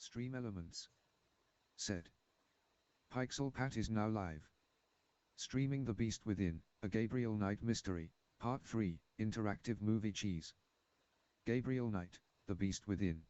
Stream Elements. Said. Pixel Pat is now live. Streaming The Beast Within, a Gabriel Knight mystery, Part 3, interactive movie cheese. Gabriel Knight, The Beast Within.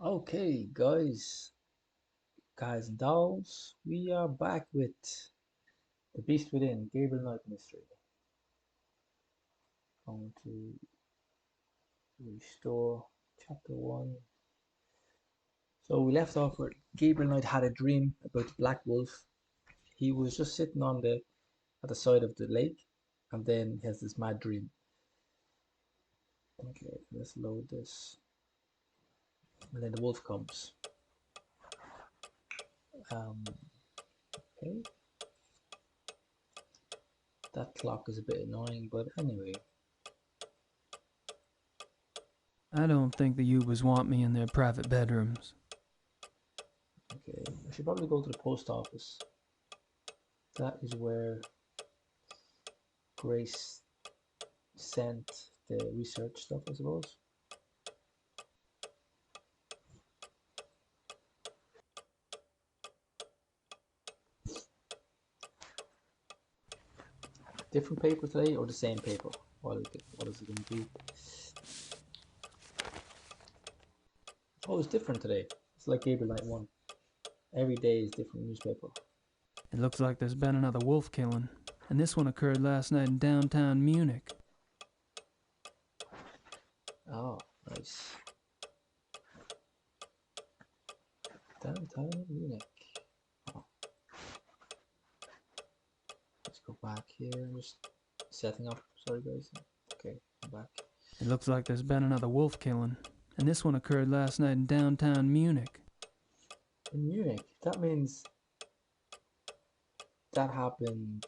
Okay, guys and dolls, we are back with The Beast Within, Gabriel Knight Mystery. Going to restore chapter 1. So we left off where Gabriel Knight had a dream about the Black Wolf. He was just sitting on at the side of the lake, and then he has this mad dream. Okay, let's load this. And then the wolf comes. Okay. That clock is a bit annoying, but anyway. I don't think the Ubers want me in their private bedrooms. Okay, I should probably go to the post office. That is where Grace sent the research stuff, I suppose. Different paper today or the same paper? What is it going to be? Oh, it's different today. It's like Gabriel Knight 1. Every day is different newspaper. It looks like there's been another wolf killing, and this one occurred last night in downtown Munich. Oh, nice. Downtown Munich. Oh. Let's go back here. I'm just setting up. Sorry, guys. Okay, I'm back. It looks like there's been another wolf killing, and this one occurred last night in downtown Munich. In Munich? That means that happened.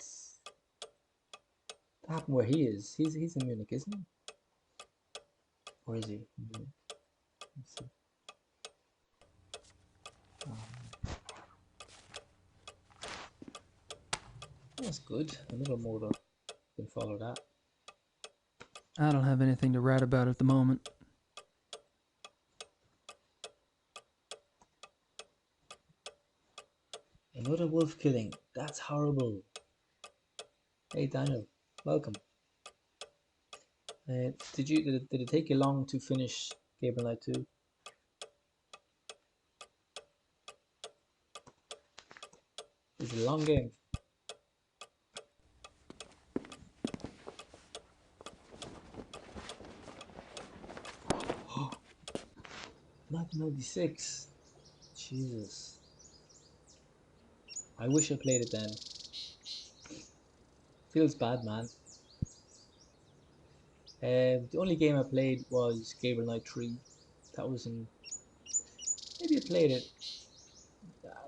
That happened where he is. He's in Munich, isn't he? Or is he? Munich. Let's see. That's good. Another motor. Can follow that. I don't have anything to write about at the moment. Another wolf killing. That's horrible. Hey Daniel, welcome. Did it take you long to finish Gabriel Knight 2? It's a long game. Oh, 1996. Jesus. I wish I played it then. Feels bad, man. The only game I played was Gabriel Knight 3. That was in... Maybe I played it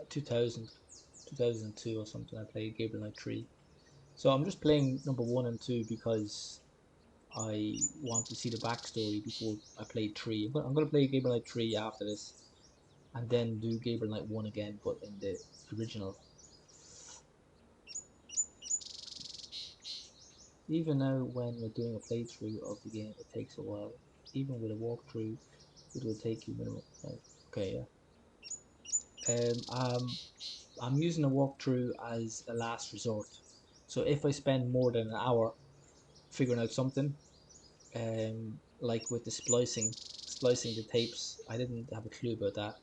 2000, 2002 or something. I played Gabriel Knight 3. So I'm just playing number 1 and 2 because I want to see the backstory before I play 3. But I'm going to play Gabriel Knight 3 after this, and then do Gabriel Knight 1 again, but in the original. Even now, when we're doing a playthrough of the game, it takes a while. Even with a walkthrough, it will take you minimum. Okay, yeah. I'm using a walkthrough as a last resort. So if I spend more than an hour figuring out something, like with the splicing the tapes, I didn't have a clue about that,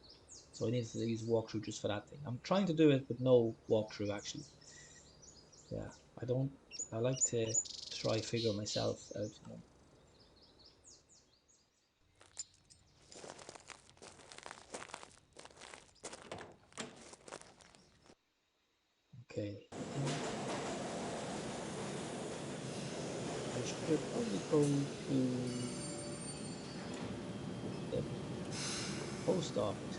so I needed to use walkthrough just for that thing. I'm trying to do it with no walkthrough actually. Yeah, I like to try figure myself out, you know. should probably go to the post office.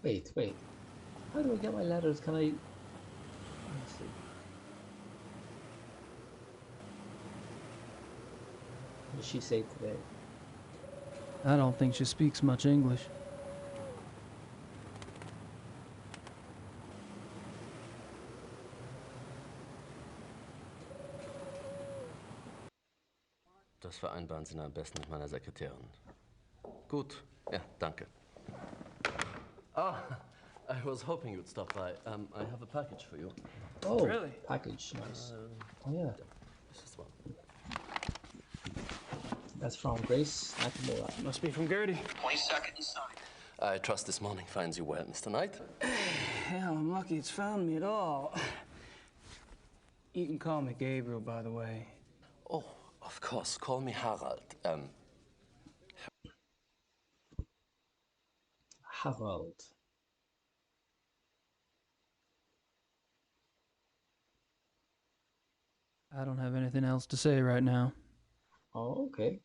Wait. How do I get my letters? Can I? Let me see. What did she say today? I don't think she speaks much English. Das vereinbaren Sie am besten mit meiner Sekretärin. Gut, ja, danke. Oh, I was hoping you'd stop by. I have a package for you. Oh, Really? package, nice. Oh yeah, This is one. that's from Grace Nakamura. Must be from Gertie. 22nd and signed. I trust this morning finds you well, Mr. Knight. Hell, I'm lucky it's found me at all. You can call me Gabriel, by the way. Oh, of course. Call me Harald. Harold. I don't have anything else to say right now. Oh, okay.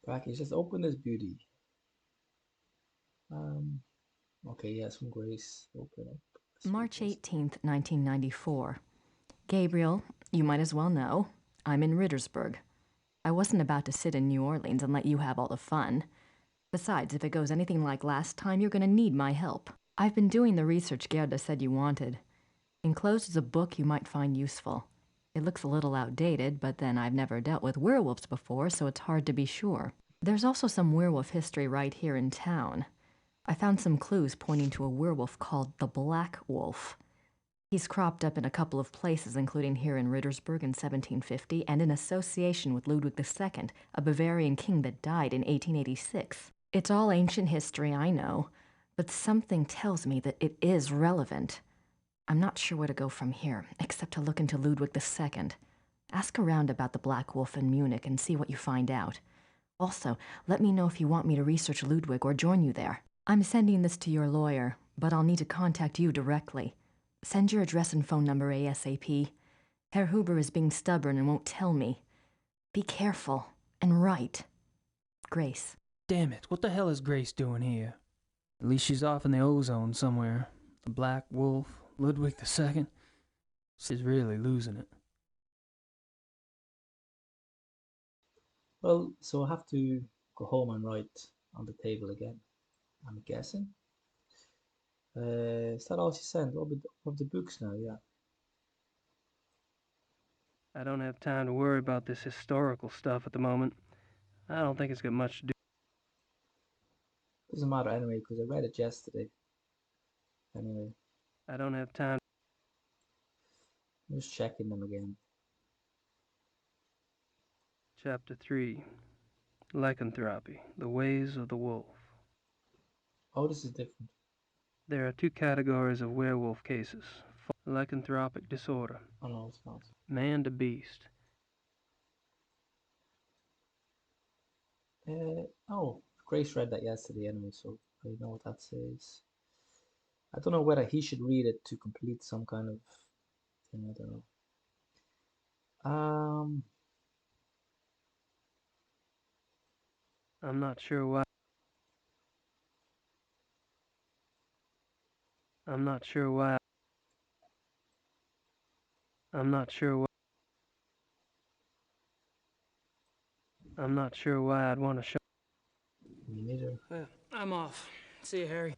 Package, just open this beauty. Okay, yes, from Grace. Open up. March 18th, 1994. Gabriel, you might as well know, I'm in Rittersburg. I wasn't about to sit in New Orleans and let you have all the fun. Besides, if it goes anything like last time, you're gonna need my help. I've been doing the research Gerda said you wanted. Enclosed is a book you might find useful. It looks a little outdated, but then I've never dealt with werewolves before, so it's hard to be sure. There's also some werewolf history right here in town. I found some clues pointing to a werewolf called the Black Wolf. He's cropped up in a couple of places, including here in Rittersburg in 1750, and in association with Ludwig II, a Bavarian king that died in 1886. It's all ancient history, I know, but something tells me that it is relevant. I'm not sure where to go from here, except to look into Ludwig II. Ask around about the Black Wolf in Munich and see what you find out. Also, let me know if you want me to research Ludwig or join you there. I'm sending this to your lawyer, but I'll need to contact you directly. Send your address and phone number ASAP. Herr Huber is being stubborn and won't tell me. Be careful and write. Grace. Damn it, what the hell is Grace doing here? At least she's off in the ozone somewhere. The Black Wolf, Ludwig II. She's really losing it. Well, so I have to go home and write on the table again, I'm guessing. Is that all she sent? Of the books now, yeah. I don't have time to worry about this historical stuff at the moment. I don't think it's got much to do. Doesn't matter anyway, because I read it yesterday. Anyway, I don't have time. I'm just checking them again. Chapter 3. Lycanthropy, the ways of the wolf. Oh, this is different. There are two categories of werewolf cases. Lycanthropic disorder, Oh no, it's not. man to beast. Oh, Grace read that yesterday anyway, so I know what that says. I don't know whether he should read it to complete some kind of thing, I don't know. I'm not sure why. I'm not sure why. I'm not sure why. I'm not sure why I'd want to show. Me neither. I'm off. See you, Harry.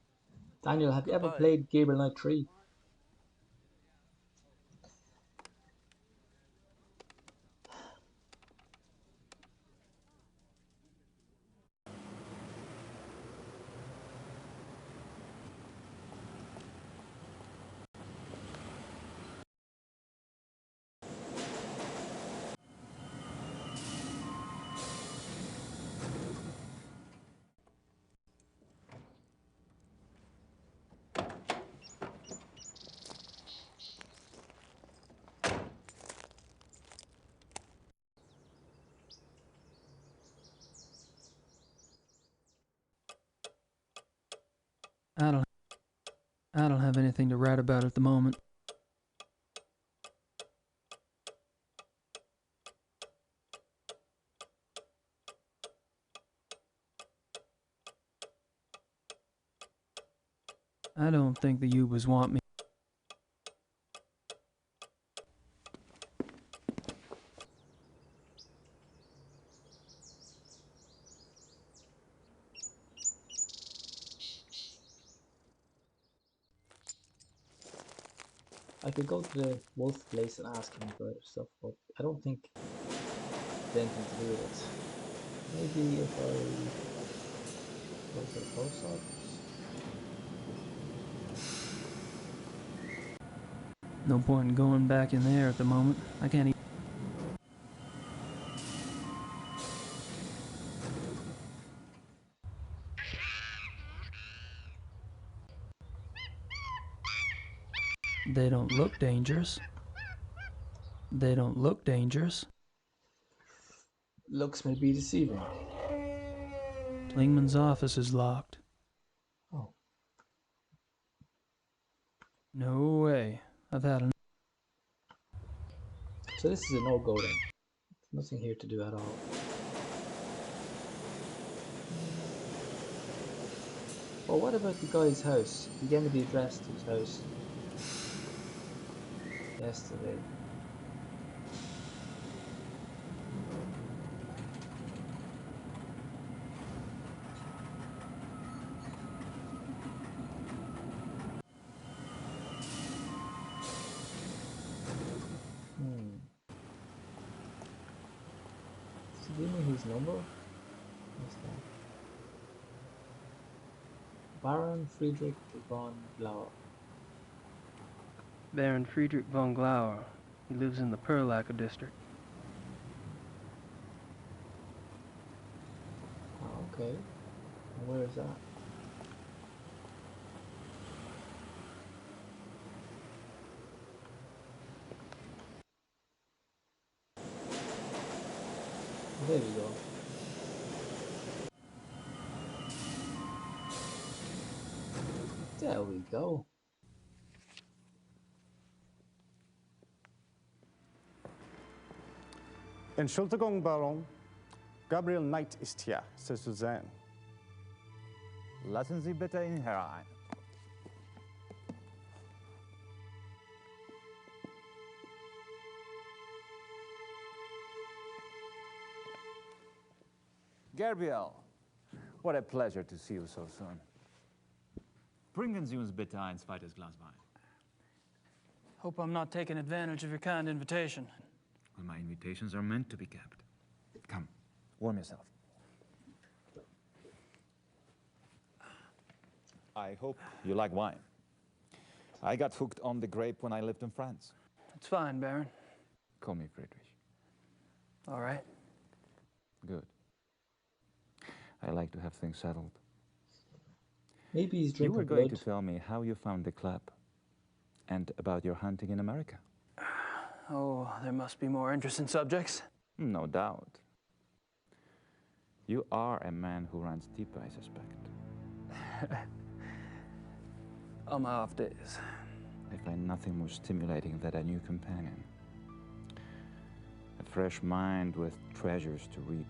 Daniel, have you ever Goodbye. played Gabriel Knight 3? I don't have anything to write about at the moment. I don't think the Ubers want me. I could go to the wolf place and ask him about stuff, but I don't think there's anything to do with it. Maybe if I go to the post office. No point in going back in there at the moment. I can't even. They don't look dangerous. They don't look dangerous. Looks may be deceiving. Klingman's office is locked. Oh, No way. I've had enough. so this is a no-go then. Nothing here to do at all. Well, what about the guy's house? He gave me the address to his house yesterday. Does he give me his number? What's that? Baron Friedrich von Lauer. Baron Friedrich von Glauer. He lives in the Perlacker district. Oh, okay. And where is that? There we go. There we go. Entschuldigung, Baron. Gabriel Knight ist hier, Sie zu sehen. Lassen Sie bitte ihn herein. Gabriel, what a pleasure to see you so soon. Bringen Sie uns bitte ein zweites Glas Wein. Hope I'm not taking advantage of your kind invitation. Well, my invitations are meant to be kept. Come, warm yourself. I hope you like wine. I got hooked on the grape when I lived in France. It's fine, Baron. Call me Friedrich. All right. Good. I like to have things settled. Maybe he's You drinking were going blood. to tell me how you found the club and about your hunting in America. Oh, there must be more interesting subjects. No doubt. You are a man who runs deep, I suspect. On my off days. I find nothing more stimulating than a new companion. A fresh mind with treasures to reap.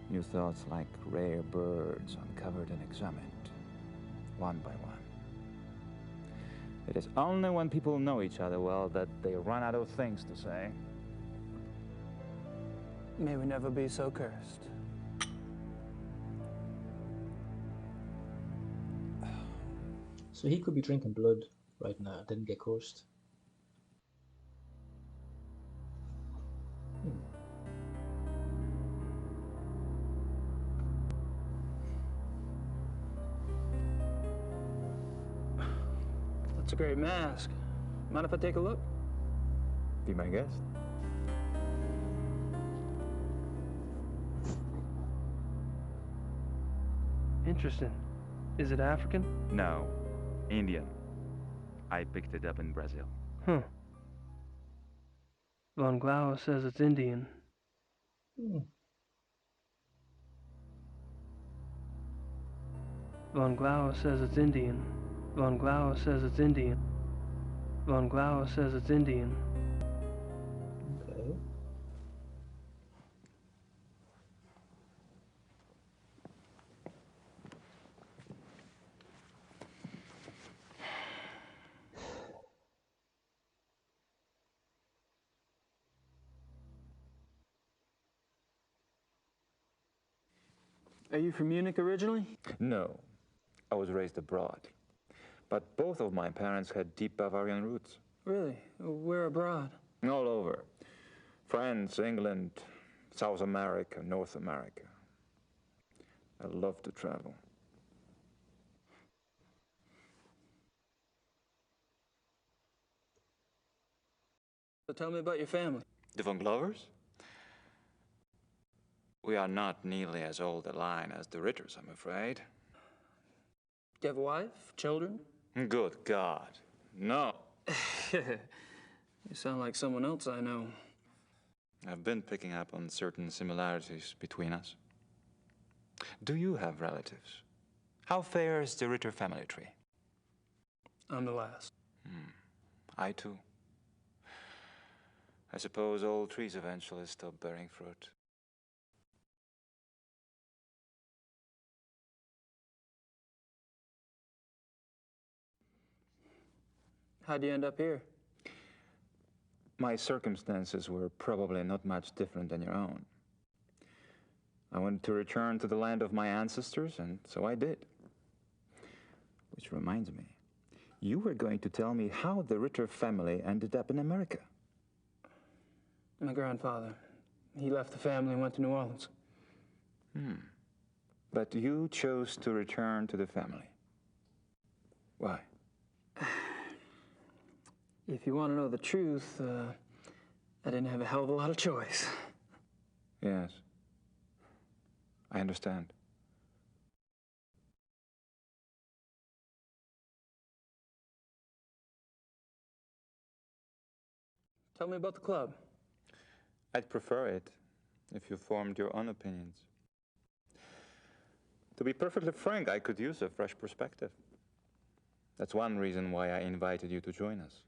New thoughts like rare birds uncovered and examined, one by one. It is only when people know each other well that they run out of things to say. May we never be so cursed. So he could be drinking blood right now. Didn't get cursed. That's a great mask. Mind if I take a look? Be my guest. Interesting. Is it African? No, Indian. I picked it up in Brazil. Huh. Von Glauer says it's Indian. Von Glauer says it's Indian. Von Glauer says it's Indian. Von Glauer says it's Indian. Okay. Are you from Munich originally? No, I was raised abroad. But both of my parents had deep Bavarian roots. Really? Where abroad? All over. France, England, South America, North America. I love to travel. So tell me about your family. The Von Glovers? We are not nearly as old a line as the Ritters, I'm afraid. Do you have a wife? Children? Good God, no. You sound like someone else I know. I've been picking up on certain similarities between us. Do you have relatives? How fares the Ritter family tree? I'm the last. I too. I suppose all trees eventually stop bearing fruit. How'd you end up here? My circumstances were probably not much different than your own. I wanted to return to the land of my ancestors, and so I did. Which reminds me, you were going to tell me how the Ritter family ended up in America. My grandfather. He left the family and went to New Orleans. But you chose to return to the family. Why? If you want to know the truth, I didn't have a hell of a lot of choice. Yes. I understand. Tell me about the club. I'd prefer it if you formed your own opinions. To be perfectly frank, I could use a fresh perspective. That's one reason why I invited you to join us.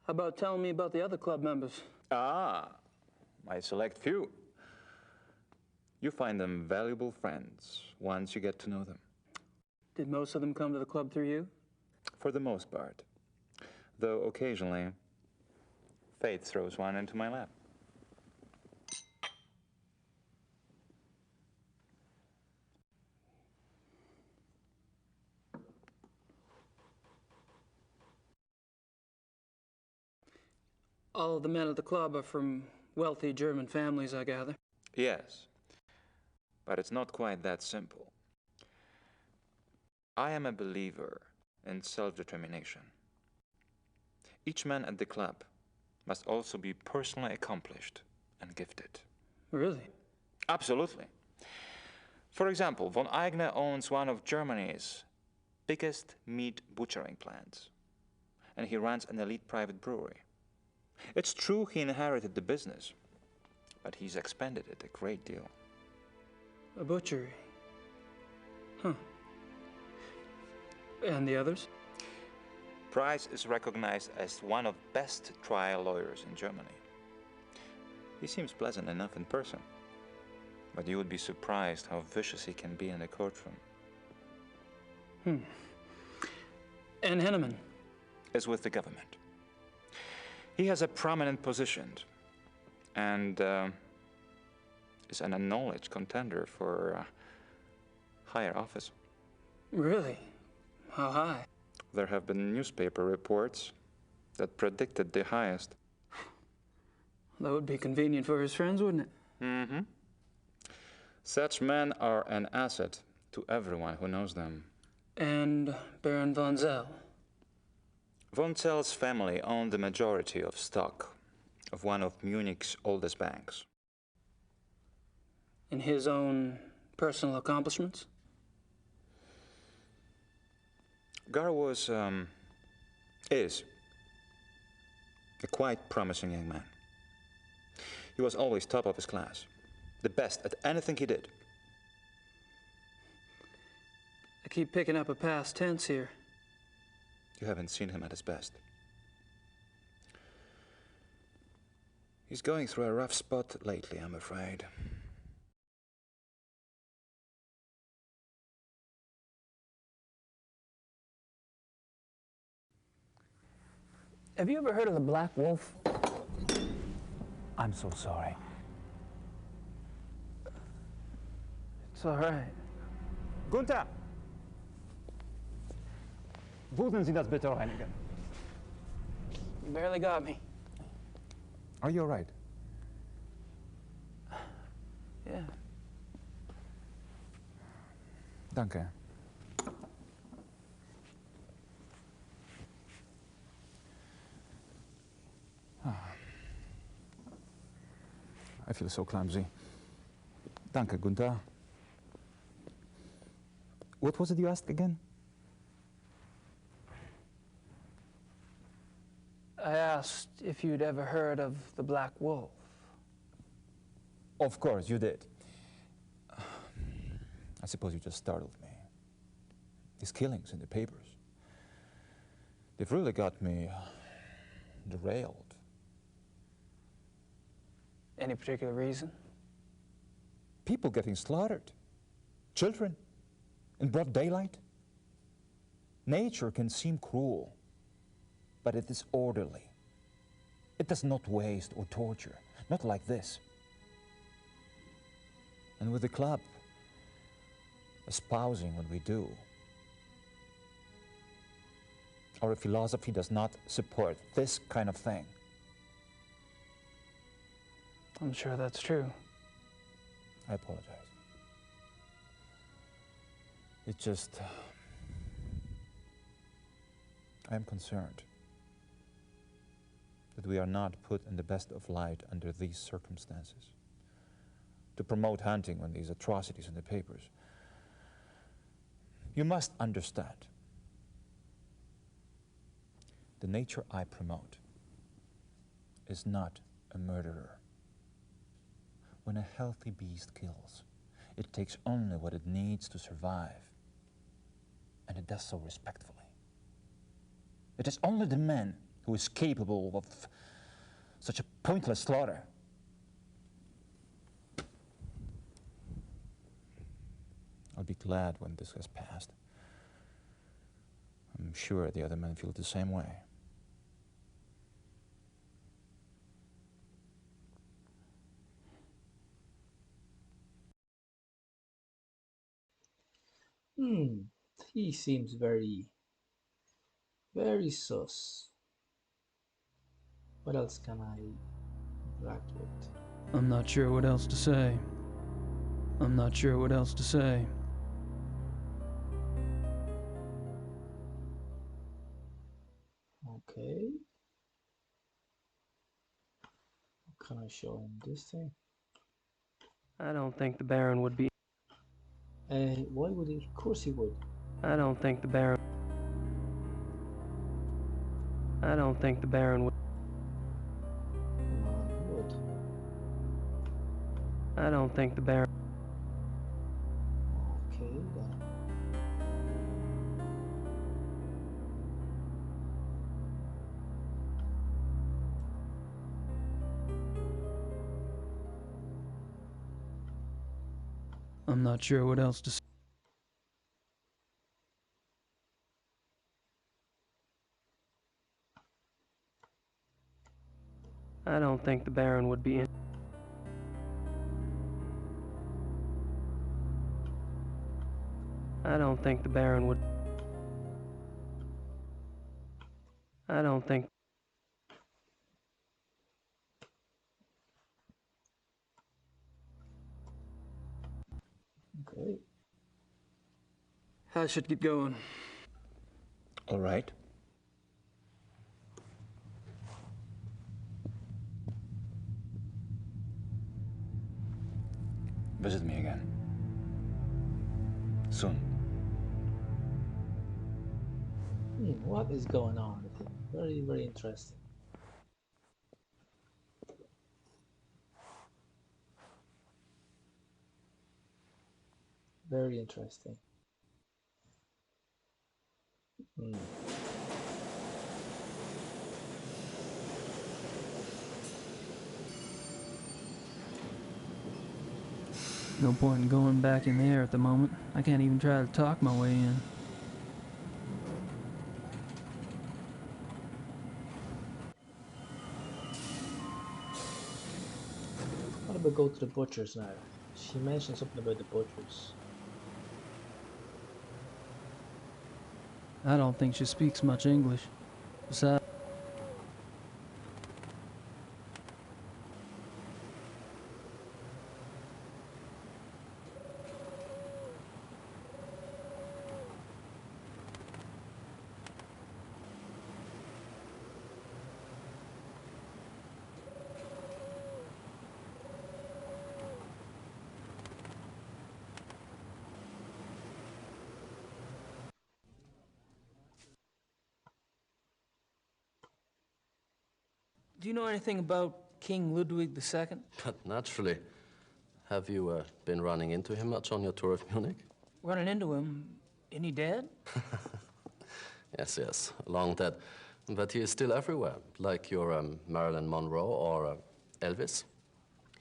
How about telling me about the other club members? Ah, my select few. You find them valuable friends once you get to know them. Did most of them come to the club through you? For the most part. Though occasionally, fate throws one into my lap. All of the men at the club are from wealthy German families, I gather. Yes, but it's not quite that simple. I am a believer in self-determination. Each man at the club must also be personally accomplished and gifted. Really? Absolutely. For example, von Eigner owns one of Germany's biggest meat butchering plants, and he runs an elite private brewery. It's true he inherited the business, but he's expanded it a great deal. A butchery. Huh. And the others? Price is recognized as one of the best trial lawyers in Germany. He seems pleasant enough in person, but you would be surprised how vicious he can be in a courtroom. And Henneman? Is with the government. He has a prominent position and is an acknowledged contender for higher office. Really? How high? There have been newspaper reports that predicted the highest. That would be convenient for his friends, wouldn't it? Mm-hmm. Such men are an asset to everyone who knows them. And Baron von Zell? Von Zell's family owned the majority of stock of one of Munich's oldest banks. In his own personal accomplishments? Gar is a quite promising young man. He was always top of his class, the best at anything he did. I keep picking up a past tense here. You haven't seen him at his best. He's going through a rough spot lately, I'm afraid. Have you ever heard of the Black Wolf? I'm so sorry. It's all right. Gunther! Würden Sie das bitte reinigen? You barely got me. Are you all right? Yeah. Danke. I feel so clumsy. Danke, Gunther. What was it you asked again? I asked if you'd ever heard of the Black Wolf. Of course, you did. I suppose you just startled me. These killings in the papers, they've really got me derailed. Any particular reason? People getting slaughtered. Children, in broad daylight. Nature can seem cruel, but it is orderly. It does not waste or torture, not like this. And with the club espousing what we do, our philosophy does not support this kind of thing. I'm sure that's true. I apologize. It's just, I am concerned that we are not put in the best of light under these circumstances. To promote hunting when these atrocities in the papers. You must understand, the nature I promote is not a murderer. When a healthy beast kills, it takes only what it needs to survive, and it does so respectfully. It is only the man who is capable of such a pointless slaughter. I'll be glad when this has passed. I'm sure the other men feel the same way. He seems very sus. What else can I interact with? I'm not sure what else to say. I'm not sure what else to say. Okay. What can I show him? This thing? I don't think the Baron would be... Why would he? Of course he would. I don't think the Baron... I don't think the Baron would... Come on, he would. I don't think the Baron... Okay, then. I'm not sure what else to say. I don't think the Baron would be in... I don't think the Baron would... I don't think... Okay. I should get going. All right. Visit me again. Soon. What is going on with him? Very, very interesting. Very interesting. Hmm. No point in going back in there at the moment. I can't even try to talk my way in. What about go to the butcher's now? She mentioned something about the butcher's. I don't think she speaks much English. Besides, Do you know anything about King Ludwig II? But naturally. Have you been running into him much on your tour of Munich? Running into him? Isn't he dead? Yes, yes, long dead. But he is still everywhere, like your Marilyn Monroe or Elvis.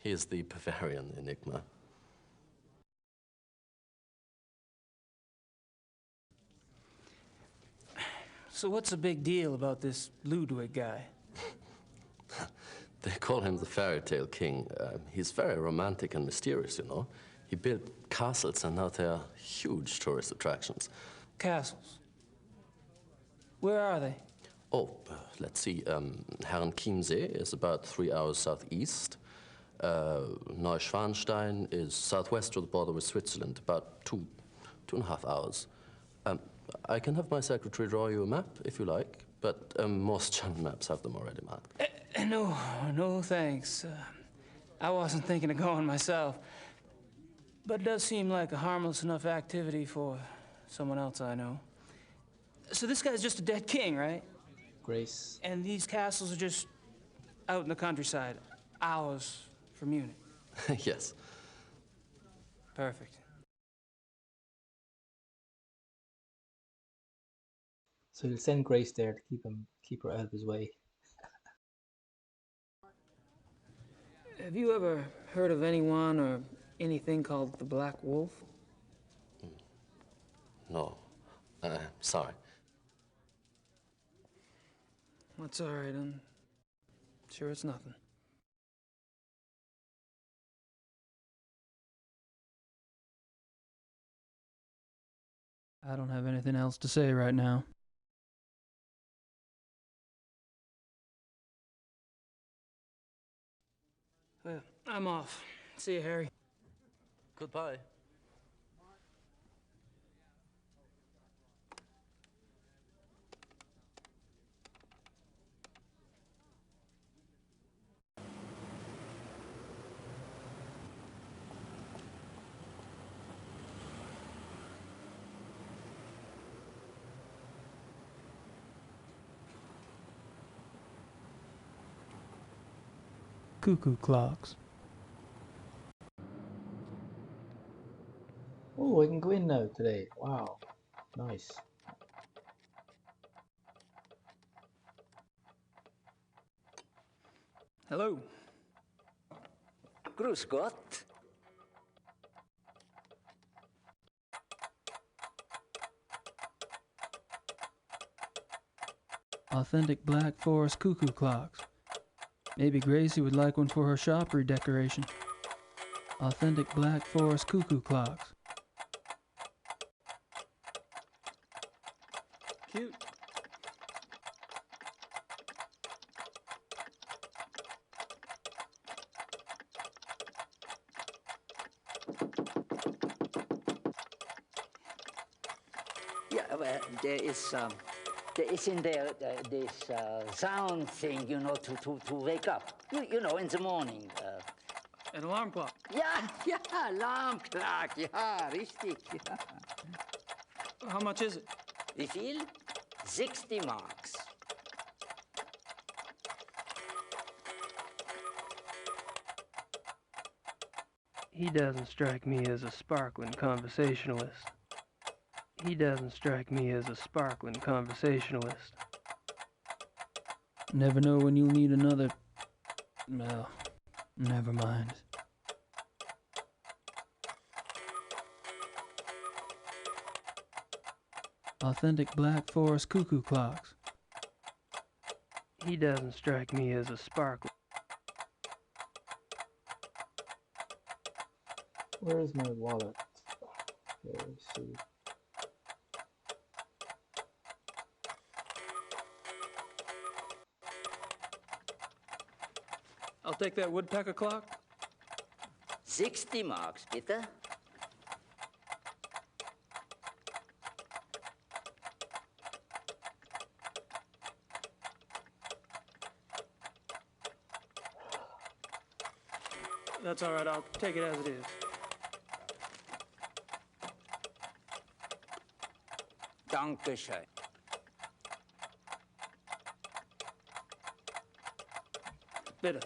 He is the Bavarian enigma. So what's the big deal about this Ludwig guy? They call him the fairy tale king. He's very romantic and mysterious, you know. He built castles, and now they are huge tourist attractions. Castles. Where are they? Oh, let's see. Herrenchiemsee is about 3 hours southeast. Neuschwanstein is southwest of the border with Switzerland, about 2.5 hours. I can have my secretary draw you a map, if you like, but most German maps have them already marked. No, thanks. I wasn't thinking of going myself. But it does seem like a harmless enough activity for someone else I know. So this guy's just a dead king, right? Grace. And these castles are just out in the countryside, hours from Munich. Yes. Perfect. So he'll send Grace there to keep her out of his way. Have you ever heard of anyone or anything called the Black Wolf? No. Sorry. That's all right, I'm sure it's nothing. I don't have anything else to say right now. Well, I'm off. See you, Harry. Goodbye. Cuckoo clocks. Oh, I can go in now today. Wow. Nice. Hello. Grüß Gott. Authentic Black Forest cuckoo clocks. Maybe Gracie would like one for her shop redecoration. Authentic Black Forest cuckoo clocks. Cute. Yeah, well, there is in there this sound thing, you know, to wake up. You know, in the morning. An alarm clock. Ja, alarm clock. Ja, richtig. Ja. How much is it? Wie viel? 60 marks. He doesn't strike me as a sparkling conversationalist. He doesn't strike me as a sparkling conversationalist. Never know when you'll need another... Well, never mind. Authentic Black Forest cuckoo clocks. He doesn't strike me as a sparkling... Where is my wallet? Okay, let's see. I'll take that woodpecker clock. 60 marks, bitte. That's all right, I'll take it as it is. Dankeschön. Bitte.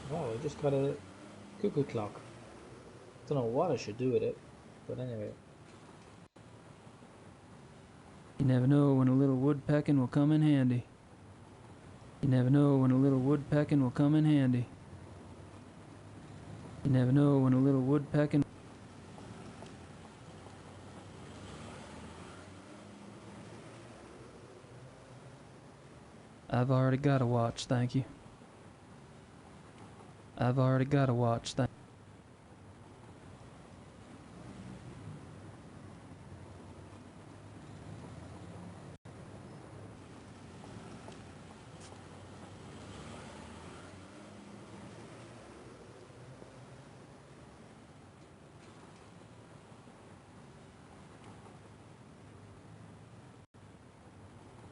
Wow, I just got a cuckoo clock. Don't know what I should do with it, but anyway. You never know when a little woodpecking will come in handy. You never know when a little woodpecking will come in handy. You never know when a little woodpecking... I've already got a watch, thank you. I've already got a watch, thank you.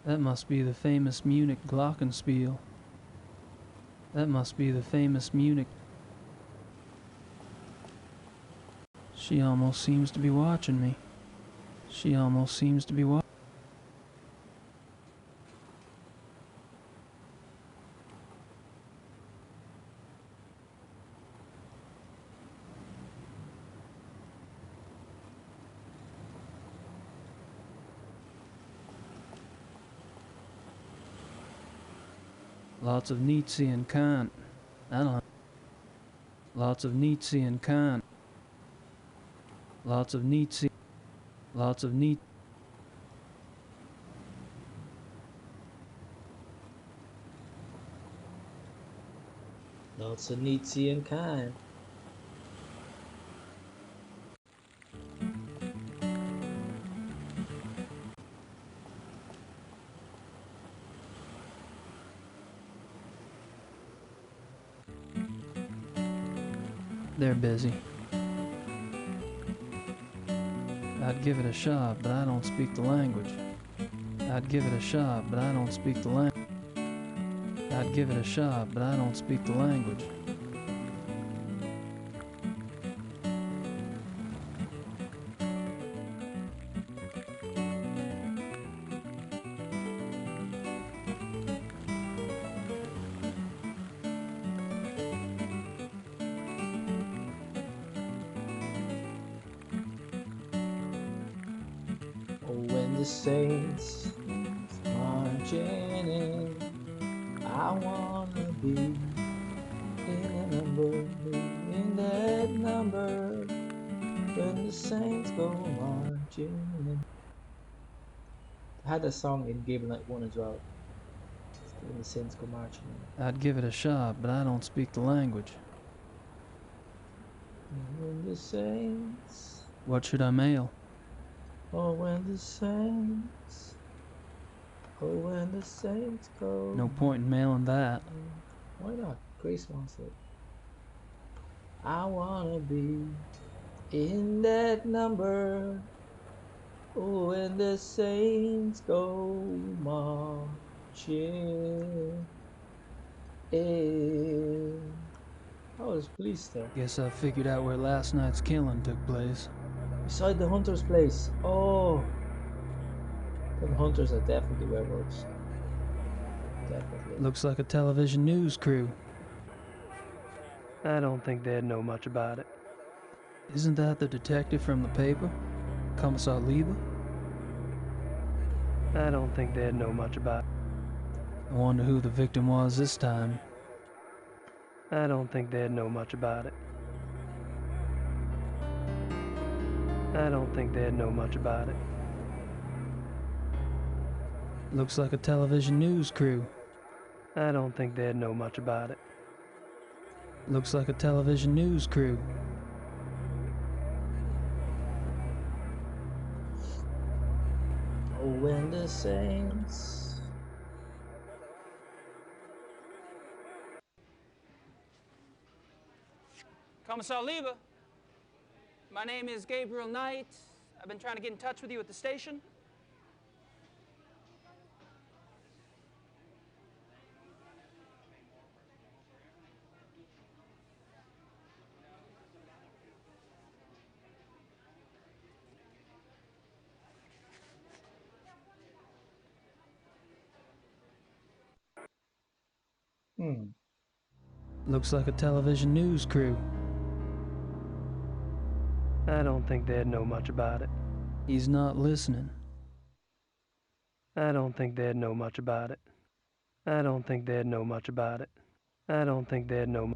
That must be the famous Munich glockenspiel. That must be the famous Munich... She almost seems to be watching me. She almost seems to be watching... Lots of Nietzsche and Kant. I don't know. Lots of Nietzsche and Kant. Lots of Nietzsche. Lots of Nietzsche. Lots of Nietzsche and Kant. They're busy. I'd give it a shot, but I don't speak the language. I'd give it a shot, but I don't speak the language. I'd give it a shot, but I don't speak the language. When the saints marching in, I wanna be in a number, in that number. When the saints go marching in. I had a song in Gabriel Night 1 as well. When the saints go marching in. I'd give it a shot, but I don't speak the language. When the saints... What should I mail? Oh, when the saints... Oh, when the saints go... No point in mailing that. Why not? Grace wants it. I wanna be in that number. Oh, when the saints go marching in. Oh, there's police there. Guess I figured out where last night's killing took place. Beside the hunter's place. Oh, the hunters are definitely werewolves. definitely. Looks like a television news crew. I don't think they'd know much about it. Isn't that the detective from the paper? Commissar Lieber? I don't think they'd know much about it. I wonder who the victim was this time. I don't think they'd know much about it. I don't think they'd know much about it. Looks like a television news crew. I don't think they'd know much about it. Looks like a television news crew. Oh, when the saints. Commissar Lieber, my name is Gabriel Knight. I've been trying to get in touch with you at the station. Looks like a television news crew. I don't think they'd know much about it. He's not listening. I don't think they'd know much about it. I don't think they'd know much about it. I don't think they'd know.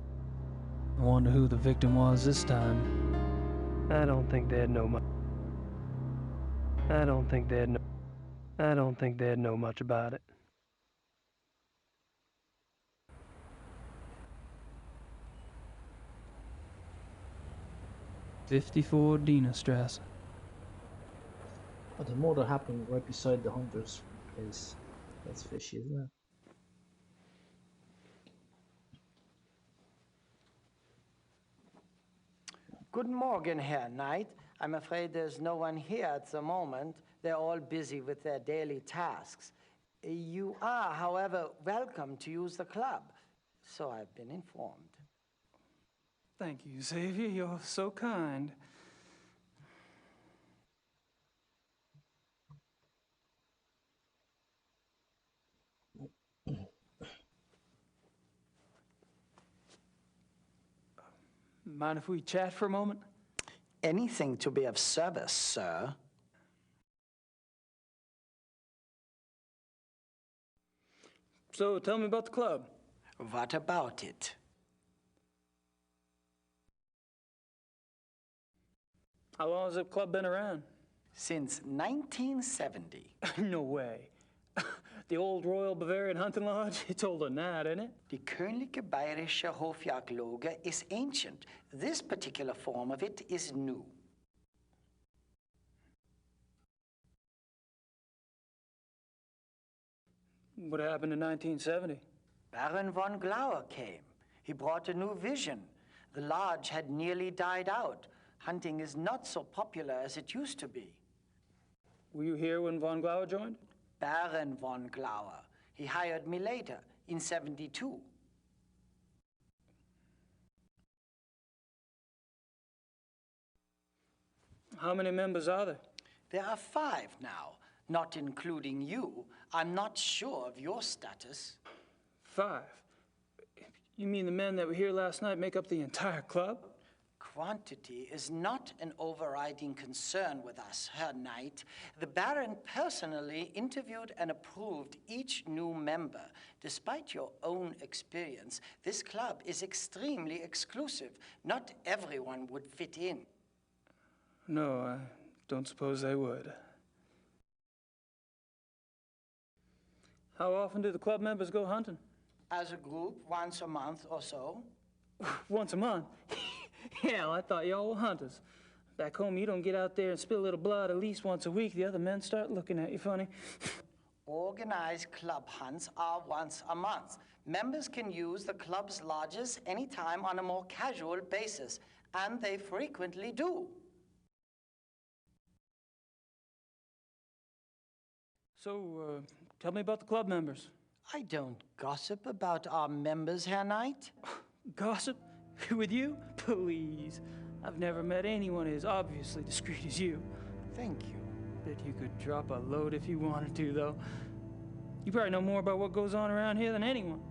I wonder who the victim was this time. I don't think they'd know much. I don't think they'd know. I don't think they'd know much about it. '54 Dienerstrasse. But the murder happened right beside the hunter's place. That's fishy, isn't it? Guten Morgen, Herr Knight. I'm afraid there's no one here at the moment. They're all busy with their daily tasks. You are, however, welcome to use the club, so I've been informed. Thank you, Xavier. You're so kind. Mind if we chat for a moment? Anything to be of service, sir. So, tell me about the club. What about it? How long has the club been around? Since 1970. No way. The old Royal Bavarian Hunting Lodge? It's older than that, isn't it? Die Königliche Bayerische Hofjagdloge is ancient. This particular form of it is new. What happened in 1970? Baron von Glauer came. He brought a new vision. The lodge had nearly died out. Hunting is not so popular as it used to be. Were you here when von Glauer joined? Baron von Glauer. He hired me later, in '72. How many members are there? There are 5 now, not including you. I'm not sure of your status. 5? You mean the men that were here last night make up the entire club? Quantity is not an overriding concern with us, Herr Knight. The Baron personally interviewed and approved each new member. Despite your own experience, this club is extremely exclusive. Not everyone would fit in. No, I don't suppose they would. How often do the club members go hunting? As a group, once a month or so. Once a month? Hell, I thought y'all were hunters. Back home, you don't get out there and spill a little blood at least once a week. The other men start looking at you funny. Organized club hunts are once a month. Members can use the club's lodges anytime on a more casual basis, and they frequently do. So, tell me about the club members. I don't gossip about our members, Herr Knight. Gossip? With you? Please. I've never met anyone as obviously discreet as you. Thank you. Bet you could drop a load if you wanted to, though. You probably know more about what goes on around here than anyone.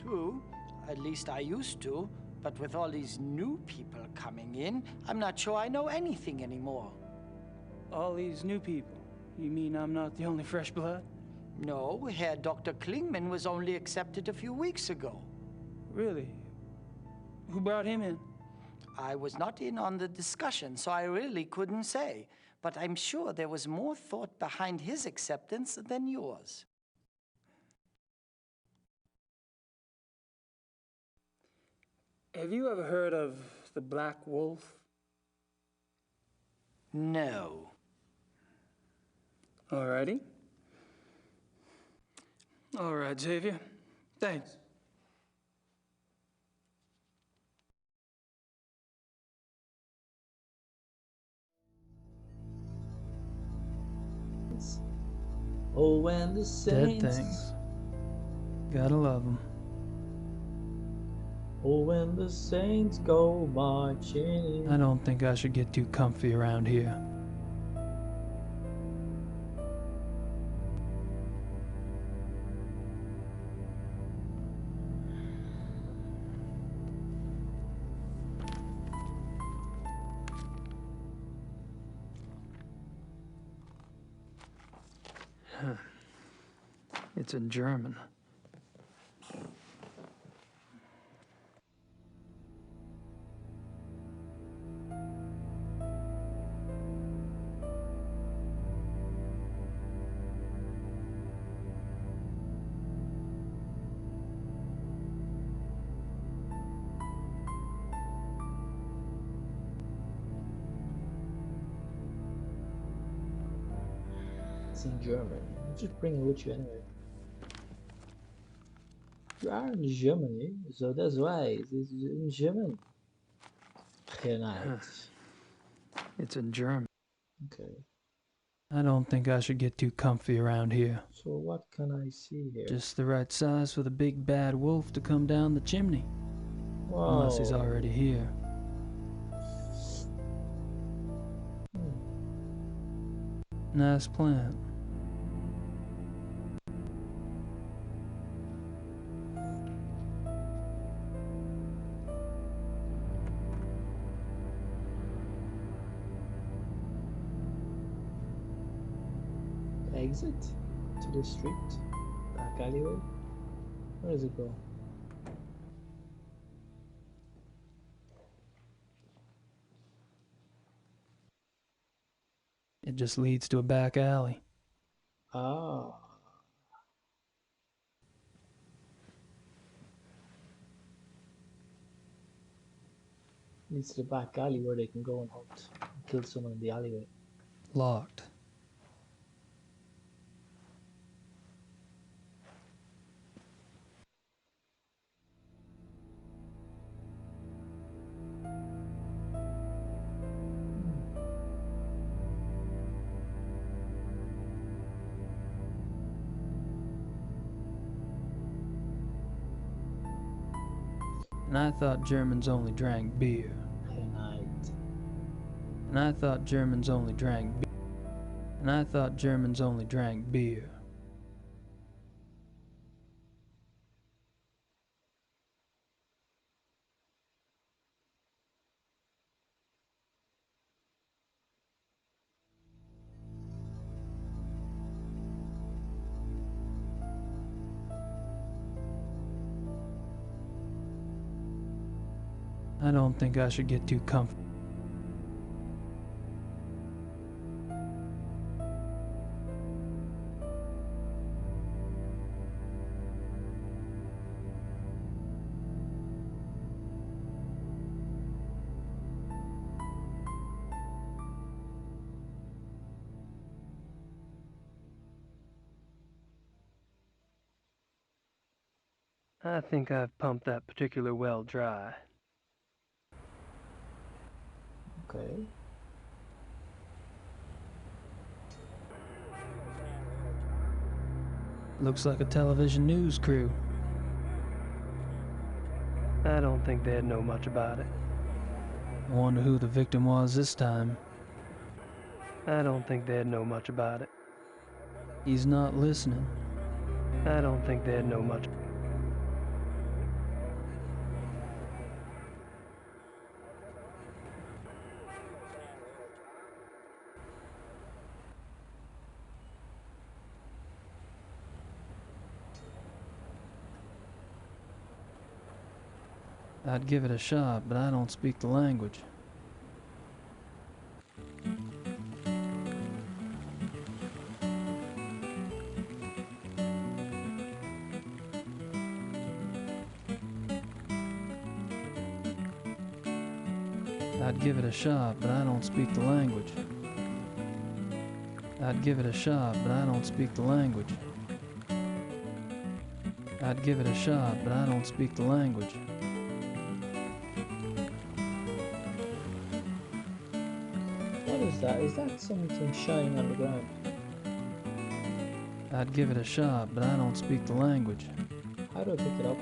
True. At least I used to. But with all these new people coming in, I'm not sure I know anything anymore. All these new people? You mean I'm not the only fresh blood? No, Herr Dr. Klingman was only accepted a few weeks ago. Really? Who brought him in? I was not in on the discussion, so I really couldn't say. But I'm sure there was more thought behind his acceptance than yours. Have you ever heard of the Black Wolf? No. Alrighty. All right, Xavier. Thanks. Oh, when the saints... Dead things. Gotta love them. Oh, when the saints go marching. I don't think I should get too comfy around here. It's in German. It's in German. Just bring it with you anyway. You are in Germany, so that's why it's in German. Tonight. It's in German. Okay. I don't think I should get too comfy around here. So what can I see here? Just the right size for the big bad wolf to come down the chimney. Whoa. Unless he's already here. Nice plant. Exit to the street, back alleyway. Where does it go? It just leads to a back alley. Ah. Leads to the back alley where they can go and hunt and kill someone in the alleyway. Locked. And I thought Germans only drank beer. And I thought Germans only drank beer. And I thought Germans only drank beer. I don't think I should get too comfortable. I think I've pumped that particular well dry. Okay. Looks like a television news crew. I don't think they'd know much about it. I wonder who the victim was this time. I don't think they'd know much about it. He's not listening. I don't think they'd know much. I'd give it a shot, but I don't speak the language. I'd give it a shot, but I don't speak the language. I'd give it a shot, but I don't speak the language. I'd give it a shot, but I don't speak the language. What is that? Is that something shining on the ground? I'd give it a shot, but I don't speak the language. How do I pick it up?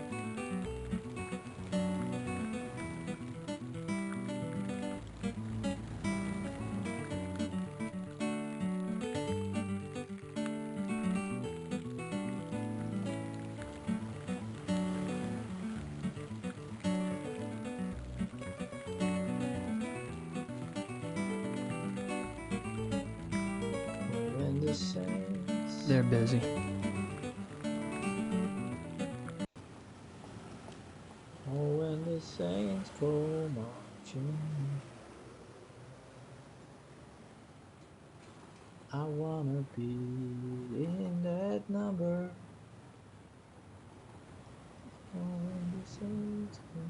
When the saints... They're busy. Oh, when the saints go marching, I wanna be in that number. Oh, when the saints go.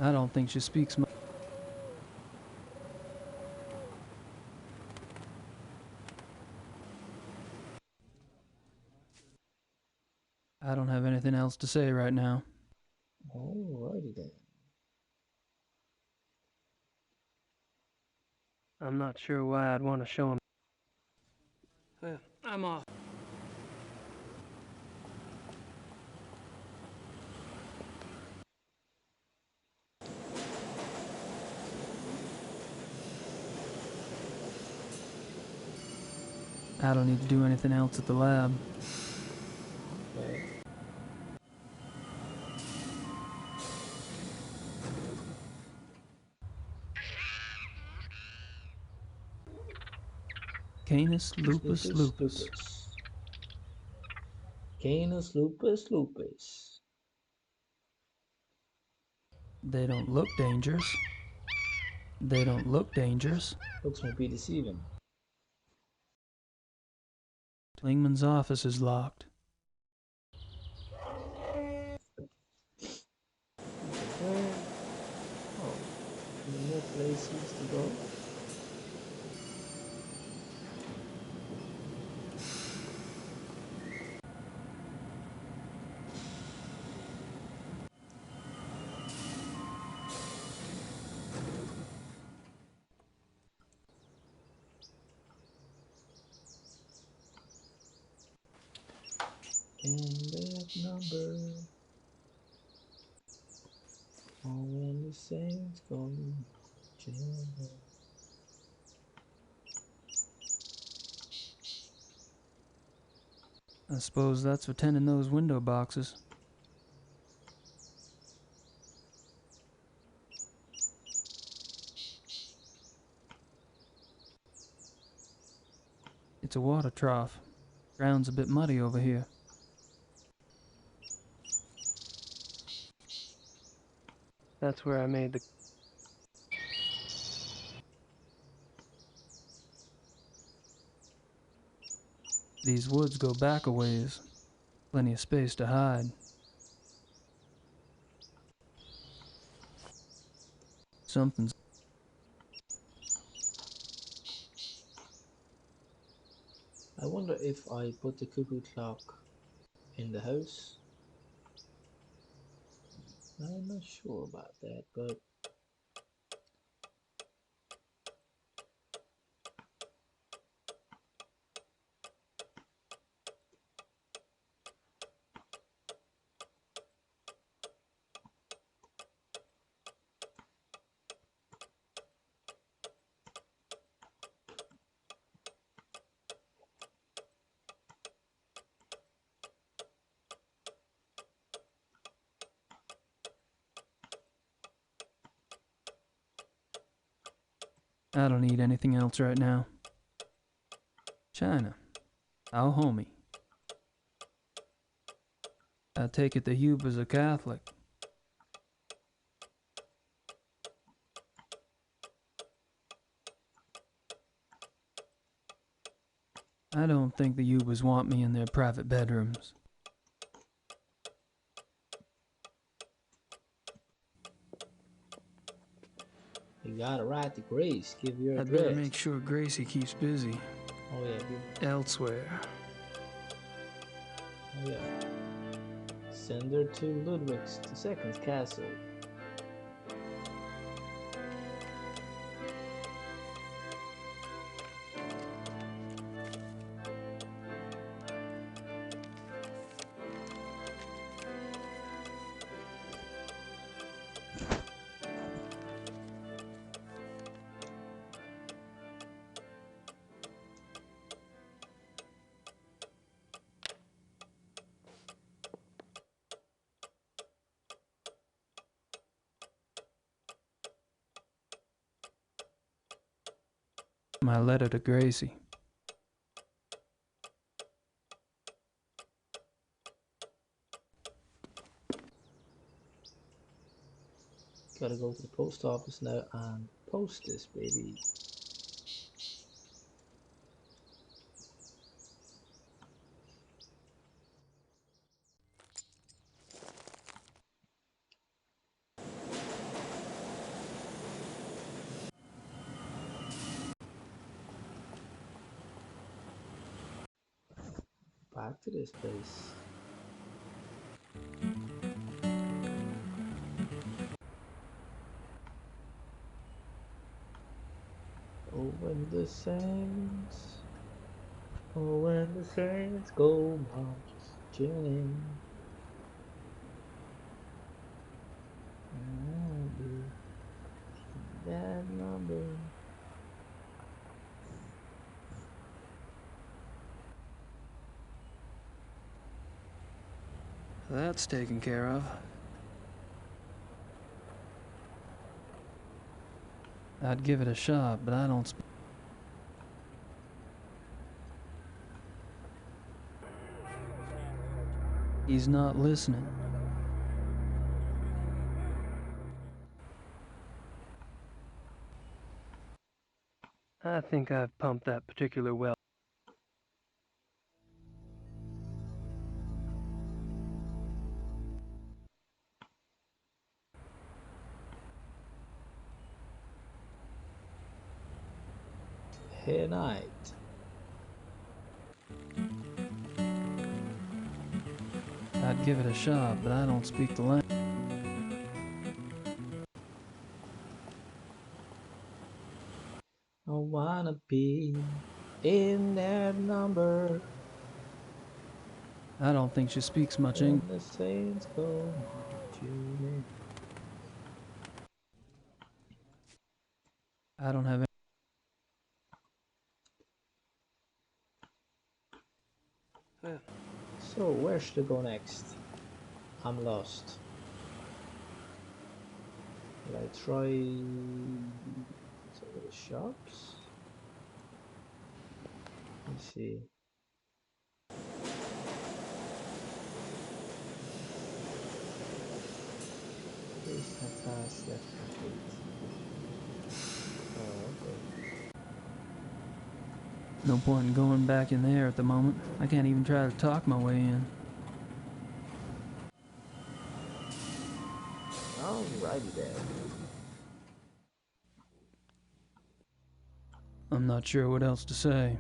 I don't think she speaks much. I don't have anything else to say right now. Alrighty then. I'm not sure why I'd want to show him. Well, I'm off. I don't need to do anything else at the lab. Okay. Canis lupus lupus. Lupus. Canis lupus lupus. They don't look dangerous. They don't look dangerous. Looks might be deceiving. Klingman's office is locked. Where? Oh, more places to go. In that number, oh, when the saints go marching. I suppose that's for tending those window boxes. It's a water trough. Ground's a bit muddy over here. That's where I made the... These woods go back a ways. Plenty of space to hide. Something's... I wonder if I put the cuckoo clock in the house. I'm not sure about that, but I don't need anything else right now. China. Our homie. I take it the Huber's a Catholic. I don't think the Hubers want me in their private bedrooms. You gotta write to Grace. Give your I'd address. better make sure Gracie keeps busy. Oh yeah. Elsewhere. Oh yeah. Send her to Ludwig's II's castle. My letter to Gracie. Gotta go to the post office now and post this baby. Back to this place. Oh, when the saints, oh, when the saints go marching, I'll be that number. That's taken care of. I'd give it a shot, but I don't He's not listening. I think I've pumped that particular well. Hey, night. I'd give it a shot, but I don't speak the language. I wanna be in that number. I don't think she speaks much When English. the saints go marching. I don't have any. So where should I go next? I'm lost. Will I try some of the shops? Let's see. Here's the task left complete. Oh, okay. No point in going back in there at the moment. I can't even try to talk my way in. Alrighty then. I'm not sure what else to say.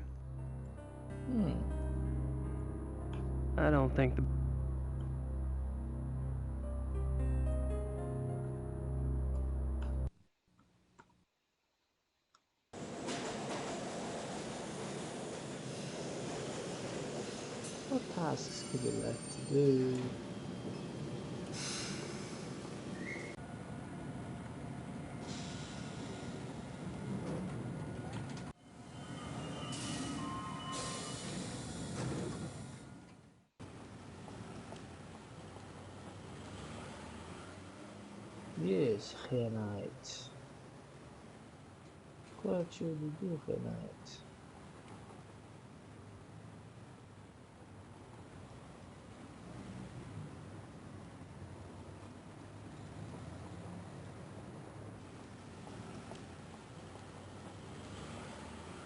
I don't think the... What tasks could be left to do? Yes, Henite. What should we do for night?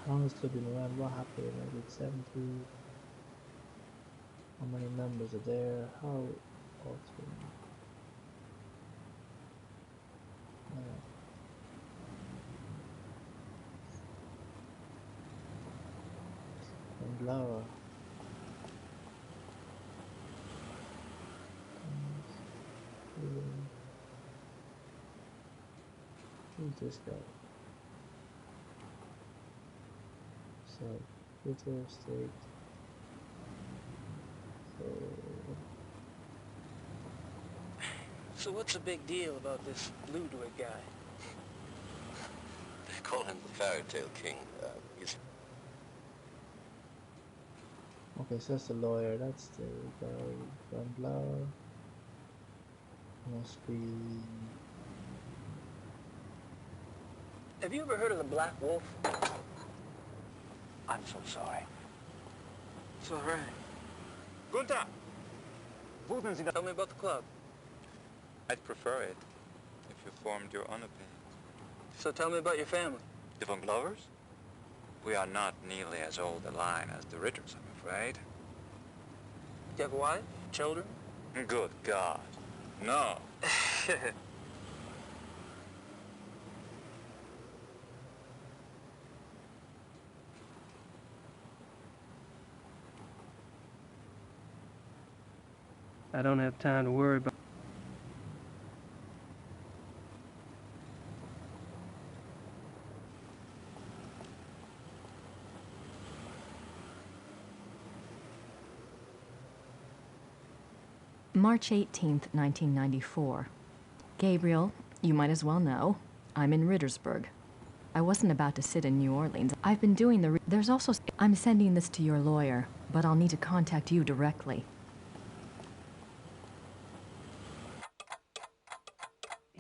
How long has the club been around? What happened in 1970? How many members are there? How often? And Laura. Who's this guy? So, Twitter state. So what's the big deal about this Ludwig guy? They call him the fairy tale king. He's Okay, so that's the lawyer. That's the guy from Laura. Must be. Have you ever heard of the Black Wolf? I'm so sorry. It's all right. Gunther! Tell me about the club. I'd prefer it if you formed your own opinion. So tell me about your family. The Von Glovers? We are not nearly as old a line as the Ritters, I'm afraid. Do you have a wife? Children? Good God. No. I don't have time to worry about. March 18th, 1994. Gabriel, you might as well know, I'm in Rittersburg. I wasn't about to sit in New Orleans. I've been doing there's also... I'm sending this to your lawyer, but I'll need to contact you directly.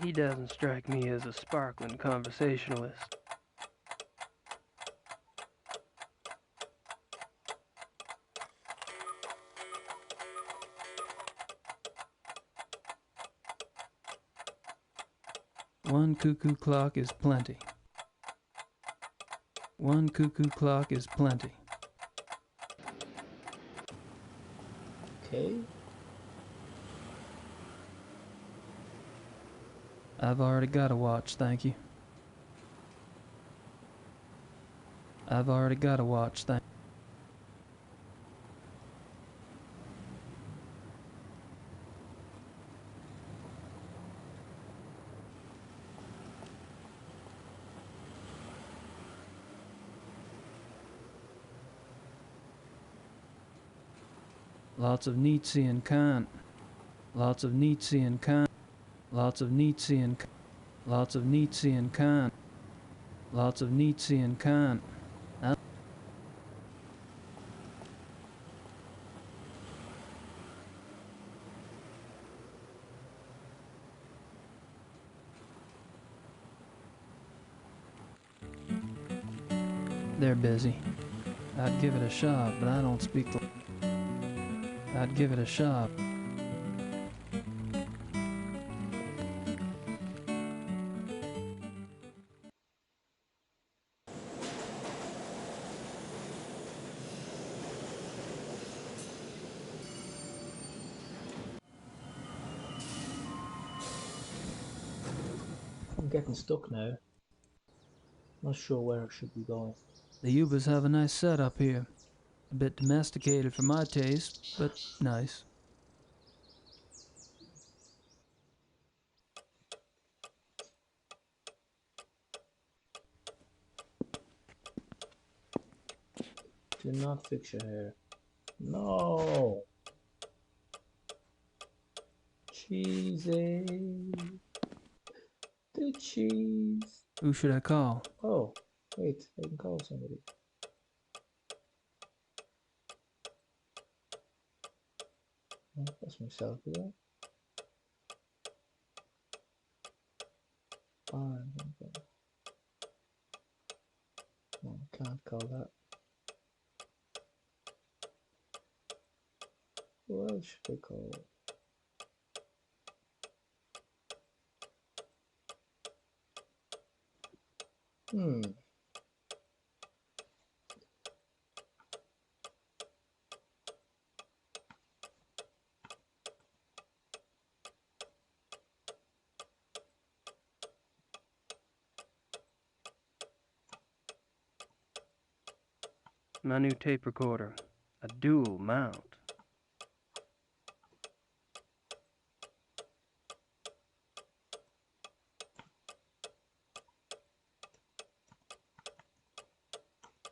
He doesn't strike me as a sparkling conversationalist. One cuckoo clock is plenty. One cuckoo clock is plenty. Okay. I've already got a watch, thank you. I've already got a watch, thank you. Lots of Nietzsche and Kant. Lots of Nietzsche and Kant. Lots of Nietzsche and Kant. Lots of Nietzsche and Kant. Lots of Nietzsche and Kant. They're busy. I'd give it a shot, but I don't speak. I'd give it a shot. I'm getting stuck now. Not sure where I should be going. The Ubers have a nice setup here. A bit domesticated for my taste, but nice. Do not fix your hair. No! Cheesy! The cheese! Who should I call? Oh, wait, I can call somebody. Oh, that's myself, is that? Fine, okay. Can't call that. What else should I call it? My new tape recorder, a dual mount.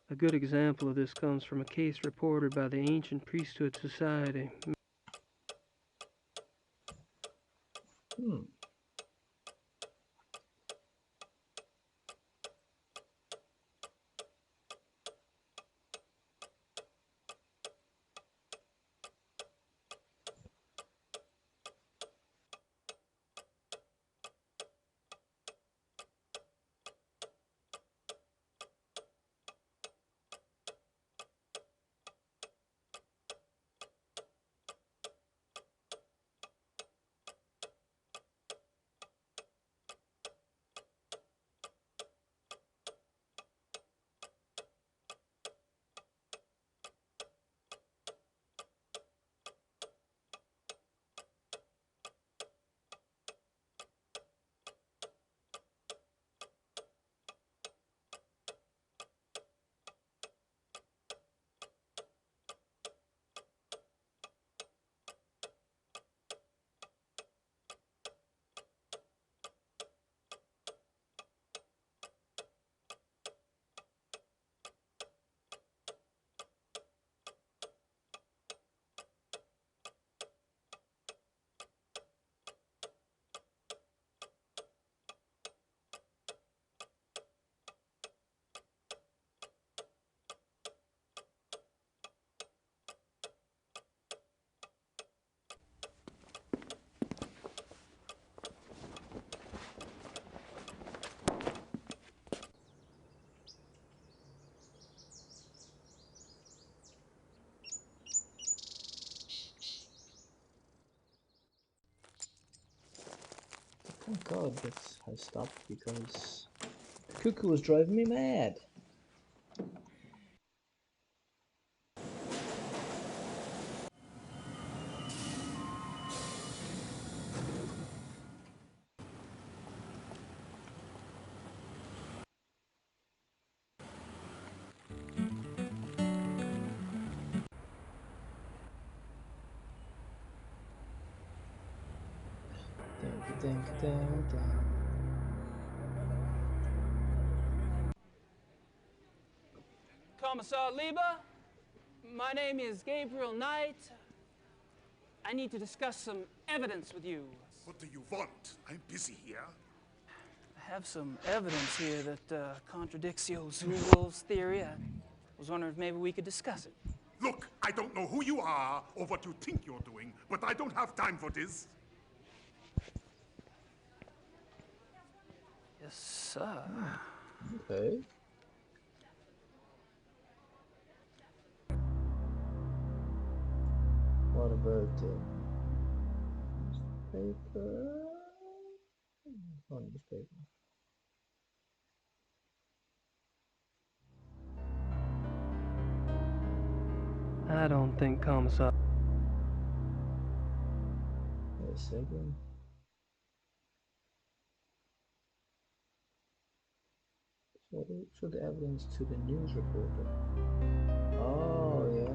A good example of this comes from a case reported by the Ancient Priesthood Society. Thank God this has stopped because the cuckoo was driving me mad. Ding. Commissar Lieber, my name is Gabriel Knight. I need to discuss some evidence with you. What do you want? I'm busy here. I have some evidence here that contradicts the old Zool's theory. I was wondering if maybe we could discuss it. Look, I don't know who you are or what you think you're doing, but I don't have time for this. Yes, sir. Okay. What about newspaper? Oh, newspaper. I don't think Commissar... Wait a second. Show the evidence to the news reporter. Oh, yeah.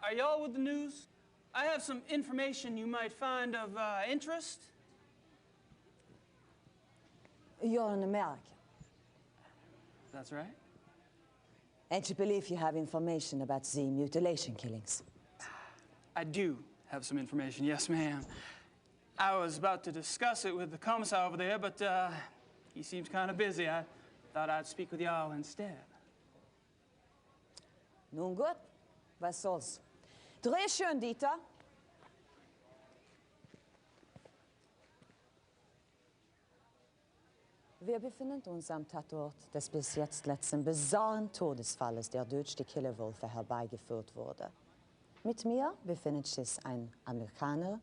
Are y'all with the news? I have some information you might find of interest. You're an American. That's right. And you believe you have information about the mutilation killings? I do have some information, yes, ma'am. I was about to discuss it with the commissar over there, but he seems kind of busy. I thought I'd speak with y'all instead. Nun gut, was soll's. Dreh schön, Dieter. Wir befinden uns am Tatort des bis jetzt letzten bizarren Todesfalles der durch die Killerwölfe herbeigeführt wurde. Mit mir befindet sich ein Amerikaner,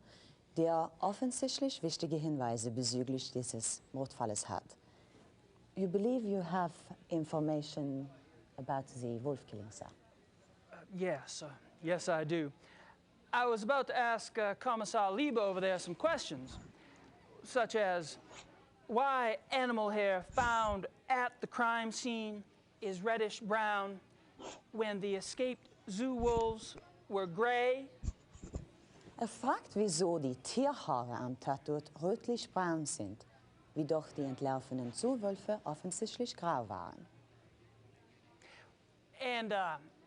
der offensichtlich wichtige Hinweise bezüglich dieses Mordfalles hat. You believe you have information about the wolf killing, sir? Yes, I do. I was about to ask Commissar Liebe over there some questions, such as why animal hair found at the crime scene is reddish-brown when the escaped zoo wolves were gray. Fragt, wieso die Tierhaare am Tatort rötlich-braun sind, wie doch die entlaufenen Zuwölfe offensichtlich grau waren. And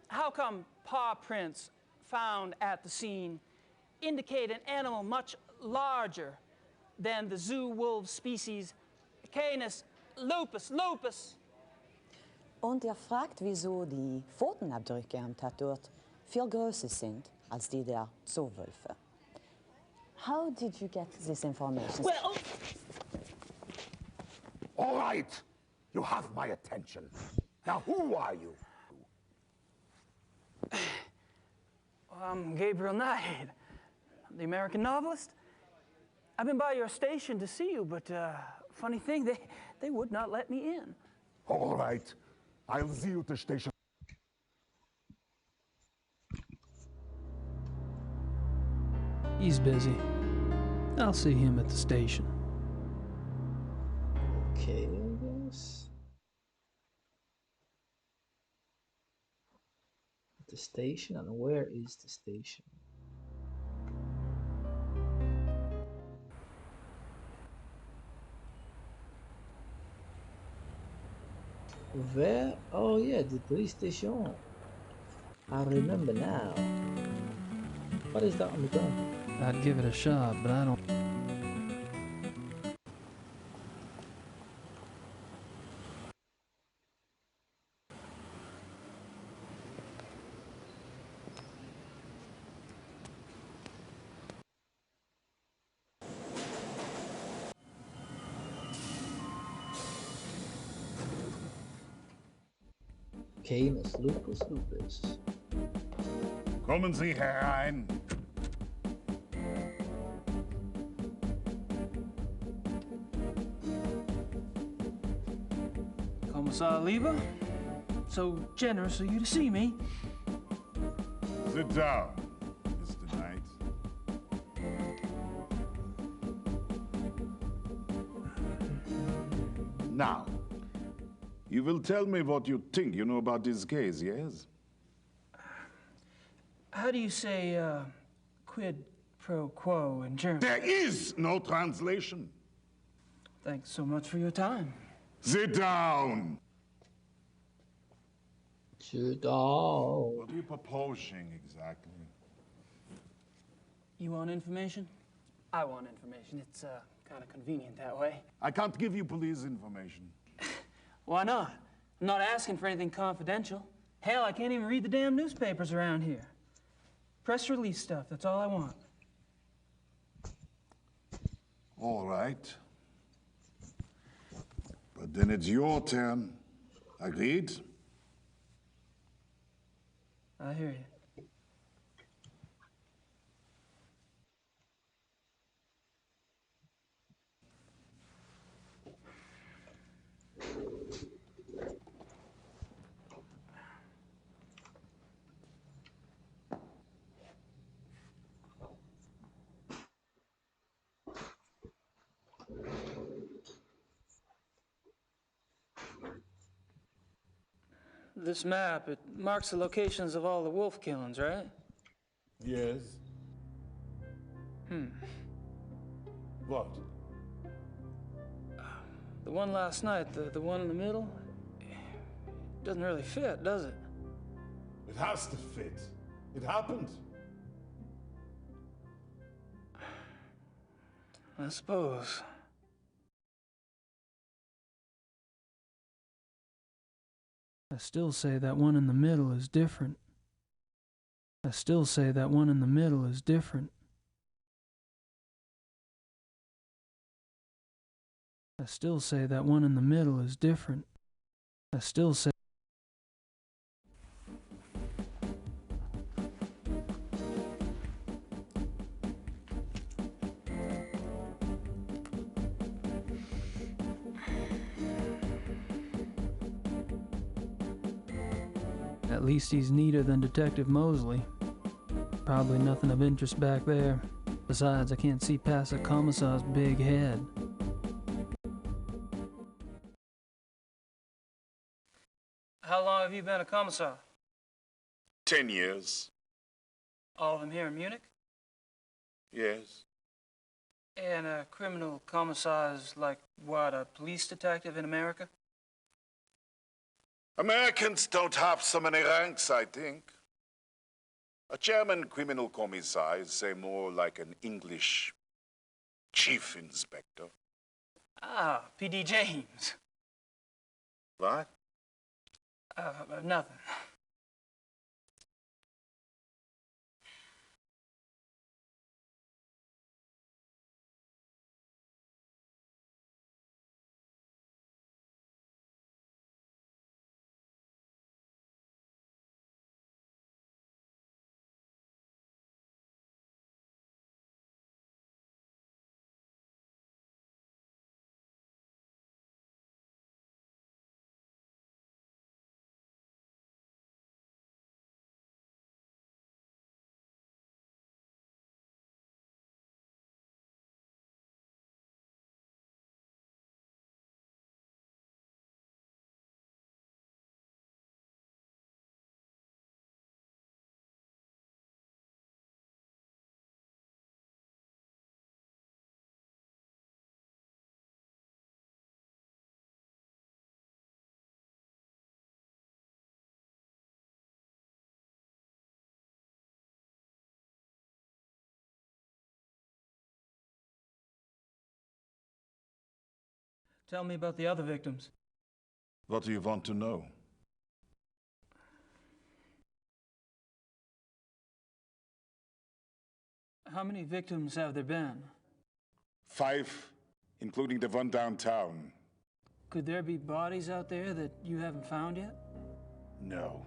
how come paw prints found at the scene indicate an animal much larger than the zoo wolf species Canis lupus? Und fragt, wieso die Pfotenabdrücke am Tatort viel größer sind als die der Zoowölfe. How did you get this information? Well, all right, you have my attention. Now, who are you? I'm Gabriel Knight, the American novelist. I've been by your station to see you, but funny thing, they would not let me in. All right, I'll see you at the station. He's busy. I'll see him at the station. Okay, I guess. The station, and where is the station? Where? Oh yeah, the police station. I remember now. What is that on the ground? I'd give it a shot, but I don't. Canis lupus. Kommen Sie herein. Commissar Liebe, so generous of you to see me. Sit down, Mr. Knight. Now, you will tell me what you think you know about this case, yes? How do you say quid pro quo in German? There is no translation. Thanks so much for your time. Sit down. Sit down. What are you proposing exactly? You want information? I want information. It's kind of convenient that way. I can't give you police information. Why not? I'm not asking for anything confidential. Hell, I can't even read the damn newspapers around here. Press release stuff, that's all I want. All right. But then it's your turn. Agreed? I hear you. This map, it marks the locations of all the wolf killings, right? Yes. What? The one last night, the one in the middle, doesn't really fit, does it? It has to fit. It happened. I suppose. I still say that one in the middle is different. I still say that one in the middle is different. I still say that one in the middle is different. I still say... At least he's neater than Detective Mosley. Probably nothing of interest back there. Besides, I can't see past the commissar's big head. How long have you been a commissar? 10 years. All of them here in Munich? Yes. And a criminal commissar is like, what, a police detective in America? Americans don't have so many ranks, I think. A German criminal commissar is, say, more like an English chief inspector. Ah, P.D. James. What? Nothing. Tell me about the other victims. What do you want to know? How many victims have there been? 5, including the one downtown. Could there be bodies out there that you haven't found yet? No.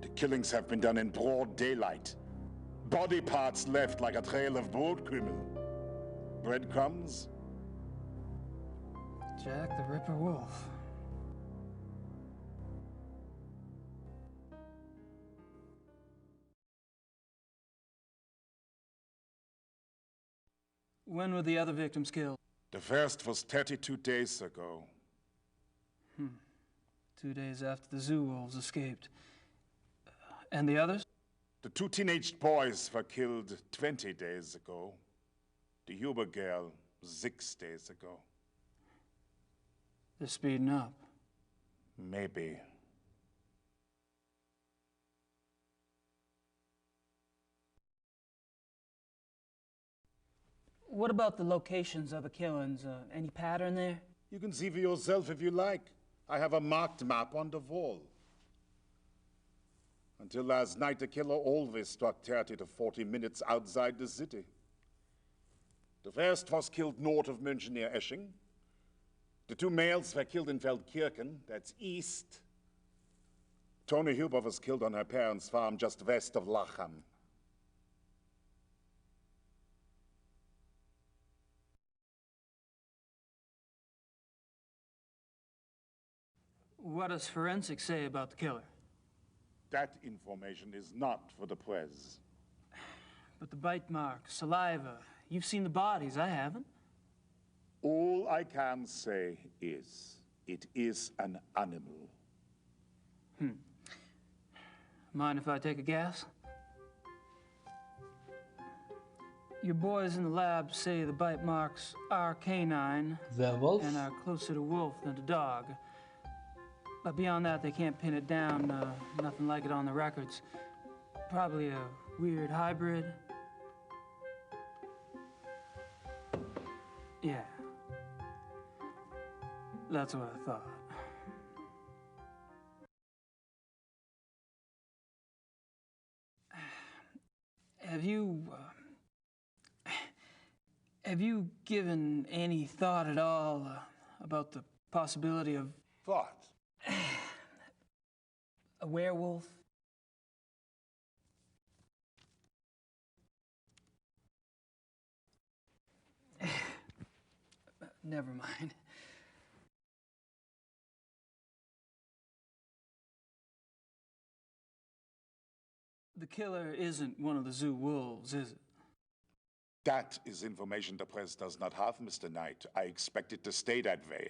The killings have been done in broad daylight. Body parts left like a trail of broad criminal. Breadcrumbs? Jack the Ripper Wolf. When were the other victims killed? The first was 32 days ago. 2 days after the zoo wolves escaped. And the others? The 2 teenage boys were killed 20 days ago. The Huber girl 6 days ago. They're speeding up. Maybe. What about the locations of the killings? Any pattern there? You can see for yourself if you like. I have a marked map on the wall. Until last night, the killer always struck 30 to 40 minutes outside the city. The first was killed north of München near Esching. The 2 males were killed in Feldkirchen, that's east. Tony Huber was killed on her parents' farm just west of Lachem. What does forensics say about the killer? That information is not for the press. But the bite marks, saliva, you've seen the bodies, I haven't. All I can say is, it is an animal. Mind if I take a guess? Your boys in the lab say the bite marks are canine. Werewolf? And are closer to wolf than to dog. But beyond that, they can't pin it down. Nothing like it on the records. Probably a weird hybrid. Yeah. That's what I thought. Have you given any thought at all about the possibility of... What? A werewolf? Never mind. The killer isn't one of the zoo wolves, is it? That is information the press does not have, Mr. Knight. I expect it to stay that way.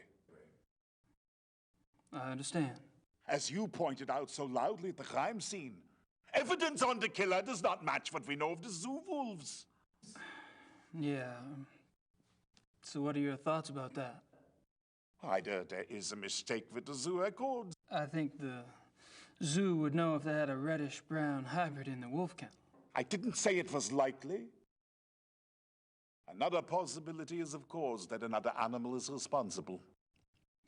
I understand. As you pointed out so loudly at the crime scene, evidence on the killer does not match what we know of the zoo wolves. Yeah. So what are your thoughts about that? Either there is a mistake with the zoo records. I think the zoo would know if they had a reddish-brown hybrid in the wolf kennel. I didn't say it was likely. Another possibility is, of course, that another animal is responsible.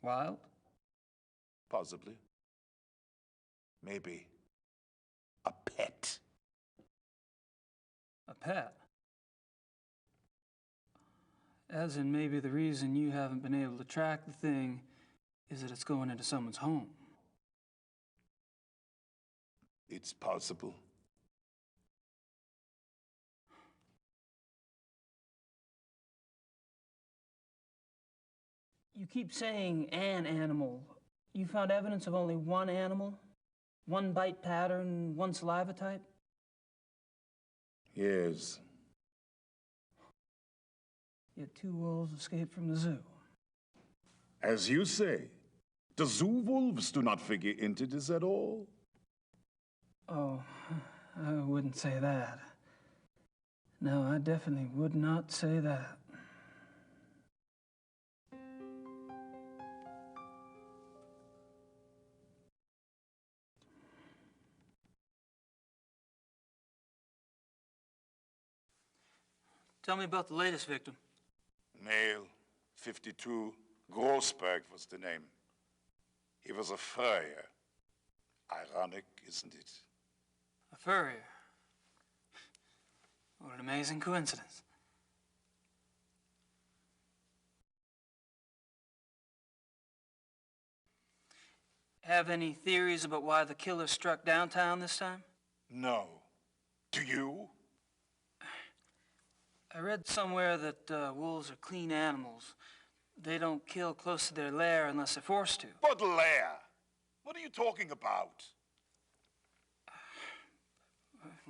Wild? Possibly. Maybe. A pet. A pet? As in maybe the reason you haven't been able to track the thing is that it's going into someone's home. It's possible. You keep saying an animal. You found evidence of only one animal? One bite pattern, one saliva type? Yes. Yet 2 wolves escaped from the zoo. As you say, the zoo wolves do not figure into this at all. Oh, I wouldn't say that. No, I definitely would not say that. Tell me about the latest victim. Male, 52, Grossberg was the name. He was a furrier. Ironic, isn't it? A furrier. What an amazing coincidence. Have any theories about why the killer struck downtown this time? No. Do you? I read somewhere that wolves are clean animals. They don't kill close to their lair unless they're forced to. What lair? What are you talking about?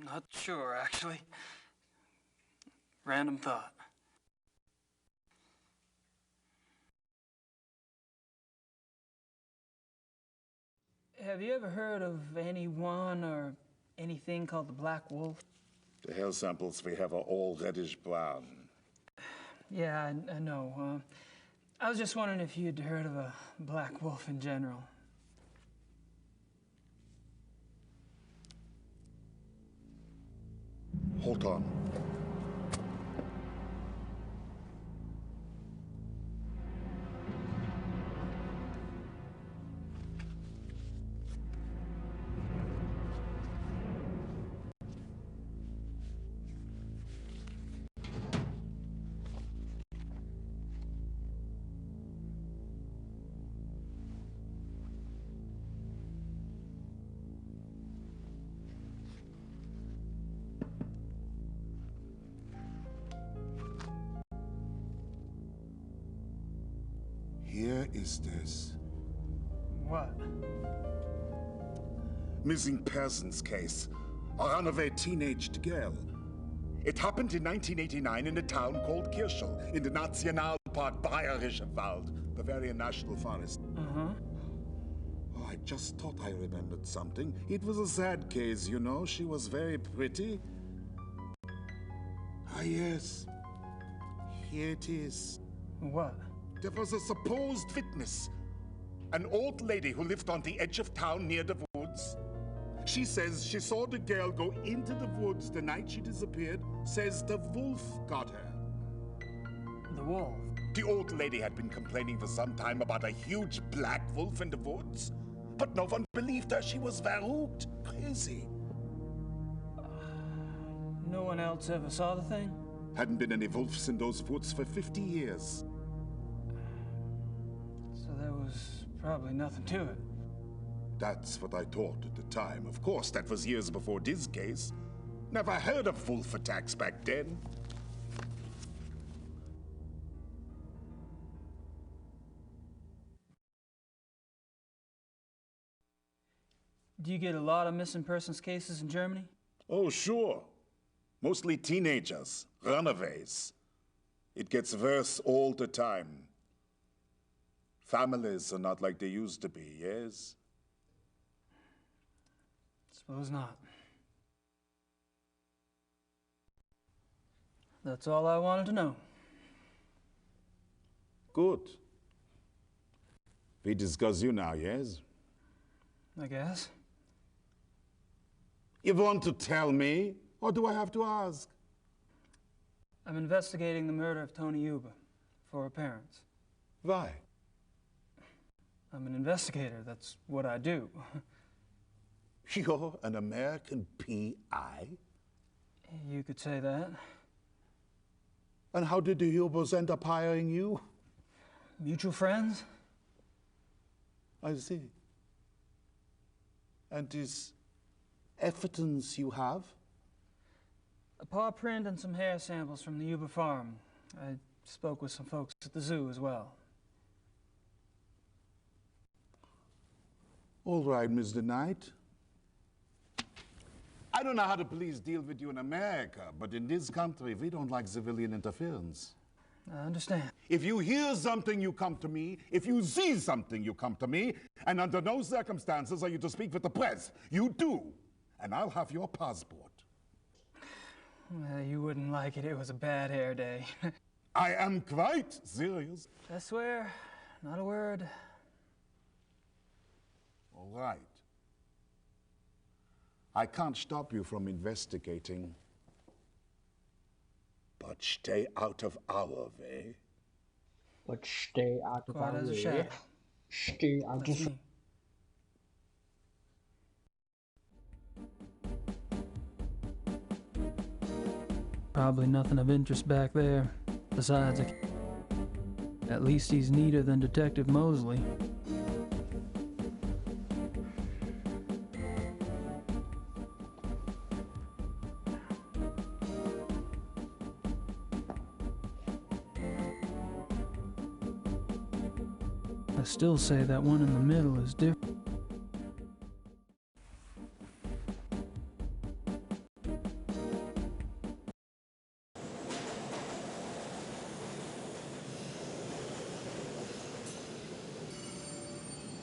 Not sure, actually. Random thought. Have you ever heard of anyone or anything called the black wolf? The hair samples we have are all reddish brown. Yeah, I know. I was just wondering if you'd heard of a black wolf in general. Hold on. Here is this. What? Missing persons case. A runaway teenaged girl. It happened in 1989 in a town called Kirschel, in the Nationalpark Bayerischer Wald, Bavarian National Forest. Uh-huh. Oh, I just thought I remembered something. It was a sad case, you know. She was very pretty. Ah, yes. Here it is. What? There was a supposed witness. An old lady who lived on the edge of town near the woods. She says she saw the girl go into the woods the night she disappeared. Says the wolf got her. The wolf? The old lady had been complaining for some time about a huge black wolf in the woods. But no one believed her. She was verrückt, crazy. No one else ever saw the thing? Hadn't been any wolves in those woods for 50 years. So there was probably nothing to it. That's what I thought at the time. Of course, that was years before this case. Never heard of wolf attacks back then. Do you get a lot of missing persons cases in Germany? Oh, sure. Mostly teenagers, runaways. It gets worse all the time. Families are not like they used to be, yes? Suppose not. That's all I wanted to know. Good. We discuss you now, yes? I guess. You want to tell me, or do I have to ask? I'm investigating the murder of Tony Yuba for her parents. Why? I'm an investigator. That's what I do. You're an American P.I.? You could say that. And how did the Hubers end up hiring you? Mutual friends? I see. And this evidence you have? A paw print and some hair samples from the Yuba farm. I spoke with some folks at the zoo as well. All right, Mr. Knight. I don't know how the police deal with you in America, but in this country, we don't like civilian interference. I understand. If you hear something, you come to me. If you see something, you come to me. And under no circumstances are you to speak with the press. You do. And I'll have your passport. Well, you wouldn't like it. It was a bad hair day. I am quite serious. I swear, not a word. All right. I can't stop you from investigating. But stay out of our way. But stay out of Quiet our as a way. shadow. Stay out That's of... me. Probably nothing of interest back there. Besides, at least he's neater than Detective Mosley. I still say that one in the middle is different.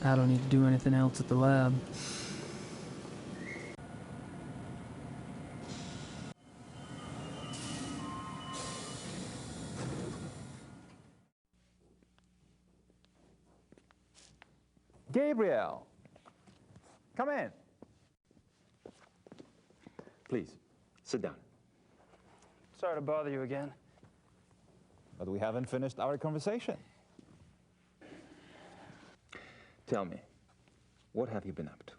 I don't need to do anything else at the lab. Gabriel! Come in. Please, sit down. Sorry to bother you again. But we haven't finished our conversation. Tell me, what have you been up to?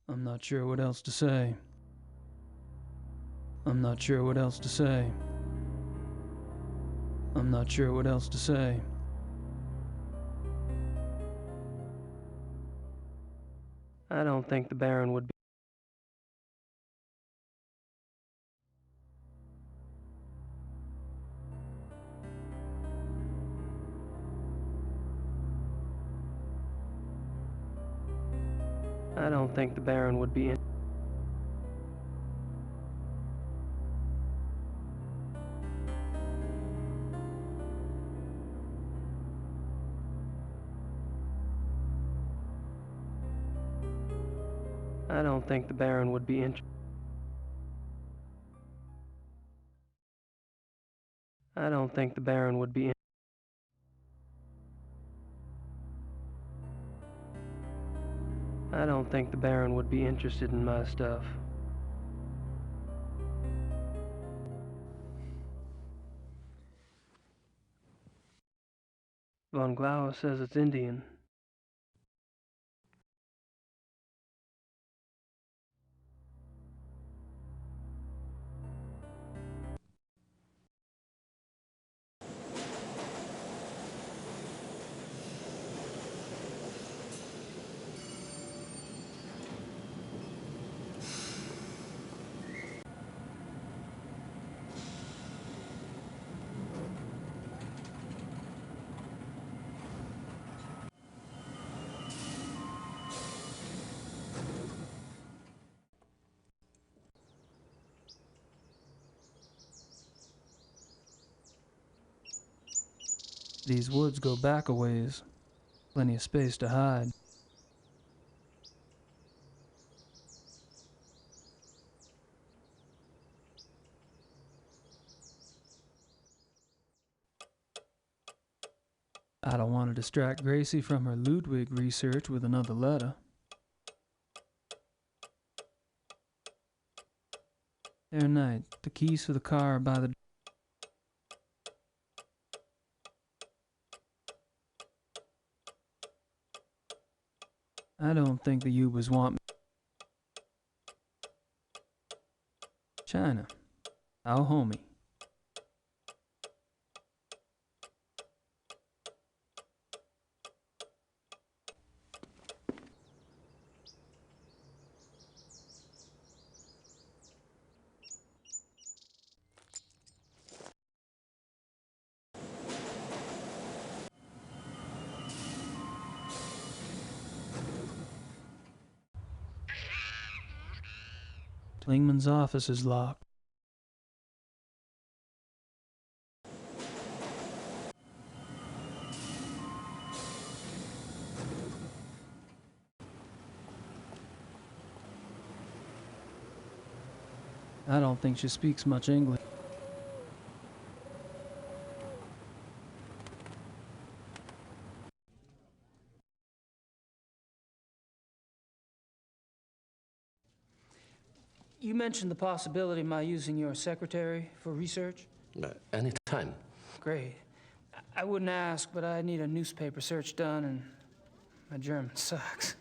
I'm not sure what else to say. I'm not sure what else to say. I'm not sure what else to say. I don't think the Baron would be. I don't think the Baron would be. I don't think the Baron would be I don't think the Baron would be I don't think the Baron would be interested in my stuff. Von Glauer says it's Indian. These woods go back a ways. Plenty of space to hide. I don't want to distract Gracie from her Ludwig research with another letter. Herr Knight, the keys for the car are by the... I don't think the Ubers want me. China. Our homie. Klingman's office is locked. I don't think she speaks much English. You mentioned the possibility of my using your secretary for research? Anytime. Great. I wouldn't ask, but I need a newspaper search done, and my German sucks.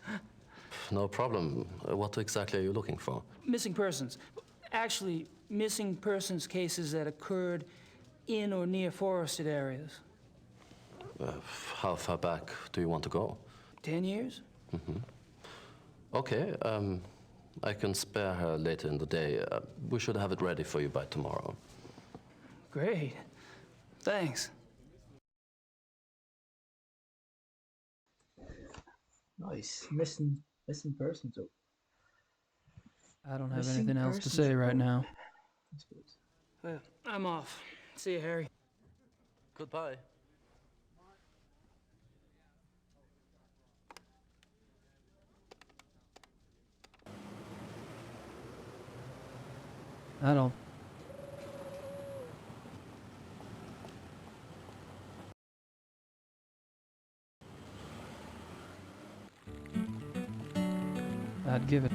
No problem. What exactly are you looking for? Missing persons. Actually, missing persons cases that occurred in or near forested areas. How far back do you want to go? 10 years? Mm-hmm. Okay, I can spare her later in the day. We should have it ready for you by tomorrow. Great. Thanks. Nice. Missing persons. I don't have Missing anything else to persons say right report. now. That's good. Well, I'm off. See you, Harry. Goodbye. I don't... I'd give it...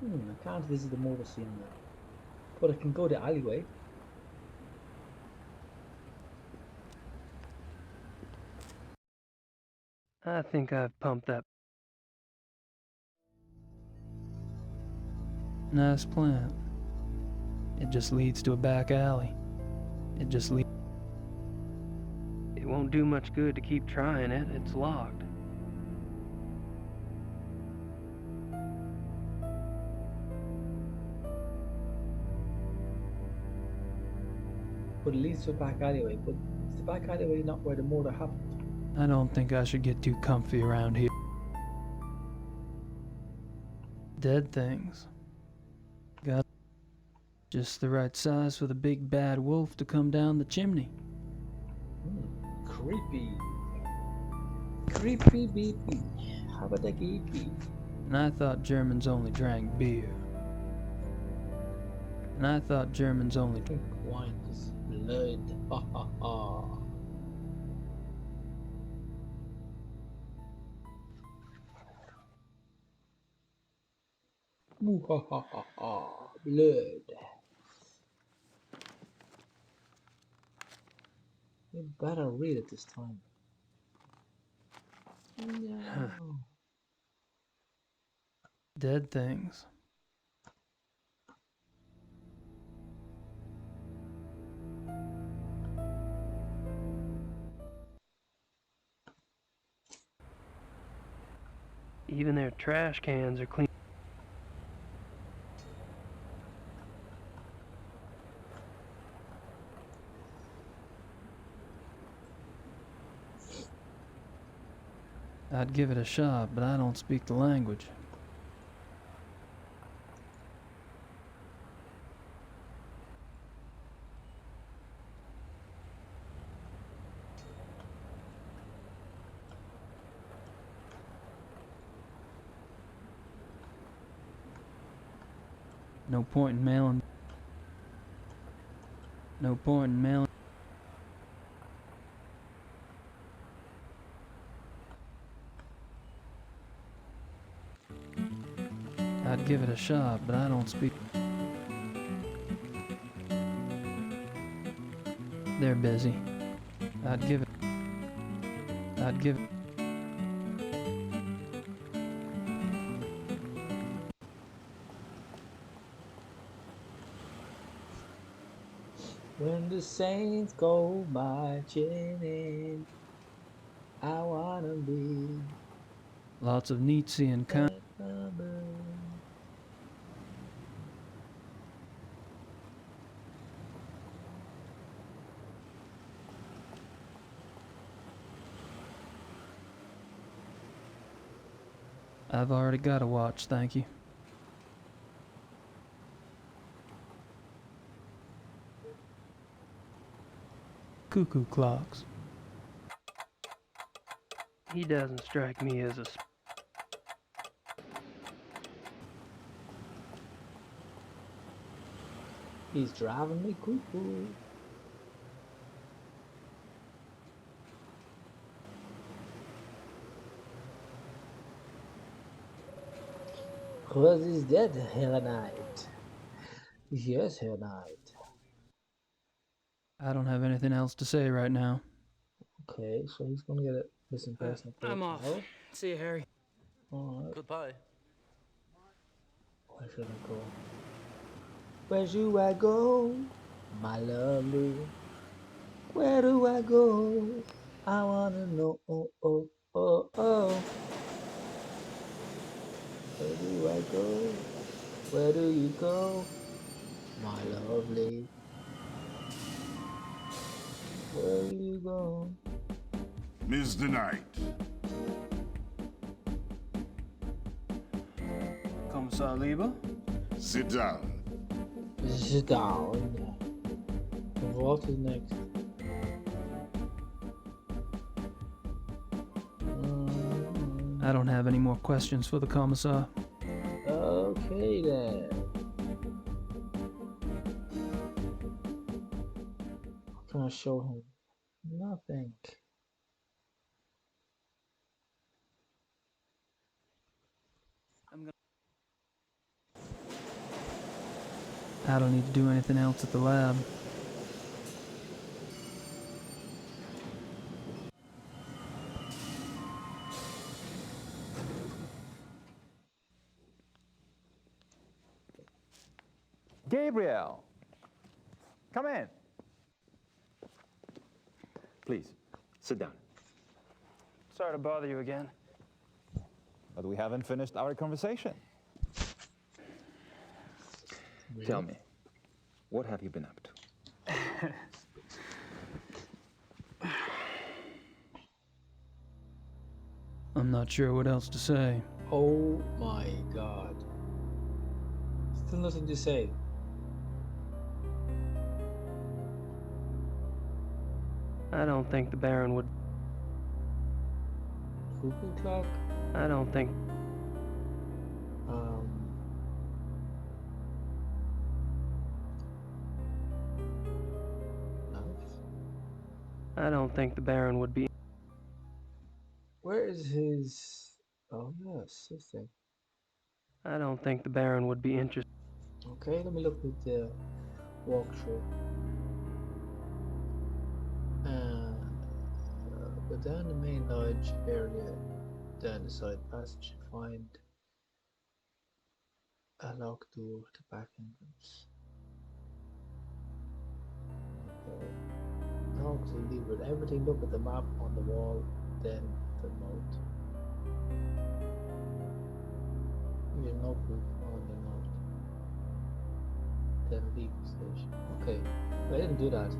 I can't visit the motor scene now. But I can go to the alleyway. I think I've pumped that. Nice plant. It just leads to a back alley. It just leads. It won't do much good to keep trying it. It's locked. But it leads to a back alleyway. But is the back alleyway not where the murder happened? I don't think I should get too comfy around here. Dead things. Got just the right size for the big bad wolf to come down the chimney. Creepy. Creepy beepy. How about that geepy? And I thought Germans only drank beer. And I thought Germans only drink wine is blood. Ha ha ha. Moo ha ha ha ha. Blood. You better read it this time. No. Dead things. Even their trash cans are clean. I'd give it a shot, but I don't speak the language. No point in mailing. No point in mailing. I'd give it a shot, but I don't speak. They're busy. I'd give it. When the saints go marching in, I wanna be. Lots of Nietzsche and Kant. I've already got a watch, thank you. Cuckoo clocks. He doesn't strike me as a... He's driving me cuckoo. Cause he's dead, Herr Knight. Yes, Herr Knight. I don't have anything else to say right now. Okay, so he's gonna get a missing person. I'm off. See you, Harry. Alright. Goodbye. Where should I go? Where should I go, my lovely? Where do I go? I wanna know. Oh, oh, oh, oh. Where do I go? Where do you go, my lovely? Where do you go? Mr. Knight. Kommissar Lieber? Sit down. Sit down. What is next? I don't have any more questions for the commissar. Okay then. What can I show him? Nothing. I don't need to do anything else at the lab. Gabriel! Come in. Please, sit down. Sorry to bother you again. But we haven't finished our conversation. Really? Tell me, what have you been up to? I'm not sure what else to say. Oh my god. Still nothing to say. I don't think the Baron would... Cuckoo clock? I don't think... Knife? I don't think the Baron would be... Where is his... Oh yes, this thing. I don't think the Baron would be interested. Okay, let me look at the walkthrough. Go down the main lodge area, down the side passage, find a locked door to back entrance. Okay. Talk to leave with everything, look at the map on the wall, then the note. Here's no proof on the note. Then leave the station. Okay, I didn't do that.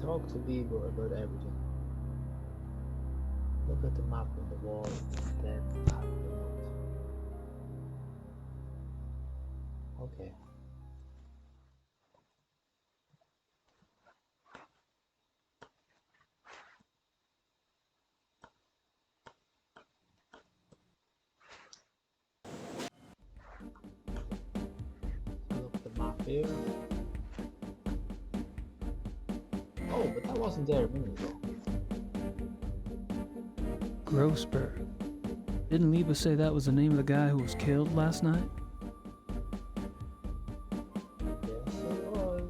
Talk to Libor about everything. Look at the map on the wall, then tap the note. Okay. Look at the map here. Oh, but that wasn't there a minute ago. Grossberg. Didn't Liba say that was the name of the guy who was killed last night? Yes, it was.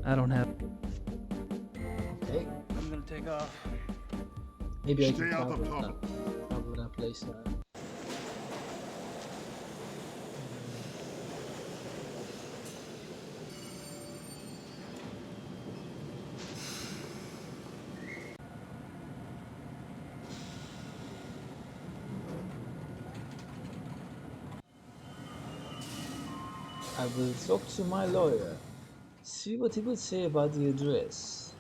I don't have... Okay. I'm gonna take off. Maybe I Stay can out of travel trouble. that place now. I will talk to my lawyer, see what he will say about the address.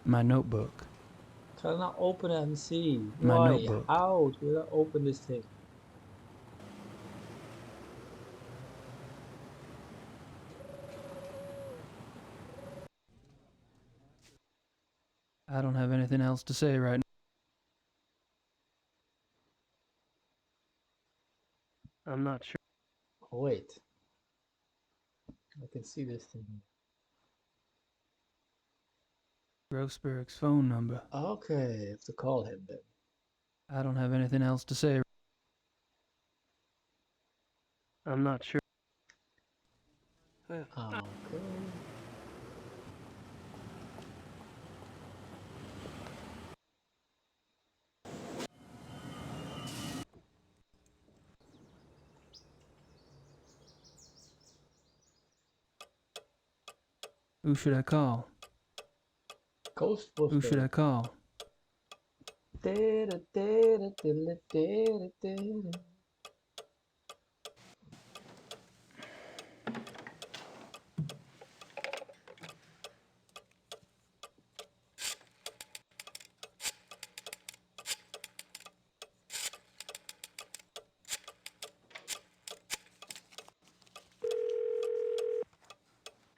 My notebook. Can I not open it and see? My Why? notebook. How do I open this thing? I don't have anything else to say right now. I'm not sure. Oh, wait. I can see this thing. Grossberg's phone number. Okay, I have to call him then. I don't have anything else to say. I'm not sure. Okay. Who should I call? Ghostbusters. Who should I call?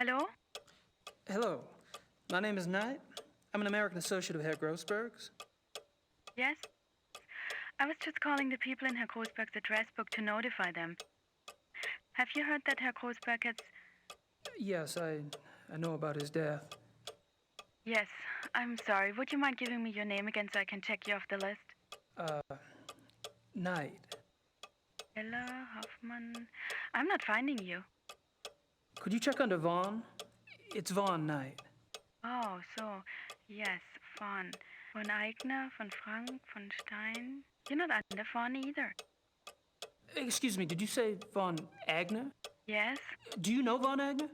Hello? Hello. My name is Knight. I'm an American associate of Herr Grossberg's. Yes? I was just calling the people in Herr Grossberg's address book to notify them. Have you heard that Herr Grossberg has... Yes, I know about his death. Yes, I'm sorry. Would you mind giving me your name again so I can check you off the list? Knight. Ella Hoffman... I'm not finding you. Could you check under Vaughn? It's Vaughn Knight. Oh, so... Yes, Von. Von Eigner, von Frank, von Stein... You're not under Von either. Excuse me, did you say Von Agner? Yes? Do you know Von Agner?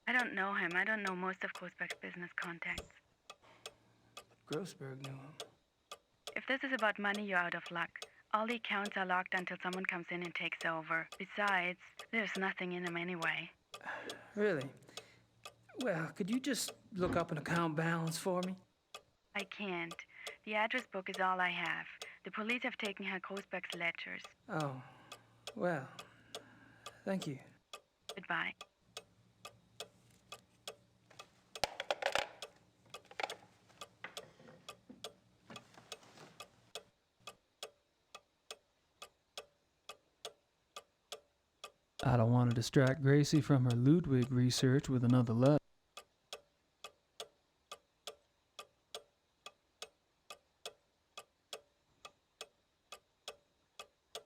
I don't know him. I don't know most of Grossberg's business contacts. Grossberg knew him. If this is about money, you're out of luck. All the accounts are locked until someone comes in and takes over. Besides, there's nothing in them anyway. Really? Well, could you just look up an account balance for me? I can't. The address book is all I have. The police have taken Herr Grossberg's ledgers. Oh, well, thank you. Goodbye. I don't want to distract Gracie from her Ludwig research with another letter.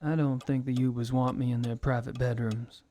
I don't think the Ubers want me in their private bedrooms.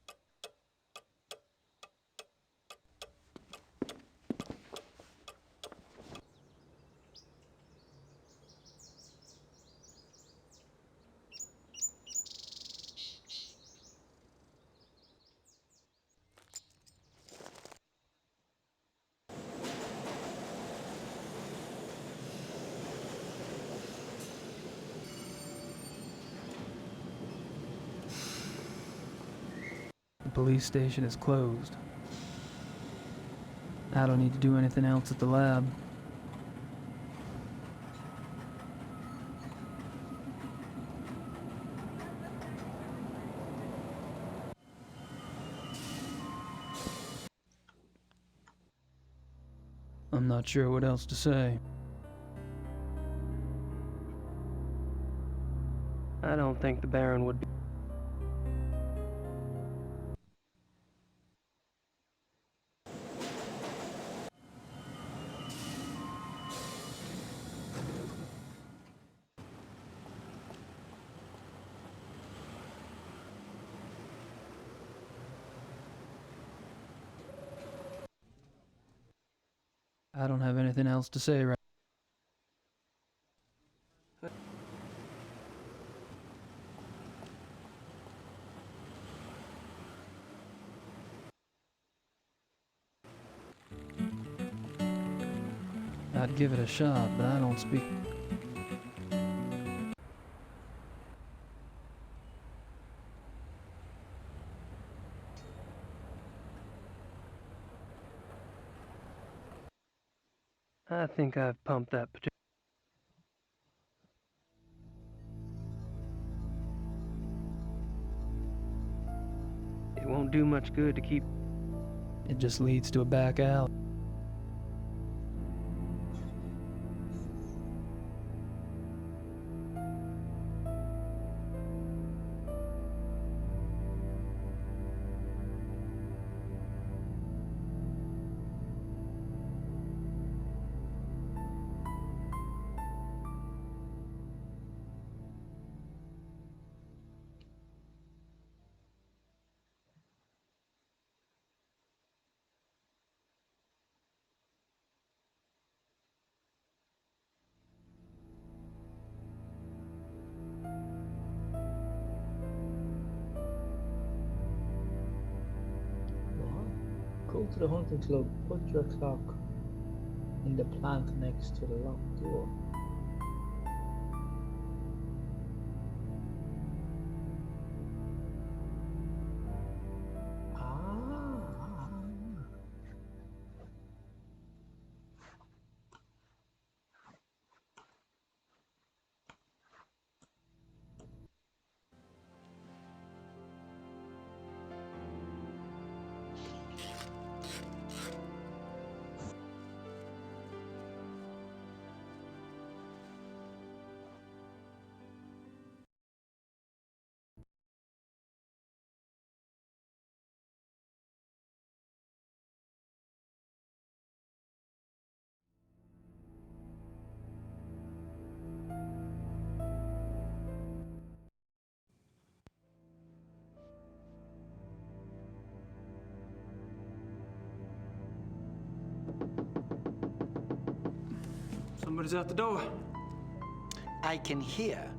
The police station is closed. I don't need to do anything else at the lab. I'm not sure what else to say. I don't think the Baron would be. I don't have anything else to say right. I'd give it a shot, but I don't speak. I think I've pumped that particular. It won't do much good to keep. It just leads to a back out. Go to the hunting club, put your clock in the plant next to the locked door. Somebody's out the door. I can hear.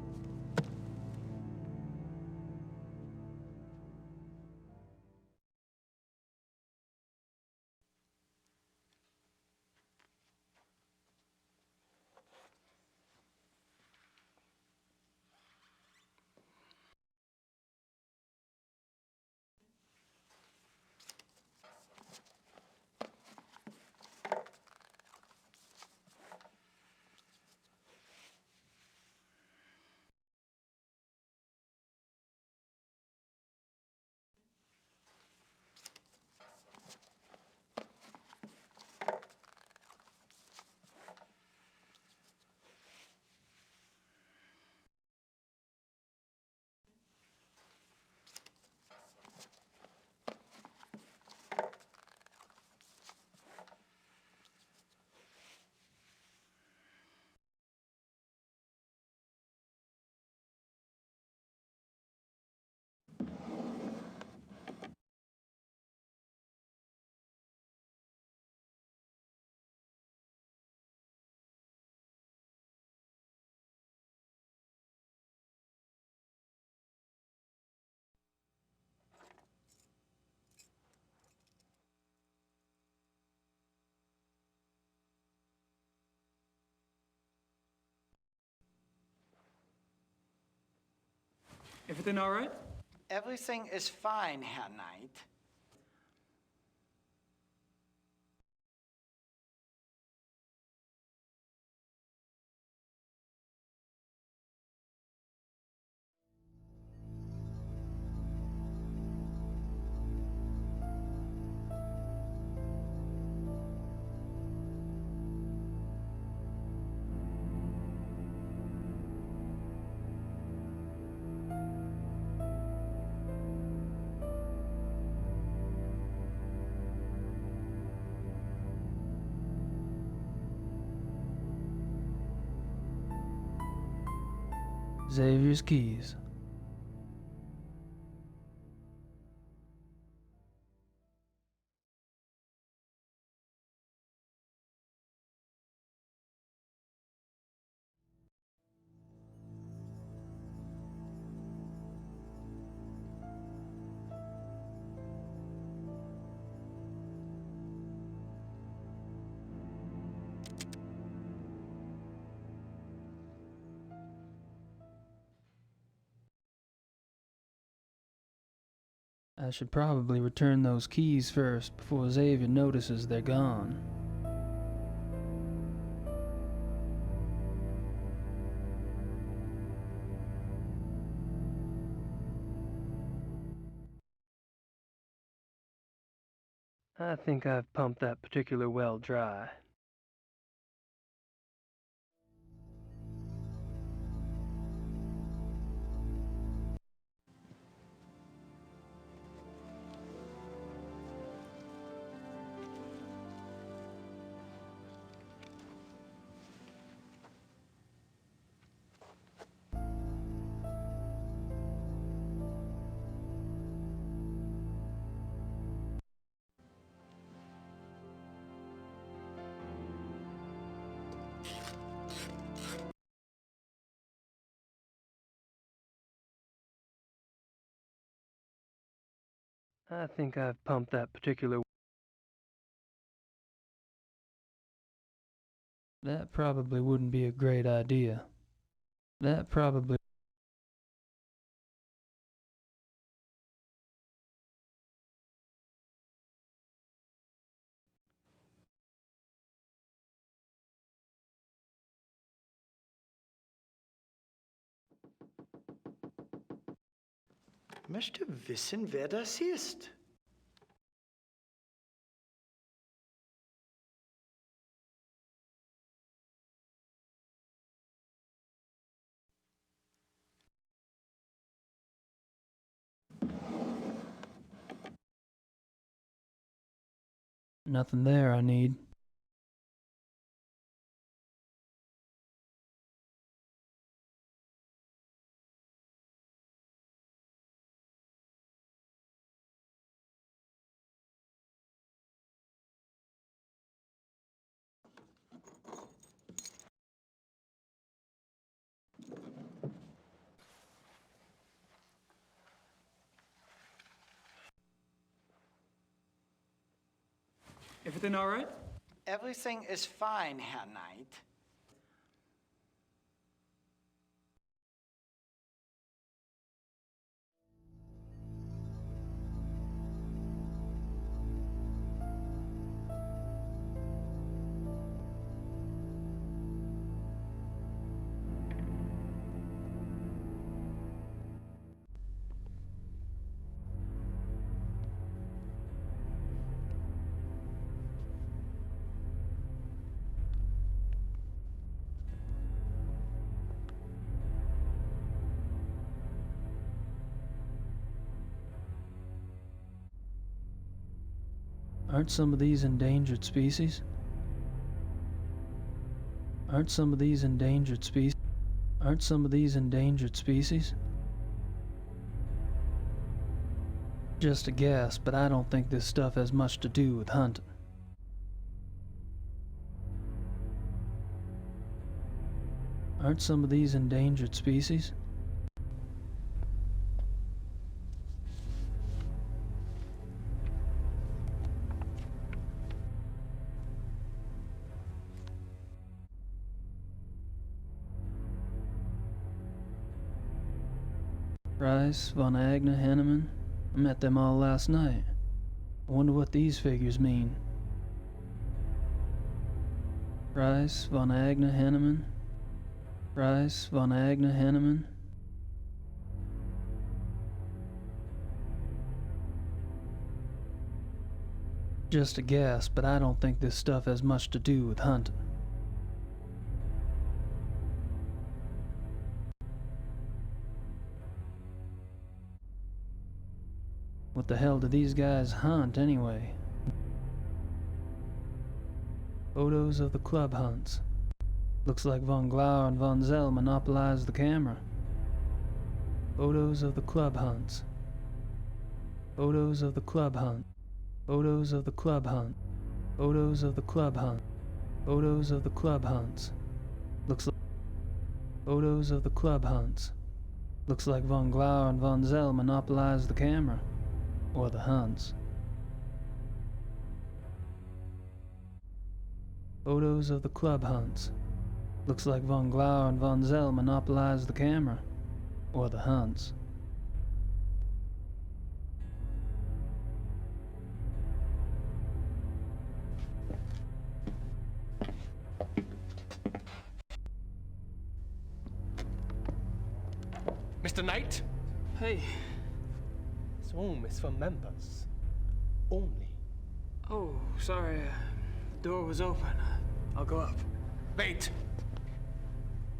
Everything all right? Everything is fine, Herr Knight. Xavier's keys. I should probably return those keys first before Xavier notices they're gone. I think I've pumped that particular well dry. I think I've pumped that particular... That probably wouldn't be a great idea. That probably... Möchte wissen, wer das ist. Nothing there I need. Everything all right? Everything is fine, Herr Knight. Aren't some of these endangered species? Aren't some of these endangered species? Aren't some of these endangered species? Just a guess, but I don't think this stuff has much to do with hunting. Aren't some of these endangered species? Rice, Von Agner, Henneman. I met them all last night. I wonder what these figures mean. Rice, Von Agner, Henneman. Rice, Von Agner, Henneman. Just a guess, but I don't think this stuff has much to do with hunting. What the hell do these guys hunt, anyway? Photos of the club hunts. Looks like Von Glauer and Von Zell monopolized the camera. Photos of the club hunts. Photos of the club hunt. Photos of the club hunt. Photos of the club hunt. Photos of the club hunts. Looks like photos of the club hunts. Looks like Von Glauer and Von Zell monopolized the camera. Or the hunts. Photos of the club hunts. Looks like Von Glauer and Von Zell monopolized the camera. Or the hunts. Mr. Knight? Hey. This room is for members. Only. Oh, sorry. The door was open. I'll go up. Wait!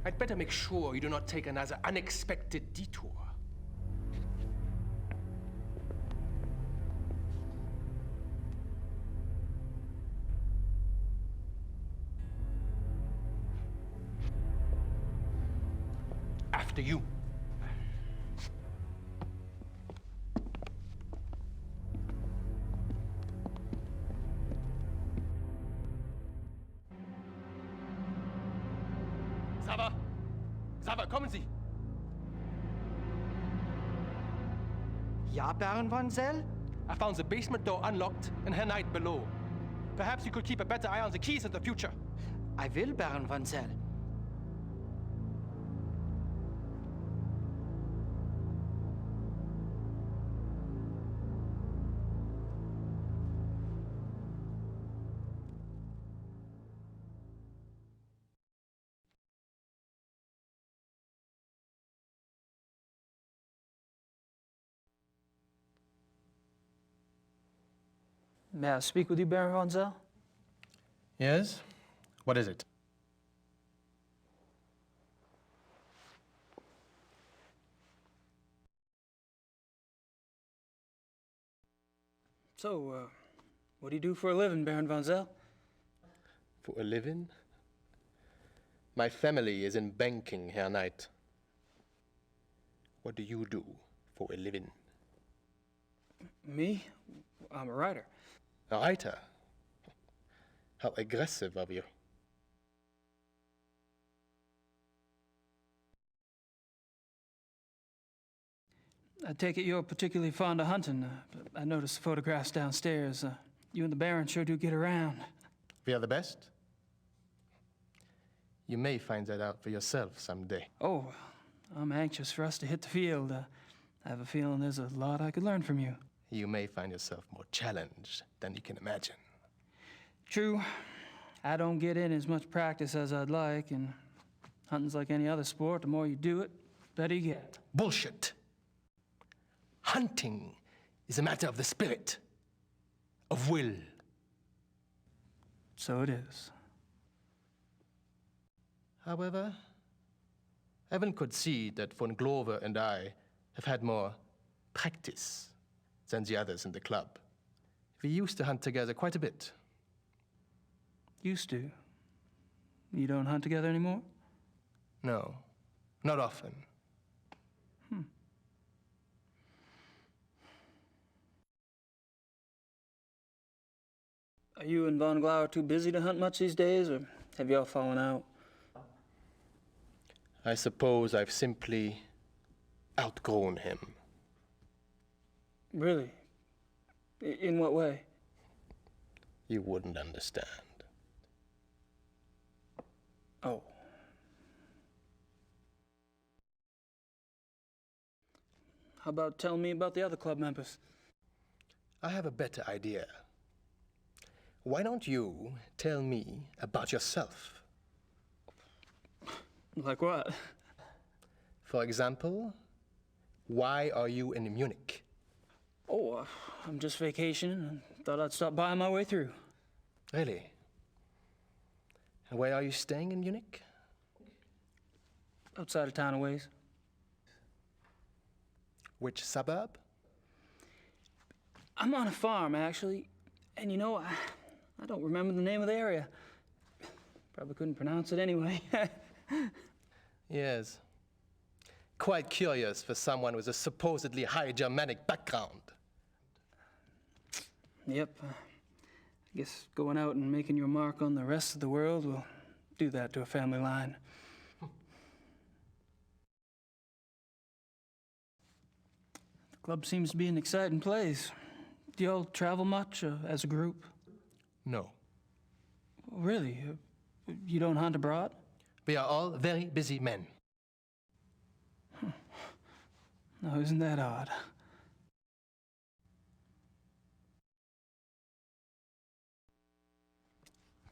I'd better make sure you do not take another unexpected detour. After you. Sava, kommen Sie! Ja, Baron Von Zell? I found the basement door unlocked and Herr Knight below. Perhaps you could keep a better eye on the keys in the future. I will, Baron Von Zell. May I speak with you, Baron Von Zell? Yes? What is it? So, what do you do for a living, Baron Von Zell? For a living? My family is in banking, Herr Knight. What do you do for a living? Me? I'm a writer. A writer? How aggressive of you. I take it you're particularly fond of hunting. I noticed the photographs downstairs. You and the Baron sure do get around. We are the best? You may find that out for yourself someday. Oh, I'm anxious for us to hit the field. I have a feeling there's a lot I could learn from you. You may find yourself more challenged than you can imagine. True. I don't get in as much practice as I'd like, and hunting's like any other sport. The more you do it, the better you get. Bullshit. Hunting is a matter of the spirit, of will. So it is. However, Evan could see that von Glover and I have had more practice than the others in the club. We used to hunt together quite a bit. Used to. You don't hunt together anymore? No, not often. Are you and Von Glauer too busy to hunt much these days, or have y'all fallen out? I suppose I've simply outgrown him. Really? In what way? You wouldn't understand. Oh. How about telling me about the other club members? I have a better idea. Why don't you tell me about yourself? Like what? For example, why are you in Munich? Oh, I'm just vacationing and thought I'd stop by on my way through. Really? And where are you staying in Munich? Outside of town a ways. Which suburb? I'm on a farm, actually. And you know, I don't remember the name of the area. Probably couldn't pronounce it anyway. Yes. Quite curious for someone with a supposedly high Germanic background. Yep. I guess going out and making your mark on the rest of the world will do that to a family line. The club seems to be an exciting place. Do y'all travel much as a group? No. Really? You don't hunt abroad? We are all very busy men. No, isn't that odd?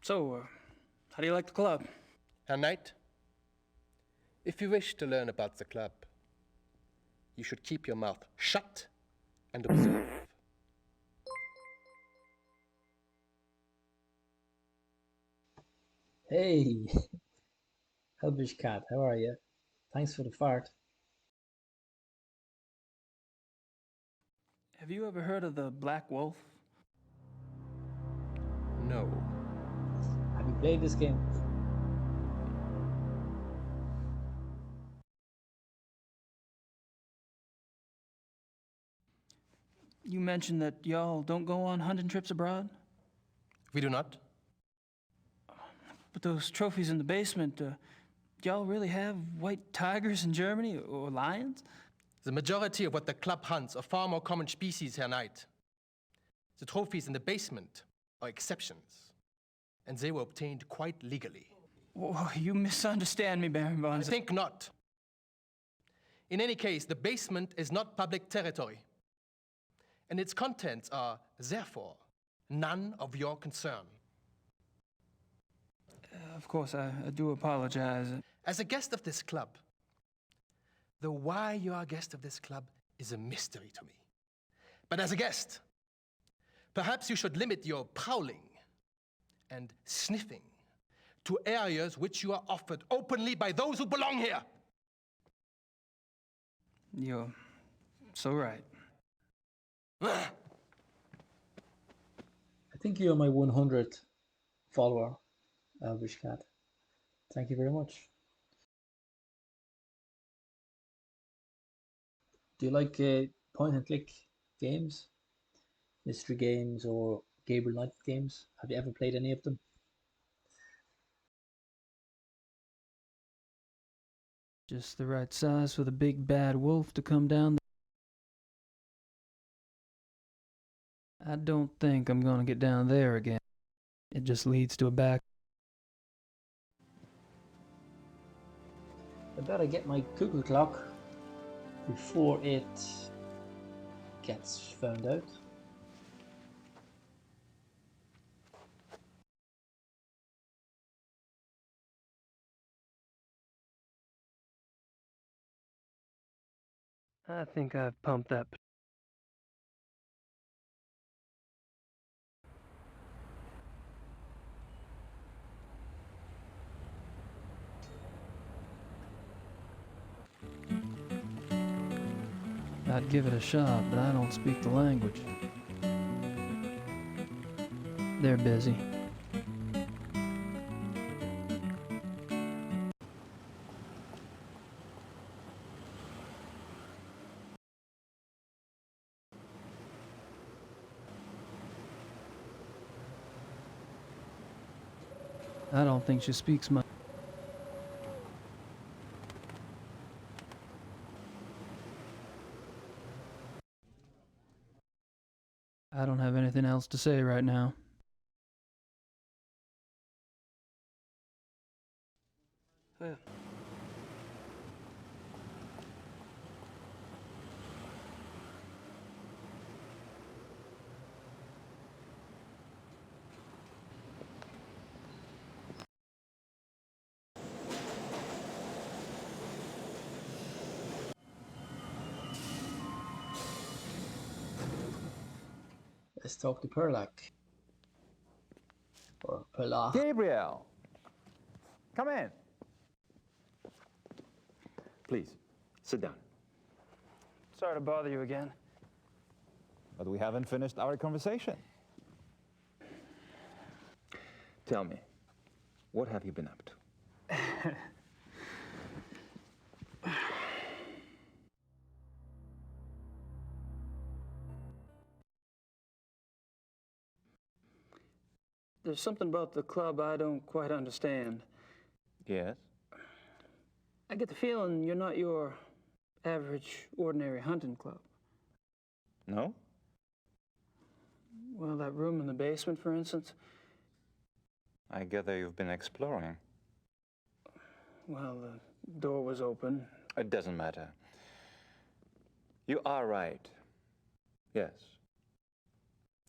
So, how do you like the club? Herr Knight, if you wish to learn about the club, you should keep your mouth shut and observe. Hey, Helvish Cat, how are you? Thanks for the fart. Have you ever heard of the Black Wolf? No. Have you played this game? You mentioned that y'all don't go on hunting trips abroad? We do not. But those trophies in the basement, do y'all really have white tigers in Germany or lions? The majority of what the club hunts are far more common species, Herr Knight. The trophies in the basement are exceptions, and they were obtained quite legally. Oh, you misunderstand me, Baron von. I think not. In any case, the basement is not public territory, and its contents are, therefore, none of your concern. Of course, I do apologize. As a guest of this club, the why you are a guest of this club is a mystery to me. But as a guest, perhaps you should limit your prowling and sniffing to areas which you are offered openly by those who belong here. You're so right. I think you're my 100th follower, Helvish Cat. Thank you very much. Do you like point and click games, mystery games, or Gabriel Knight games? Have you ever played any of them? Just the right size for the big bad wolf to come down. I don't think I'm gonna get down there again. It just leads to a back. I better get my cuckoo clock before it gets found out. I think I've pumped that. I'd give it a shot, but I don't speak the language. They're busy. I don't think she speaks much. I don't have anything else to say right now. Well. Let's talk to Perlak. Or Perlach. Gabriel! Come in. Please, sit down. Sorry to bother you again. But we haven't finished our conversation. Tell me, what have you been up to? There's something about the club I don't quite understand. Yes? I get the feeling you're not your average, ordinary hunting club. No? Well, that room in the basement, for instance. I gather you've been exploring. Well, the door was open. It doesn't matter. You are right. Yes.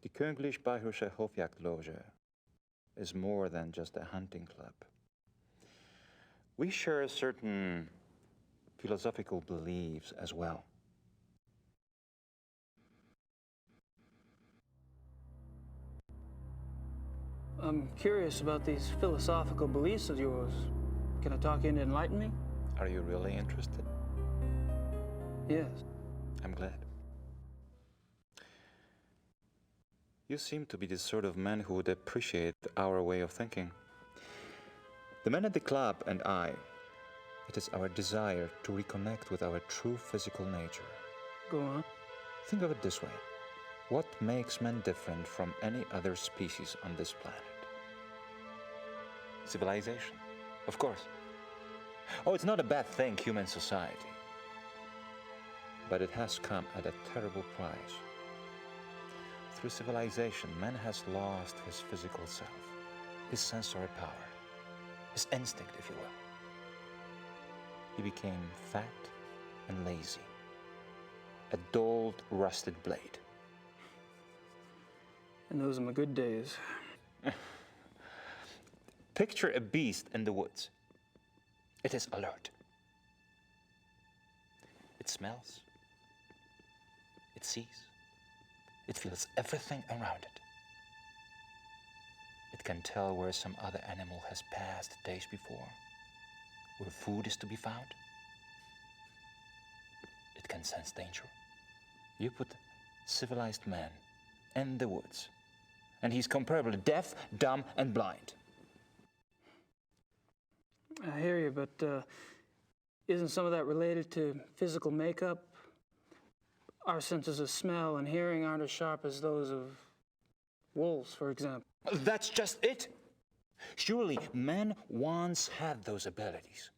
The Königliche Bayerische Hofjagdloge is more than just a hunting club. We share certain philosophical beliefs as well. I'm curious about these philosophical beliefs of yours. Can I talk you into enlighten me? Are you really interested? Yes. I'm glad. You seem to be the sort of man who would appreciate our way of thinking. The men at the club and I, it is our desire to reconnect with our true physical nature. Go on. Think of it this way. What makes men different from any other species on this planet? Civilization, of course. Oh, it's not a bad thing, human society. But it has come at a terrible price. Through civilization, man has lost his physical self, his sensory power, his instinct, if you will. He became fat and lazy, a dulled, rusted blade. And those are my good days. Picture a beast in the woods. It is alert. It smells. It sees. It feels everything around it. It can tell where some other animal has passed days before, where food is to be found. It can sense danger. You put civilized man in the woods, and he's comparably deaf, dumb, and blind. I hear you, but isn't some of that related to physical makeup? Our senses of smell and hearing aren't as sharp as those of wolves, for example. That's just it. Surely man once had those abilities.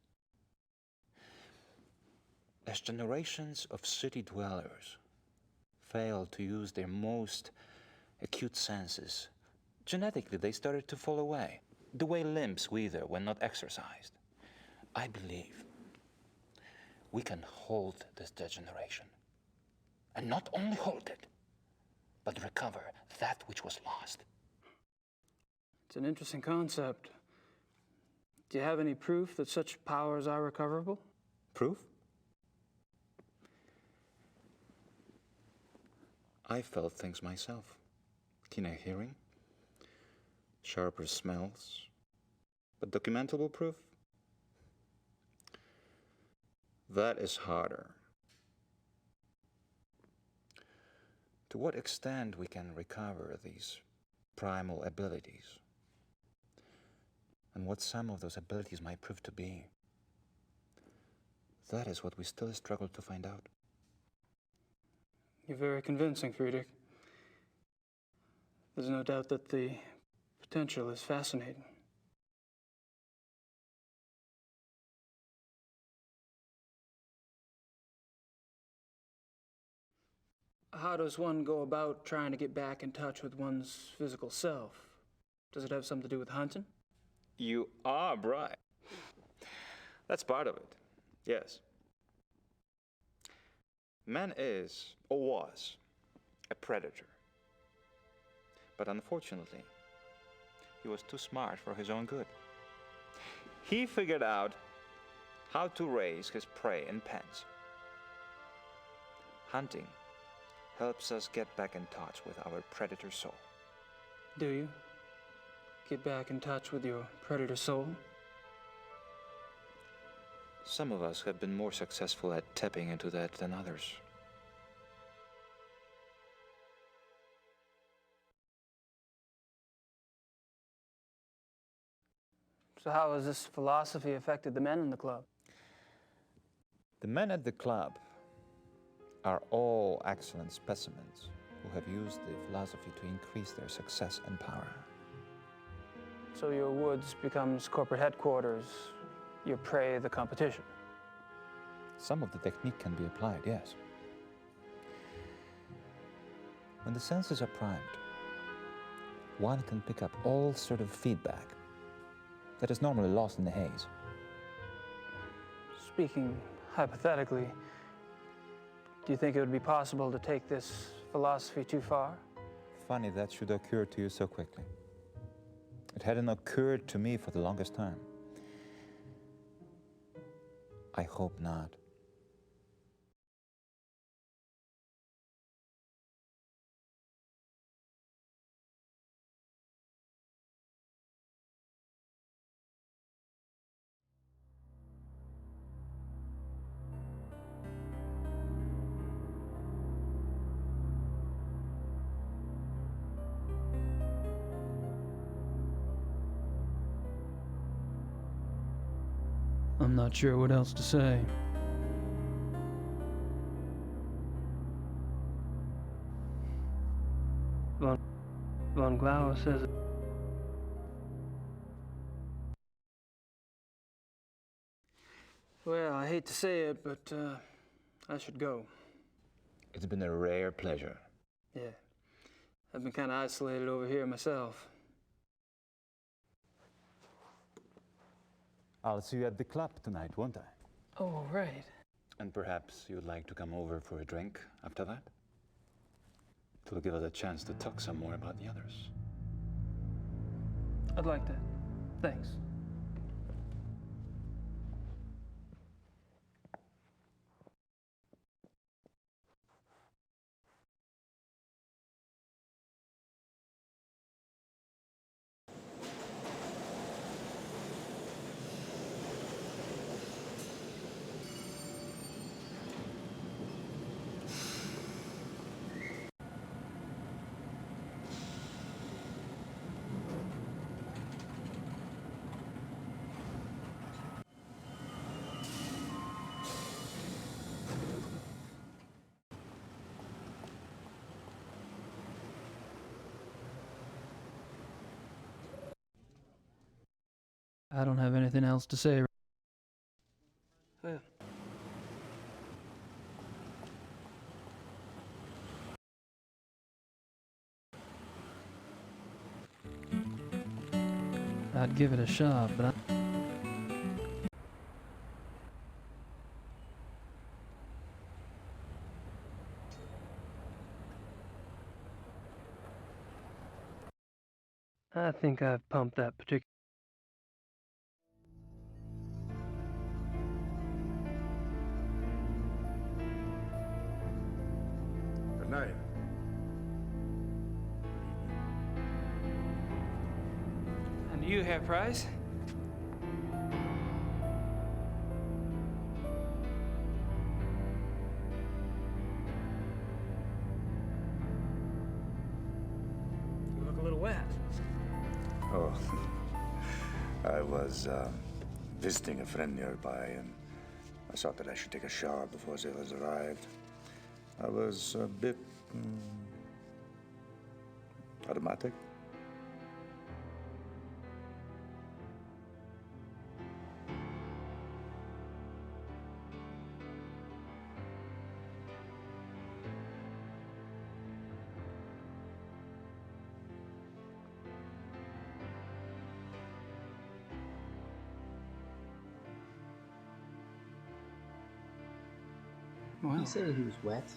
As generations of city dwellers failed to use their most acute senses, genetically they started to fall away, the way limbs wither when not exercised. I believe we can hold this degeneration. And not only hold it, but recover that which was lost. It's an interesting concept. Do you have any proof that such powers are recoverable? Proof? I felt things myself. Keener hearing, sharper smells, but documentable proof? That is harder. To what extent we can recover these primal abilities, and what some of those abilities might prove to be, that is what we still struggle to find out. You're very convincing, Friedrich. There's no doubt that the potential is fascinating. How does one go about trying to get back in touch with one's physical self? Does it have something to do with hunting? You are right. That's part of it, yes. Man is, or was, a predator. But unfortunately, he was too smart for his own good. He figured out how to raise his prey in pens. Hunting helps us get back in touch with our predator soul. Do you? Get back in touch with your predator soul? Some of us have been more successful at tapping into that than others. So how has this philosophy affected the men in the club? The men at the club are all excellent specimens who have used the philosophy to increase their success and power. So your woods becomes corporate headquarters, your prey the competition. Some of the technique can be applied, yes. When the senses are primed, one can pick up all sort of feedback that is normally lost in the haze. Speaking hypothetically, do you think it would be possible to take this philosophy too far? Funny that should occur to you so quickly. It hadn't occurred to me for the longest time. I hope not. I'm not sure what else to say. Von Glauer says it. Well, I hate to say it, but I should go. It's been a rare pleasure. Yeah. I've been kind of isolated over here myself. I'll see you at the club tonight, won't I? Oh, right. And perhaps you'd like to come over for a drink after that? It'll give us a chance to talk some more about the others. I'd like that. Thanks. I don't have anything else to say. Well. I'd give it a shot, but I think I've pumped that particular. Good night. And you, Herr Price? You look a little wet. Oh, I was visiting a friend nearby, and I thought that I should take a shower before the others arrived. I was a bit automatic. You say he was wet?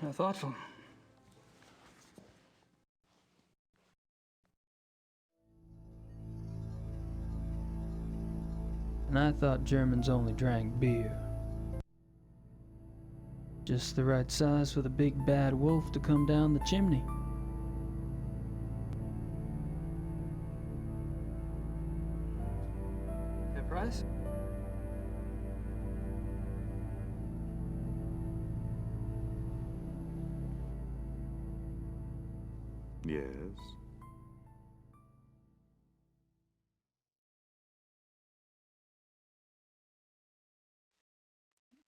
How thoughtful. And I thought Germans only drank beer. Just the right size for the big bad wolf to come down the chimney. Herr Price? Yes.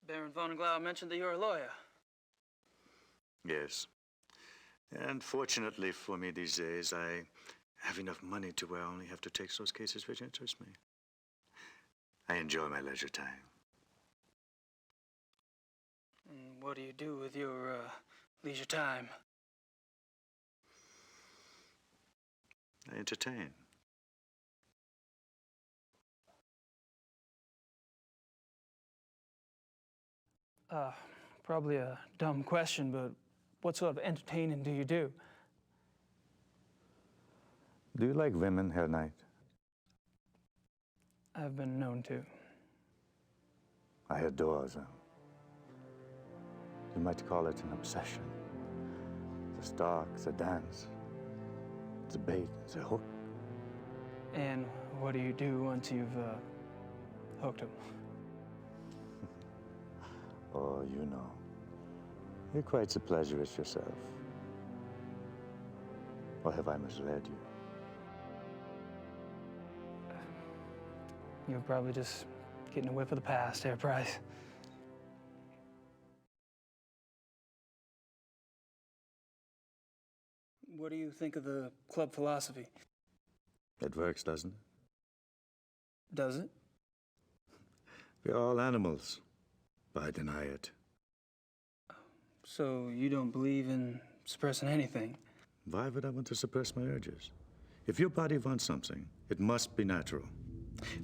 Baron von Glau mentioned that you're a lawyer. Yes. And fortunately for me these days, I have enough money to where I only have to take those cases which interest me. I enjoy my leisure time. And what do you do with your leisure time? I entertain. Probably a dumb question, but what sort of entertaining do you do? Do you like women, Herr Knight? I've been known to. I adore them. You might call it an obsession. The stalk, the dance, the bait, the hook. And what do you do once you've hooked him? Oh, you know. You're quite the pleasurist yourself. Or have I misled you? You're probably just getting a whiff of the past, Herr Price. What do you think of the club philosophy? It works, doesn't it? Does it? We're all animals, but I deny it. So you don't believe in suppressing anything? Why would I want to suppress my urges? If your body wants something, it must be natural.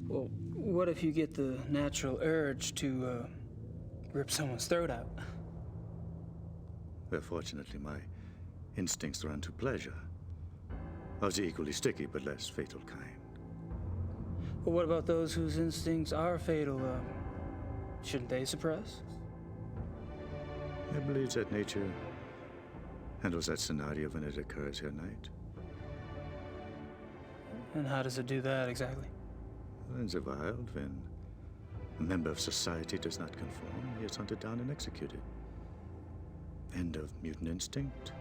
Well, what if you get the natural urge to rip someone's throat out? Well, fortunately, my instincts run to pleasure. Of the equally sticky but less fatal kind. Well, what about those whose instincts are fatal? Shouldn't they suppress? I believe that nature handles that scenario when it occurs here at night. And how does it do that exactly? In the wild, when a member of society does not conform, he is hunted down and executed. End of mutant instinct.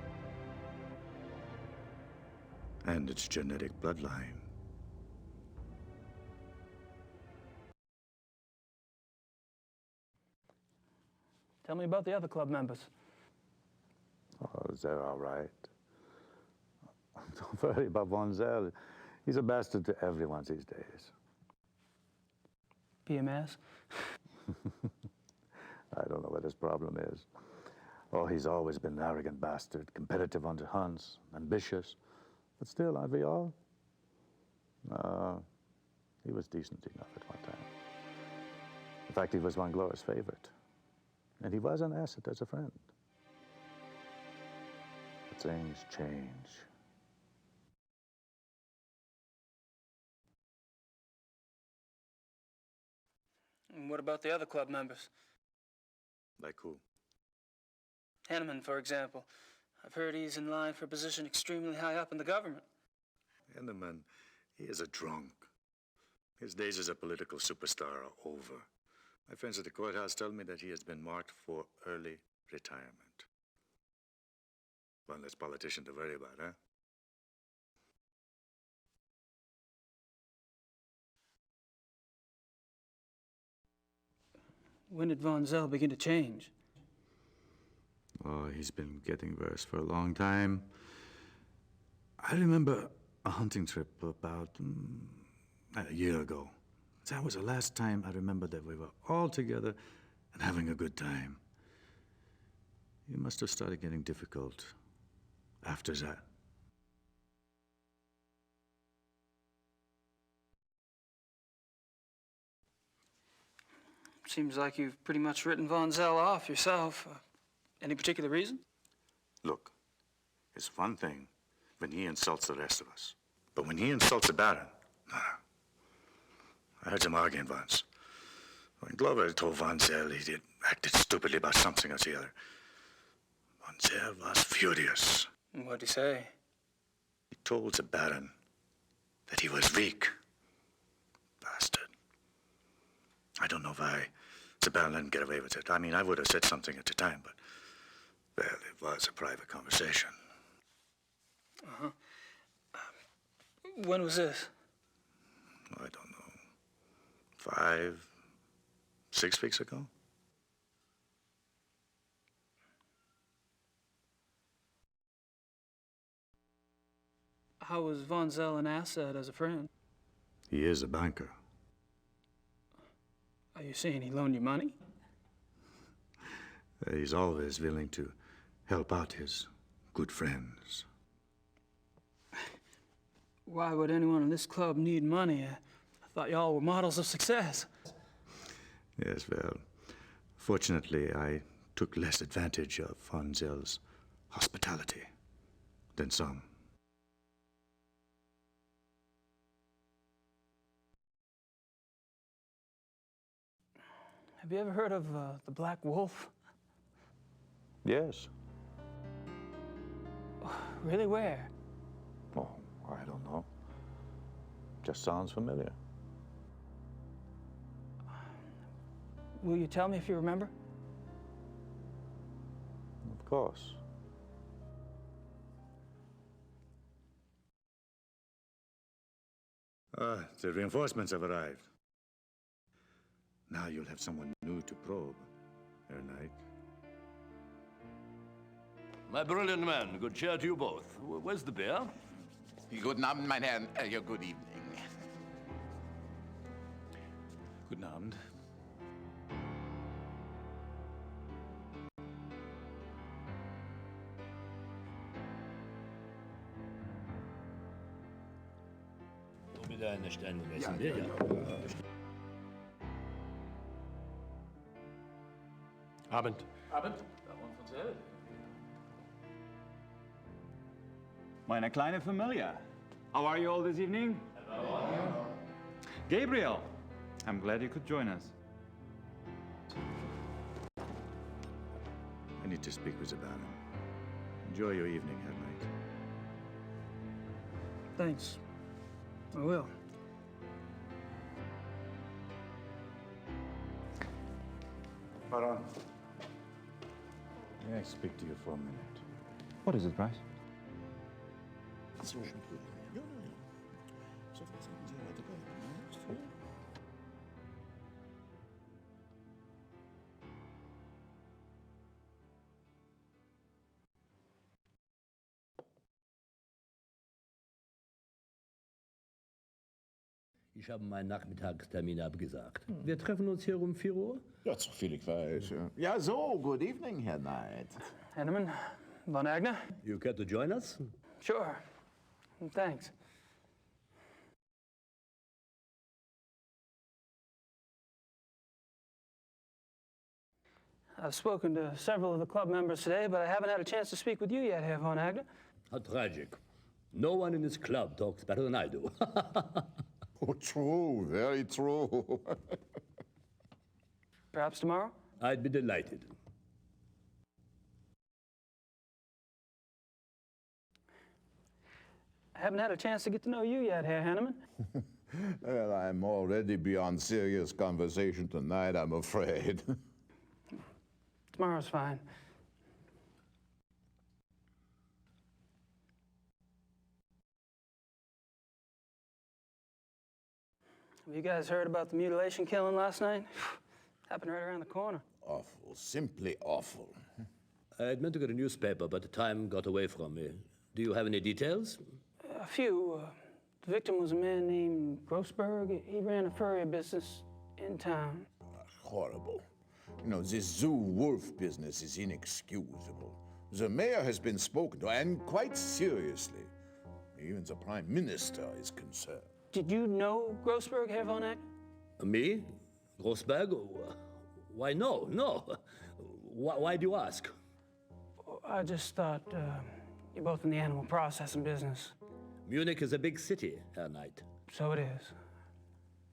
And its genetic bloodline. Tell me about the other club members. Oh, they're all right. Don't worry about Vonzel. He's a bastard to everyone these days. PMS? I don't know what his problem is. Oh, he's always been an arrogant bastard, competitive on the hunts, ambitious. But still, aren't we all? He was decent enough at one time. In fact, he was Von Glover's favorite. And he was an asset as a friend. But things change. And what about the other club members? Like who? Henneman, for example. I've heard he's in line for a position extremely high up in the government. Henneman, he is a drunk. His days as a political superstar are over. My friends at the courthouse tell me that he has been marked for early retirement. One less politician to worry about, huh? When did Von Zell begin to change? Oh, he's been getting worse for a long time. I remember a hunting trip about a year ago. That was the last time I remember that we were all together and having a good time. He must have started getting difficult after that. Seems like you've pretty much written Von Zell off yourself. Any particular reason? Look, it's one thing when he insults the rest of us. But when he insults the Baron, no. I heard them arguing once. When Glover told Von Zell he acted stupidly about something or the other, Von Zell was furious. What'd he say? He told the Baron that he was weak. Bastard. I don't know why the Baron let him get away with it. I mean, I would have said something at the time, but, well, it was a private conversation. Uh-huh. When was this? I don't know. 5, 6 weeks ago? How was Von Zell an asset as a friend? He is a banker. Are you saying he loaned you money? He's always willing to help out his good friends. Why would anyone in this club need money? I thought y'all were models of success. Yes, well, fortunately, I took less advantage of Von Zell's hospitality than some. Have you ever heard of the Black Wolf? Yes. Really, where? Oh, I don't know. Just sounds familiar. Will you tell me if you remember? Of course. The reinforcements have arrived. Now you'll have someone new to probe, Herr Knight. My brilliant man, good cheer to you both. Where's the beer? Guten Abend, mein Herr. Good evening. Guten Abend. Wieder eine Steine messen, Ja. Abend. Abend. Baron von Zell. Meine kleine Familie. How are you all this evening? Hello. Gabriel, I'm glad you could join us. I need to speak with the Baron. Enjoy your evening, Herr Knight. Thanks. I will. Baron. May I speak to you for a minute? What is it, Bryce? Ich habe meinen Nachmittagstermin abgesagt. Wir treffen uns hier um 4 Uhr? Ja, so viel ich weiß. Ja, so, good evening, Herr Knight. Henneman, Von Agner? You care to join us? Sure. Thanks. I've spoken to several of the club members today, but I haven't had a chance to speak with you yet, Herr von Agner. How tragic. No one in this club talks better than I do. Oh, true, very true. Perhaps tomorrow? I'd be delighted. I haven't had a chance to get to know you yet, Herr Hanneman. Well, I'm already beyond serious conversation tonight, I'm afraid. Tomorrow's fine. Have you guys heard about the mutilation killing last night? Happened right around the corner. Awful, simply awful. I'd meant to get a newspaper, but the time got away from me. Do you have any details? A few. The victim was a man named Grossberg. He ran a furrier business in town. Horrible. You know, this zoo wolf business is inexcusable. The mayor has been spoken to, and quite seriously. Even the prime minister is concerned. Did you know Grossberg, Herr von Agner? Me? Grossberg? Why, no, no. Why do you ask? I just thought you're both in the animal processing business. Munich is a big city, Herr Knight. So it is.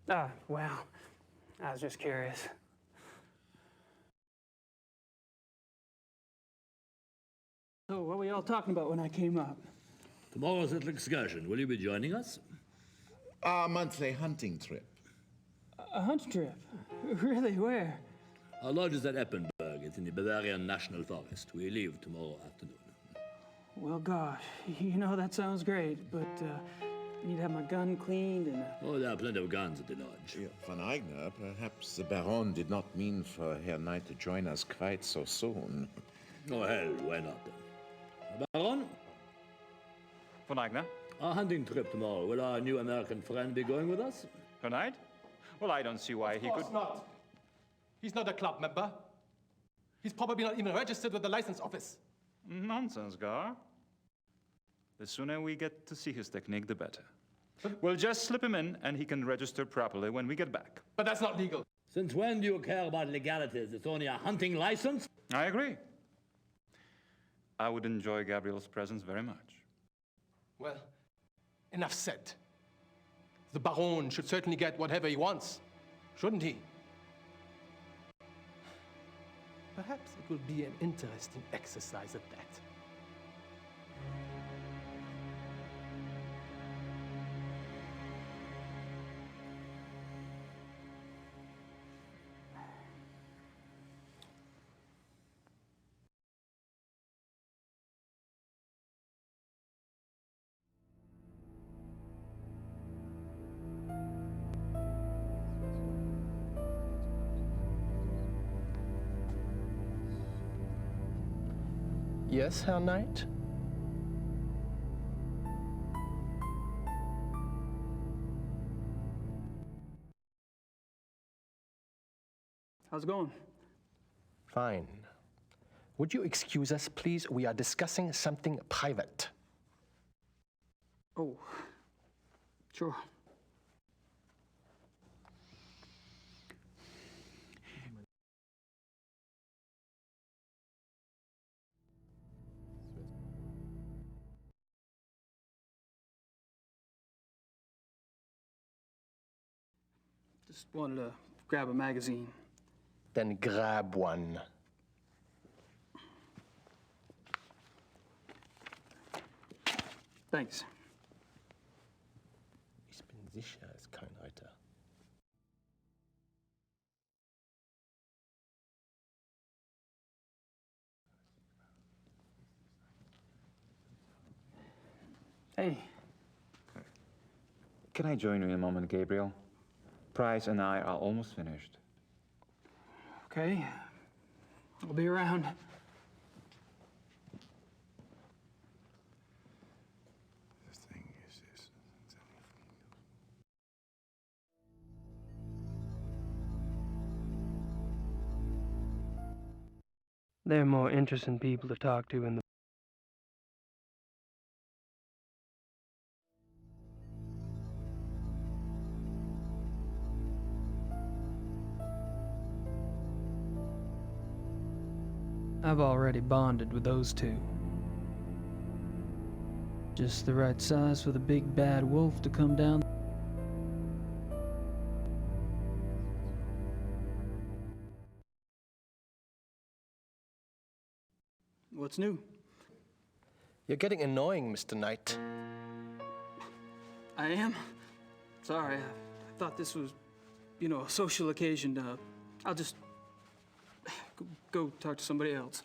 Ah, well, I was just curious. So what were y'all talking about when I came up? Tomorrow's little excursion. Will you be joining us? Our monthly hunting trip. A hunt trip? Really? Where? Our lodge is at Eppenberg. It's in the Bavarian National Forest. We leave tomorrow afternoon. Well, gosh, you know, that sounds great, but I need to have my gun cleaned and... Oh, there are plenty of guns at the lodge. Yeah, von Eigner, perhaps the Baron did not mean for Herr Knight to join us quite so soon. Oh, hell, why not? Baron? Von Eigner? Our hunting trip tomorrow. Will our new American friend be going with us? Tonight? Well, I don't see why he could... Of course not. He's not a club member. He's probably not even registered with the license office. Nonsense, Gar. The sooner we get to see his technique, the better. We'll just slip him in, and he can register properly when we get back. But that's not legal. Since when do you care about legalities? It's only a hunting license? I agree. I would enjoy Gabriel's presence very much. Well, enough said. The Baron should certainly get whatever he wants, shouldn't he? Perhaps it will be an interesting exercise at that. Yes, Herr Knight? How's it going? Fine. Would you excuse us, please? We are discussing something private. Oh, sure. Just wanted to grab a magazine. Then grab one. Thanks. Ich bin sicher, es ist kein Reiter. Hey. Can I join you in a moment, Gabriel? Price and I are almost finished. Okay. I'll be around. The thing is this. There are more interesting people to talk to in the I've already bonded with those two. Just the right size for the big bad wolf to come down. What's new? You're getting annoying, Mr. Knight. I am? Sorry, I thought this was, a social occasion. I'll just go talk to somebody else.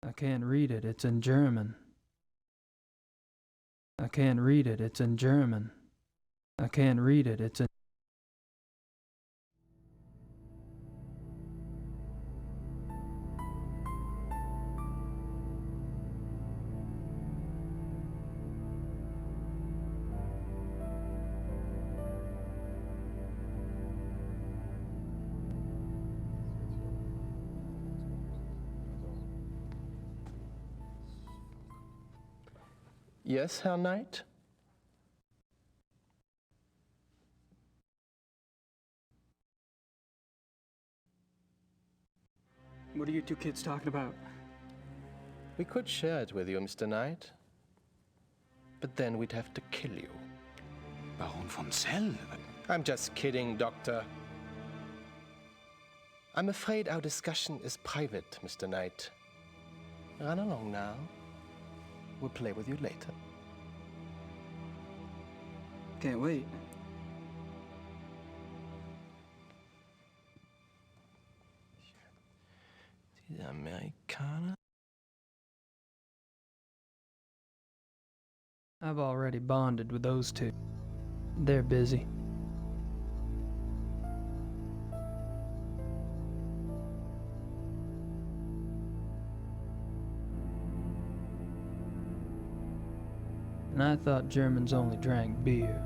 I can't read it, it's in German. I can't read it, it's in German. I can't read it, it's in... Yes, Herr Knight? What are you two kids talking about? We could share it with you, Mr. Knight. But then we'd have to kill you. Baron von Zell? I'm just kidding, Doctor. I'm afraid our discussion is private, Mr. Knight. Run along now. We'll play with you later. Can't wait. Die Amerikaner? I've already bonded with those two. They're busy. And I thought Germans only drank beer.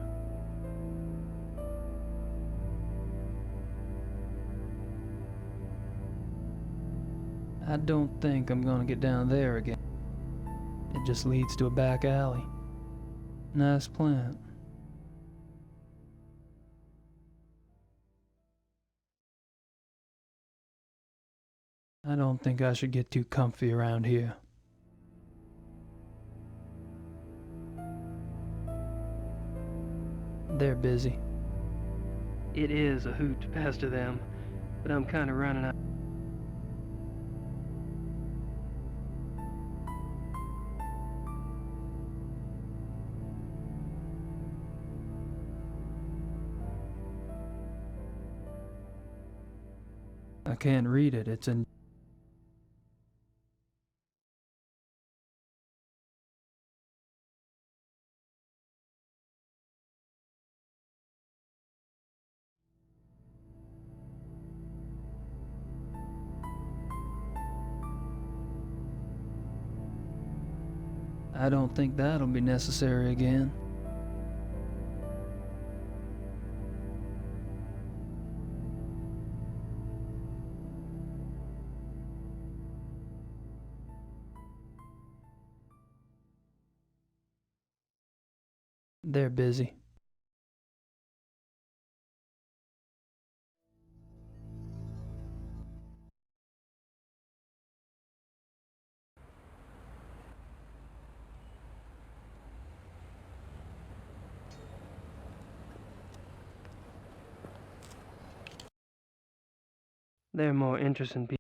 I don't think I'm gonna get down there again. It just leads to a back alley. Nice plant. I don't think I should get too comfy around here. They're busy. It is a hoot to pass to them, but I'm kind of running out. I can't read it, it's in... I don't think that'll be necessary again. They're busy. They're more interesting people.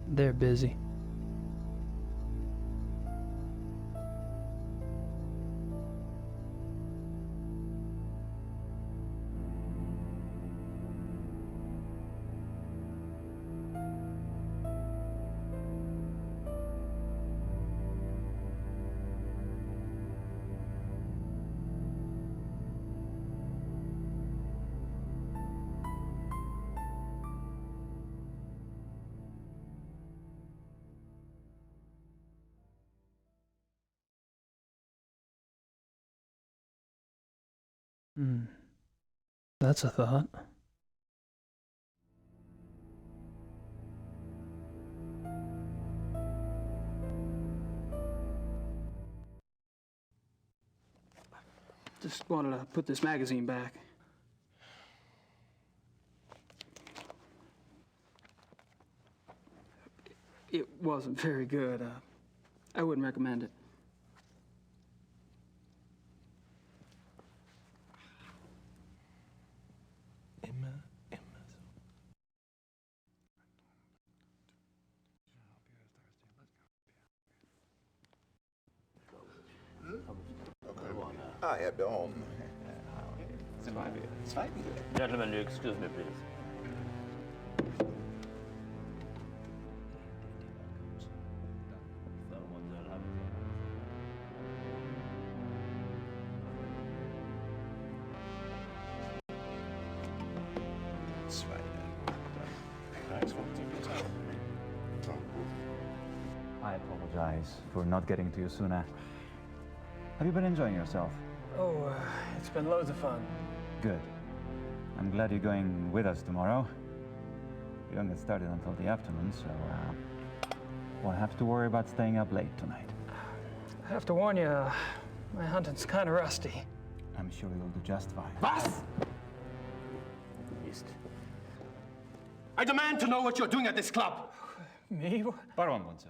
They're busy. That's a thought. Just wanted to put this magazine back. It wasn't very good. I wouldn't recommend it. Ah, Herr Baum. Gentlemen, you excuse me, please. I apologize for not getting to you sooner. Have you been enjoying yourself? Oh, it's been loads of fun. Good. I'm glad you're going with us tomorrow. We don't get started until the afternoon, so won't have to worry about staying up late tonight. I have to warn you, my hunting's kind of rusty. I'm sure you'll do just fine. Was? East. I demand to know what you're doing at this club. Me? Baron Bonzel.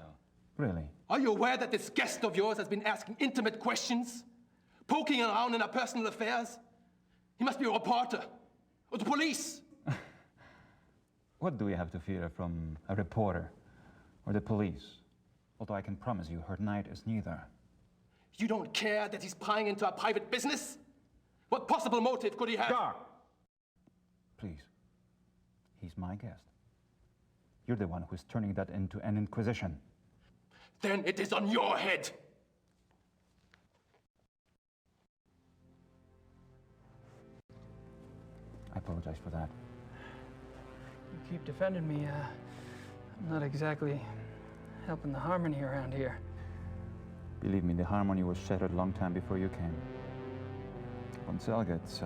Really? Are you aware that this guest of yours has been asking intimate questions? Poking around in our personal affairs? He must be a reporter. Or the police. What do we have to fear from a reporter or the police? Although I can promise you her night is neither. You don't care that he's prying into our private business? What possible motive could he have? Gar! Please. He's my guest. You're the one who's turning that into an inquisition. Then it is on your head. I apologize for that. You keep defending me. I'm not exactly helping the harmony around here. Believe me, the harmony was shattered a long time before you came. Bonzel gets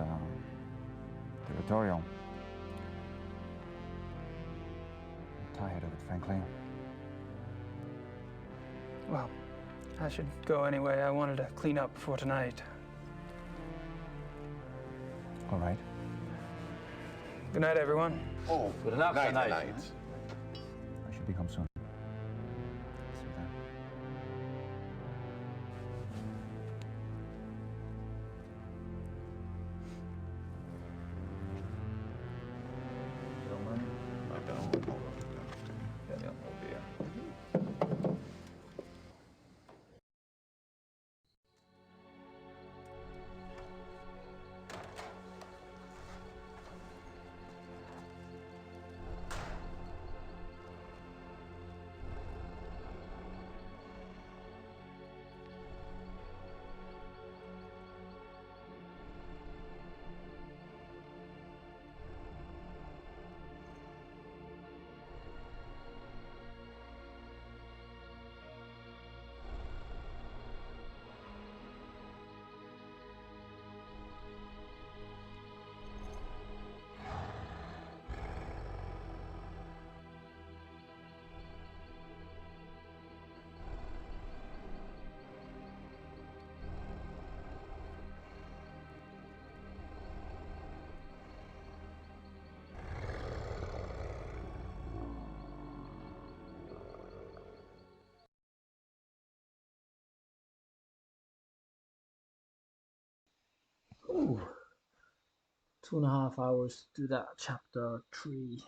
territorial. I'm tired of it, frankly. Well, I should go anyway. I wanted to clean up before tonight. All right. Good night, everyone. Oh, good night. Night. I should be home soon. See you then. Ooh. 2.5 hours to do that chapter 3.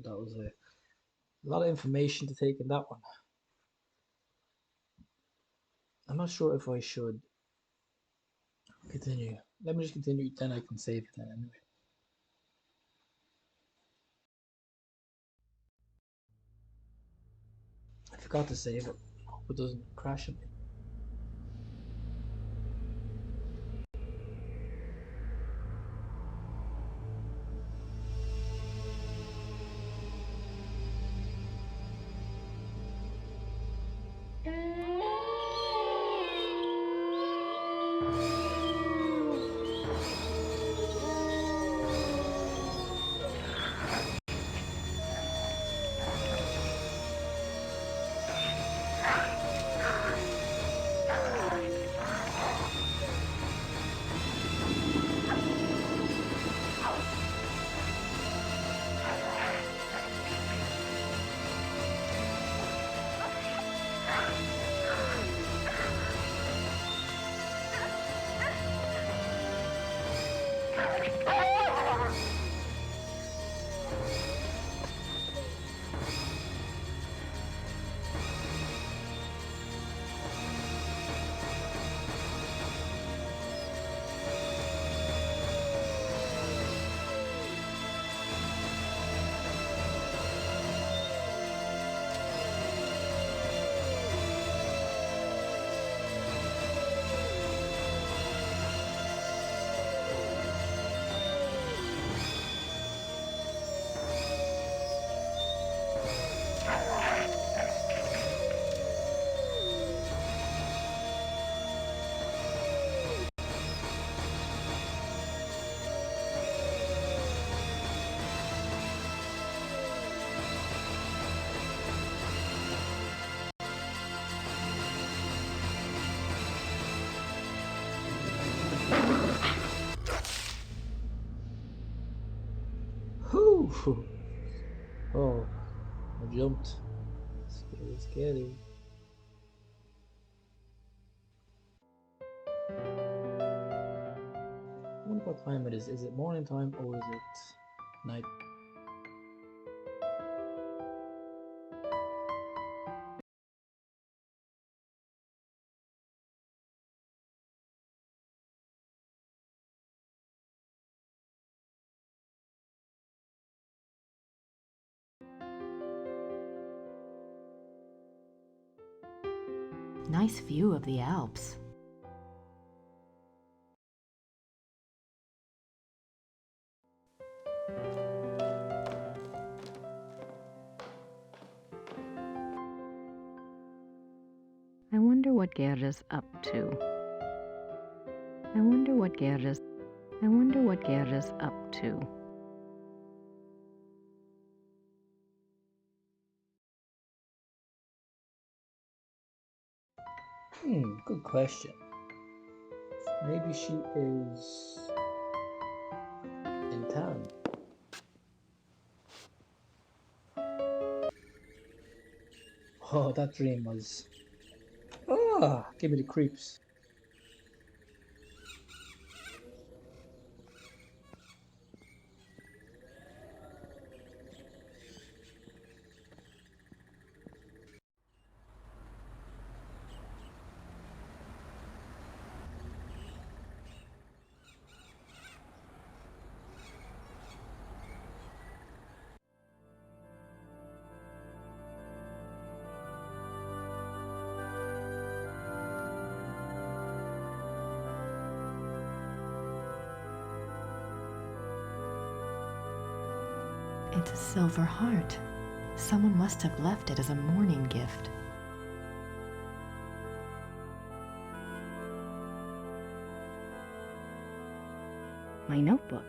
That was a lot of information to take in that one. I'm not sure if I should continue. Let me just continue, then I can save it then anyway. I forgot to save it. Hope it doesn't crash on me. Whew. Oh, I jumped. Scary, scary. I wonder what time it is. Is it morning time or is it night? Nice view of the Alps. I wonder what Gerda's up to. I wonder what Gerda's up to. Good question. Maybe she is in town. Oh, that dream was... give me the creeps. It's a silver heart. Someone must have left it as a morning gift. My notebook.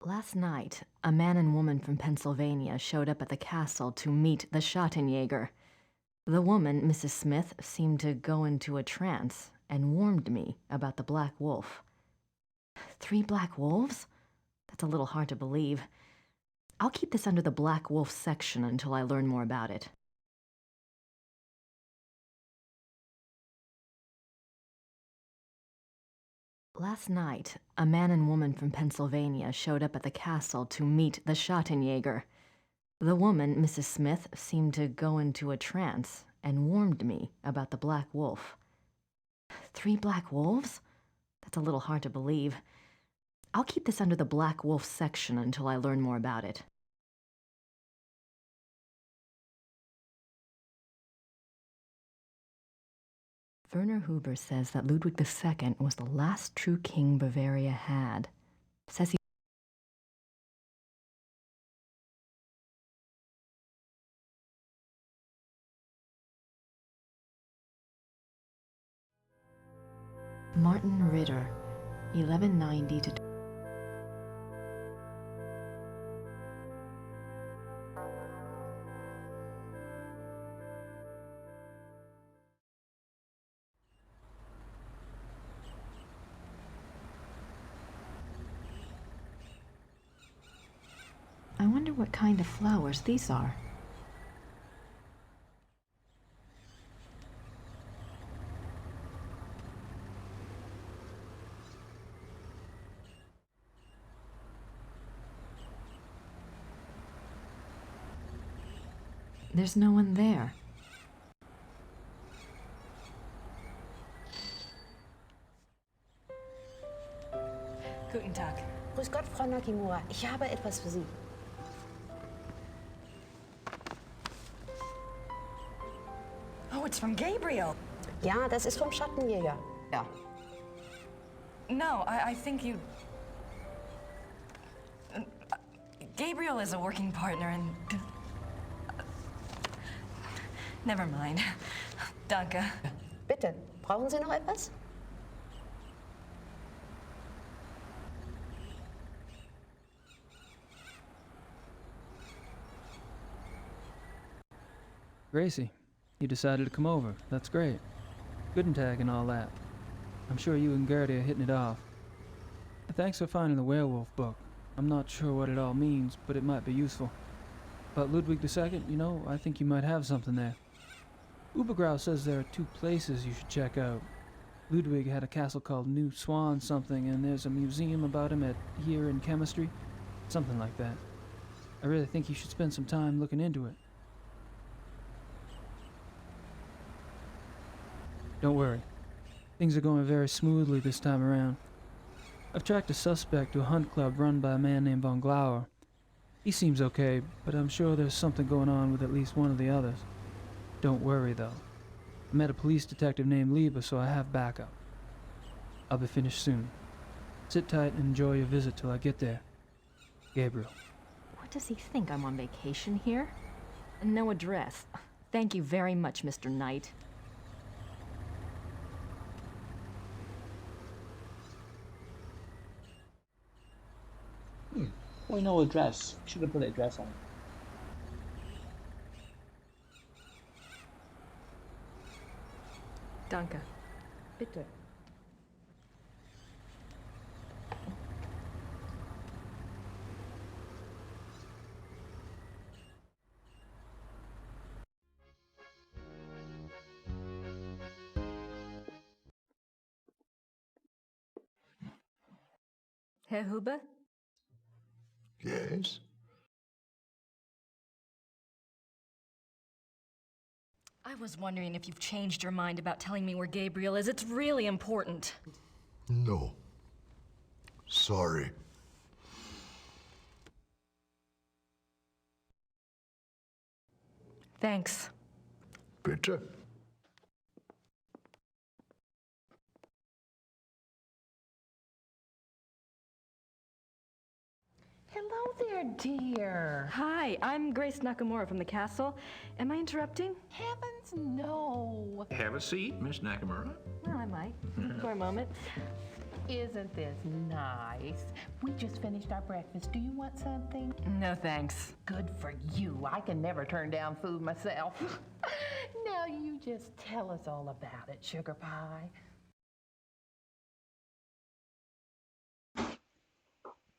Last night, a man and woman from Pennsylvania showed up at the castle to meet the Schottenjäger. The woman, Mrs. Smith, seemed to go into a trance and warned me about the Black Wolf. 3 black wolves? That's a little hard to believe. I'll keep this under the Black Wolf section until I learn more about it. Last night, a man and woman from Pennsylvania showed up at the castle to meet the Schottenjäger. The woman, Mrs. Smith, seemed to go into a trance and warned me about the Black Wolf. 3 black wolves? That's a little hard to believe. I'll keep this under the Black Wolf section until I learn more about it. Werner Huber says that Ludwig II was the last true king Bavaria had. Says he Martin Ritter, 1190 to wonder what kind of flowers these are. There's no one there. Guten Tag. Grüß Gott, Frau Nakimura. Ich habe etwas für Sie. Oh, it's from Gabriel. Ja, das ist vom Schattenjäger. Ja. No, I think you... Gabriel is a working partner and... Never mind. Danke. Bitte, brauchen Sie noch etwas? Gracie, you decided to come over. That's great. Guten Tag and all that. I'm sure you and Gertie are hitting it off. Thanks for finding the werewolf book. I'm not sure what it all means, but it might be useful. But Ludwig II, you know, I think you might have something there. Ubergrau says there are 2 places you should check out. Ludwig had a castle called New Swan something, and there's a museum about him here in chemistry. Something like that. I really think you should spend some time looking into it. Don't worry. Things are going very smoothly this time around. I've tracked a suspect to a hunt club run by a man named Von Glauer. He seems okay, but I'm sure there's something going on with at least one of the others. Don't worry, though. I met a police detective named Lieber, so I have backup. I'll be finished soon. Sit tight and enjoy your visit till I get there. Gabriel. What does he think? I'm on vacation here? No address. Thank you very much, Mr. Knight. Why no address? Should have put an address on it. Danke. Bitte. Herr Huber? Yes? I was wondering if you've changed your mind about telling me where Gabriel is. It's really important. No. Sorry. Thanks. Bitte? Hello there, dear. Hi, I'm Grace Nakamura from the castle. Am I interrupting? Heavens, no. Have a seat, Miss Nakamura. Well, I might, for a moment. Isn't this nice? We just finished our breakfast. Do you want something? No, thanks. Good for you. I can never turn down food myself. Now you just tell us all about it, Sugar Pie.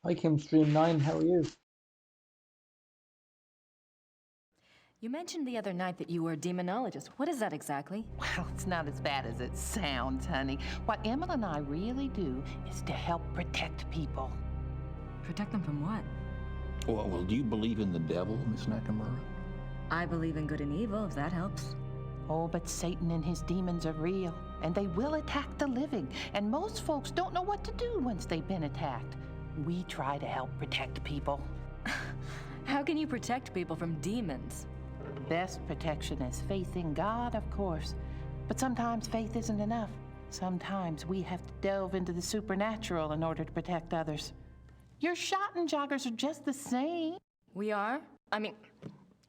Hi Kim Stream 9, how are you? You mentioned the other night that you were a demonologist. What is that exactly? Well, it's not as bad as it sounds, honey. What Emma and I really do is to help protect people. Protect them from what? Well, do you believe in the devil, Miss Nakamura? I believe in good and evil, if that helps. Oh, but Satan and his demons are real, and they will attack the living. And most folks don't know what to do once they've been attacked. We try to help protect people. How can you protect people from demons? The best protection is faith in God, of course. But sometimes faith isn't enough. Sometimes we have to delve into the supernatural in order to protect others. Your Schottenjoggers are just the same. We are? I mean,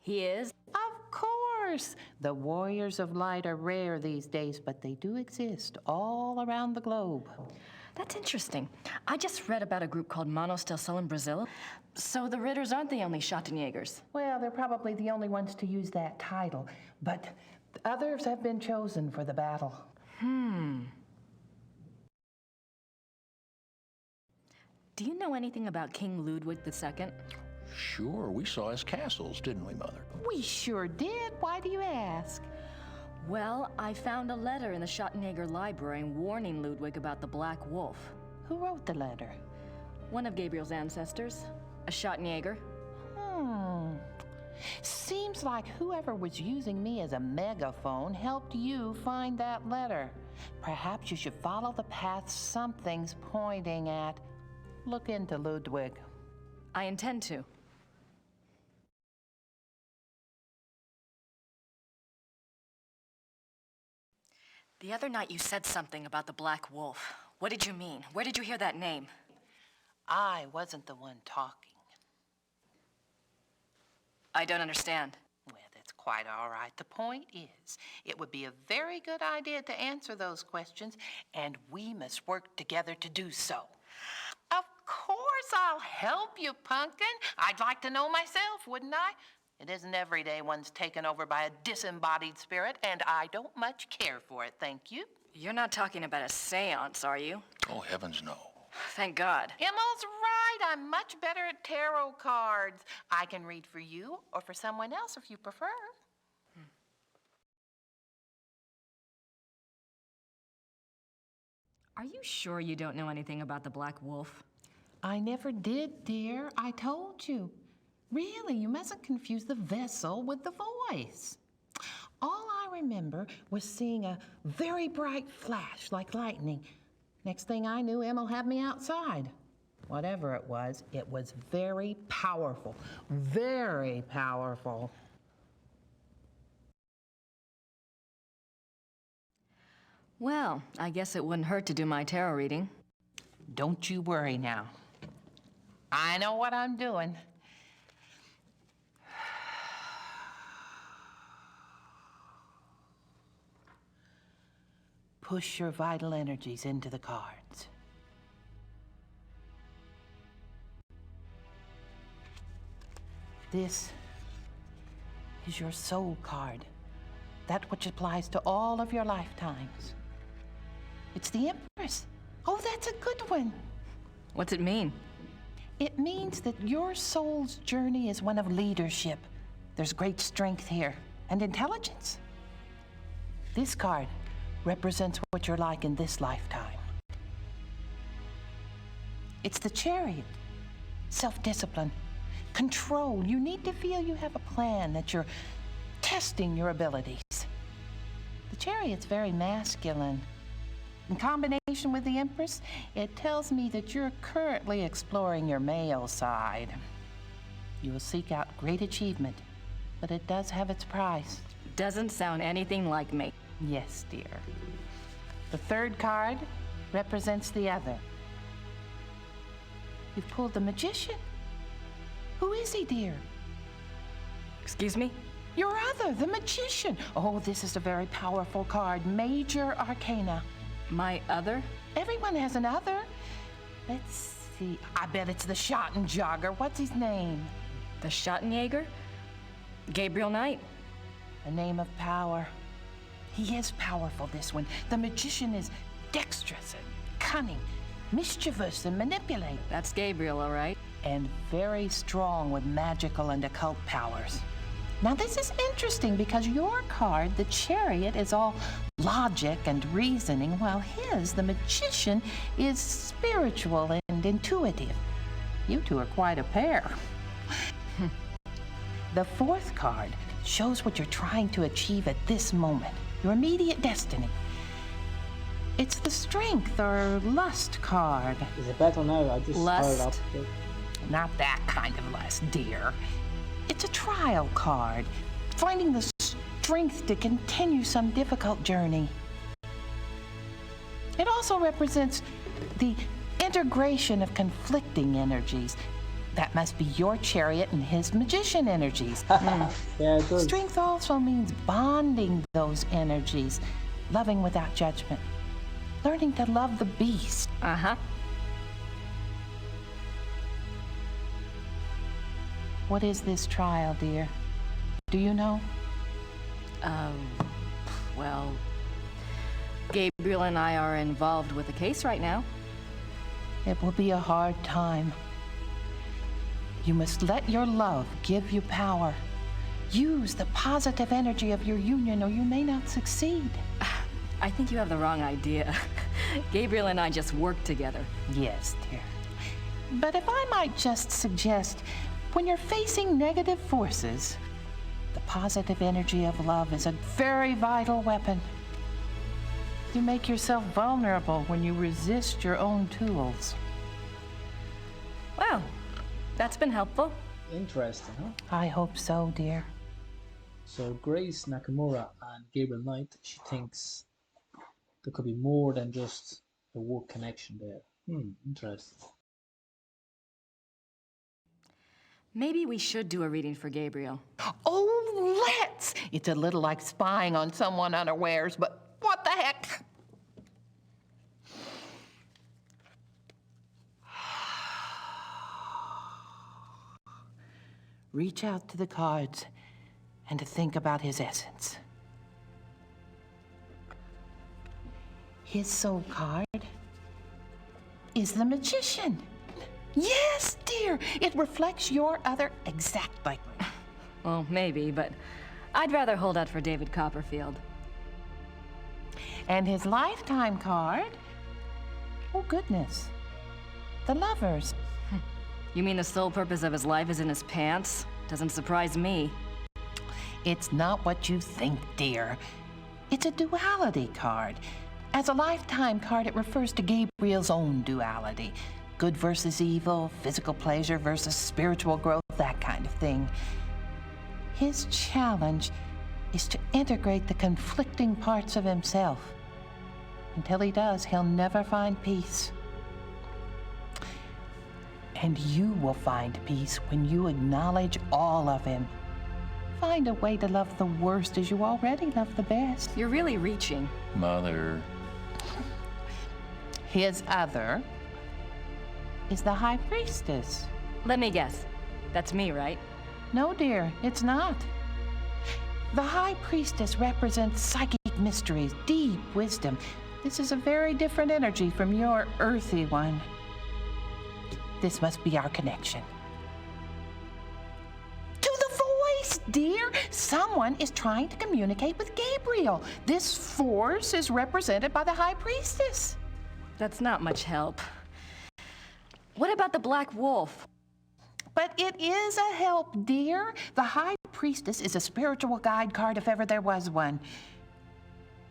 he is? Of course. The warriors of light are rare these days, but they do exist all around the globe. That's interesting. I just read about a group called Mano Del Sol in Brazil. So the Ritters aren't the only Schottenjägers. Well, they're probably the only ones to use that title, but others have been chosen for the battle. Do you know anything about King Ludwig II? Sure, we saw his castles, didn't we, Mother? We sure did. Why do you ask? Well, I found a letter in the Schottenegger library warning Ludwig about the Black Wolf. Who wrote the letter? One of Gabriel's ancestors, a Schottenegger. Seems like whoever was using me as a megaphone helped you find that letter. Perhaps you should follow the path something's pointing at. Look into Ludwig. I intend to. The other night you said something about the Black Wolf. What did you mean? Where did you hear that name? I wasn't the one talking. I don't understand. Well, that's quite all right. The point is, it would be a very good idea to answer those questions, and we must work together to do so. Of course I'll help you, Pumpkin. I'd like to know myself, wouldn't I? It isn't every day one's taken over by a disembodied spirit, and I don't much care for it, thank you. You're not talking about a seance, are you? Oh, heavens no. Thank God. Emil's right. I'm much better at tarot cards. I can read for you or for someone else if you prefer. Are you sure you don't know anything about the Black Wolf? I never did, dear. I told you. Really, you mustn't confuse the vessel with the voice. All I remember was seeing a very bright flash like lightning. Next thing I knew, Emil had me outside. Whatever it was very powerful. Very powerful. Well, I guess it wouldn't hurt to do my tarot reading. Don't you worry now. I know what I'm doing. Push your vital energies into the cards. This is your soul card, that which applies to all of your lifetimes. It's the Empress. Oh, that's a good one. What's it mean? It means that your soul's journey is one of leadership. There's great strength here and intelligence. This card represents what you're like in this lifetime. It's the Chariot. Self-discipline, control. You need to feel you have a plan, that you're testing your abilities. The Chariot's very masculine. In combination with the Empress, it tells me that you're currently exploring your male side. You will seek out great achievement, but it does have its price. Doesn't sound anything like me. Yes, dear. The third card represents the other. You've pulled the Magician. Who is he, dear? Excuse me? Your other, the Magician. Oh, this is a very powerful card. Major Arcana. My other? Everyone has an other. Let's see. I bet it's the Schottenjäger. What's his name? The Schottenjäger? Gabriel Knight. A name of power. He is powerful, this one. The Magician is dexterous and cunning, mischievous and manipulative. That's Gabriel, all right. And very strong with magical and occult powers. Now, this is interesting because your card, the Chariot, is all logic and reasoning, while his, the Magician, is spiritual and intuitive. You two are quite a pair. The fourth card shows what you're trying to achieve at this moment, your immediate destiny. It's the Strength or Lust card. Is it better now? I just Lust? up. Not that kind of lust, dear. It's a trial card, finding the strength to continue some difficult journey. It also represents the integration of conflicting energies. That must be your Chariot and his Magician energies. Yeah, it does. Strength also means bonding those energies, loving without judgment, learning to love the beast. Uh-huh. What is this trial, dear? Do you know? Well, Gabriel and I are involved with a case right now. It will be a hard time. You must let your love give you power. Use the positive energy of your union or you may not succeed. I think you have the wrong idea. Gabriel and I just work together. Yes, dear. But if I might just suggest, when you're facing negative forces, the positive energy of love is a very vital weapon. You make yourself vulnerable when you resist your own tools. Well, that's been helpful. Interesting, huh? I hope so, dear. So Grace Nakamura and Gabriel Knight, she thinks there could be more than just a work connection there. Interesting. Maybe we should do a reading for Gabriel. Oh, let's! It's a little like spying on someone unawares, but what the heck? Reach out to the cards and to think about his essence. His soul card is the Magician. Yes, dear, it reflects your other exactly. Well, maybe, but I'd rather hold out for David Copperfield. And his lifetime card? Oh, goodness. The Lovers. You mean the sole purpose of his life is in his pants? Doesn't surprise me. It's not what you think, dear. It's a duality card. As a lifetime card, it refers to Gabriel's own duality. Good versus evil, physical pleasure versus spiritual growth, that kind of thing. His challenge is to integrate the conflicting parts of himself. Until he does, he'll never find peace. And you will find peace when you acknowledge all of him. Find a way to love the worst as you already love the best. You're really reaching. Mother. His other is the High Priestess. Let me guess. That's me, right? No, dear, it's not. The High Priestess represents psychic mysteries, deep wisdom. This is a very different energy from your earthy one. This must be our connection. To the voice, dear! Someone is trying to communicate with Gabriel. This force is represented by the High Priestess. That's not much help. What about the Black Wolf? But it is a help, dear. The High Priestess is a spiritual guide card if ever there was one.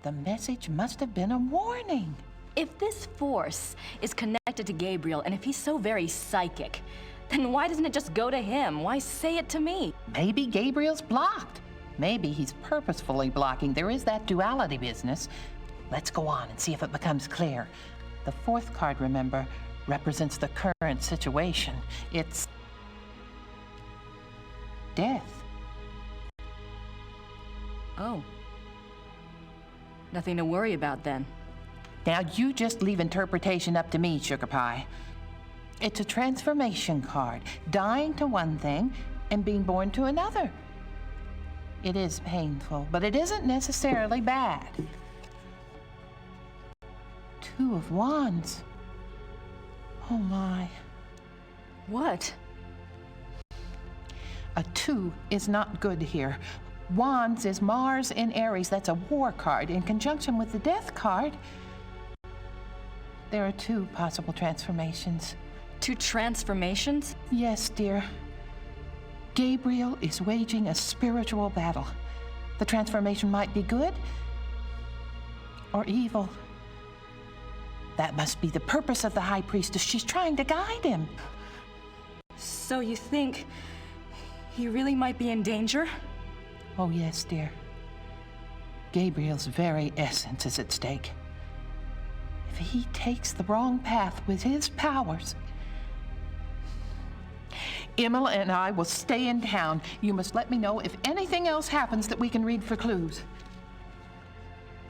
The message must have been a warning. If this force is connected to Gabriel, and if he's so very psychic, then why doesn't it just go to him? Why say it to me? Maybe Gabriel's blocked. Maybe he's purposefully blocking. There is that duality business. Let's go on and see if it becomes clear. The fourth card, remember, represents the current situation. It's death. Oh. Nothing to worry about then. Now you just leave interpretation up to me, Sugar Pie. It's a transformation card, dying to one thing and being born to another. It is painful, but it isn't necessarily bad. Two of Wands. Oh my. What? A 2 is not good here. Wands is Mars in Aries. That's a war card. In conjunction with the Death card, there are 2 possible transformations. 2 transformations? Yes, dear. Gabriel is waging a spiritual battle. The transformation might be good or evil. That must be the purpose of the High Priestess. She's trying to guide him. So you think he really might be in danger? Oh, yes, dear. Gabriel's very essence is at stake. If he takes the wrong path with his powers, Imola and I will stay in town. You must let me know if anything else happens that we can read for clues.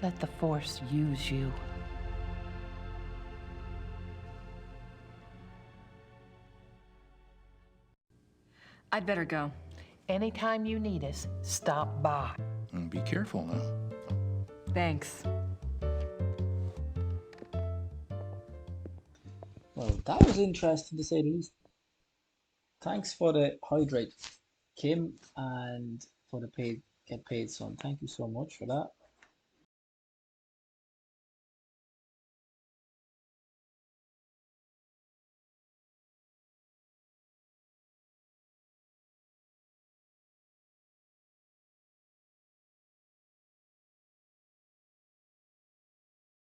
Let the Force use you. I'd better go. Anytime you need us, stop by. And be careful now. Thanks. Well, that was interesting to say the least. Thanks for the hydrate, Kim, and for the paid get paid, son. Thank you so much for that.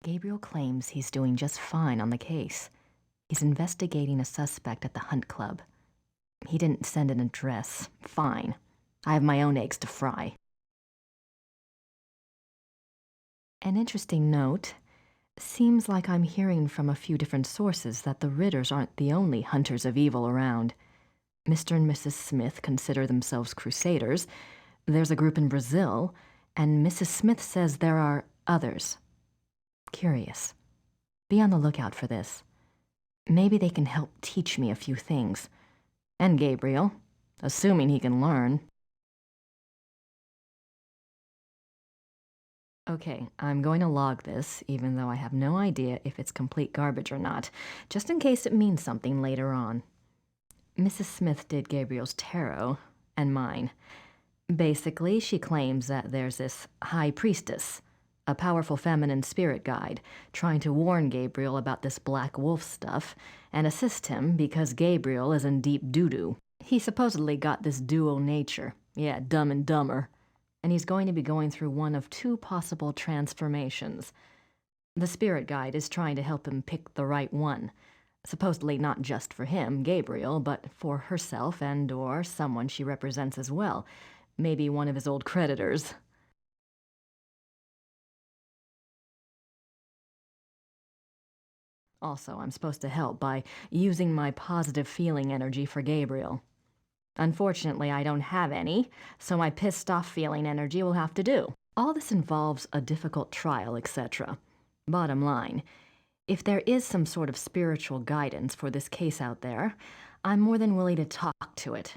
Gabriel claims he's doing just fine on the case. He's investigating a suspect at the Hunt Club. He didn't send an address. Fine. I have my own eggs to fry. An interesting note. Seems like I'm hearing from a few different sources that the Ritters aren't the only hunters of evil around. Mr. and Mrs. Smith consider themselves crusaders. There's a group in Brazil, and Mrs. Smith says there are others. Curious. Be on the lookout for this. Maybe they can help teach me a few things. And Gabriel, assuming he can learn. Okay, I'm going to log this, even though I have no idea if it's complete garbage or not, just in case it means something later on. Mrs. Smith did Gabriel's tarot, and mine. Basically, she claims that there's this high priestess, a powerful feminine spirit guide, trying to warn Gabriel about this black wolf stuff, and assist him because Gabriel is in deep doo-doo. He supposedly got this dual nature, yeah, Dumb and Dumber, and he's going to be going through one of two possible transformations. The spirit guide is trying to help him pick the right one, supposedly not just for him, Gabriel, but for herself and or someone she represents as well, maybe one of his old creditors. Also, I'm supposed to help by using my positive feeling energy for Gabriel. Unfortunately, I don't have any, so my pissed-off feeling energy will have to do. All this involves a difficult trial, etc. Bottom line, if there is some sort of spiritual guidance for this case out there, I'm more than willing to talk to it.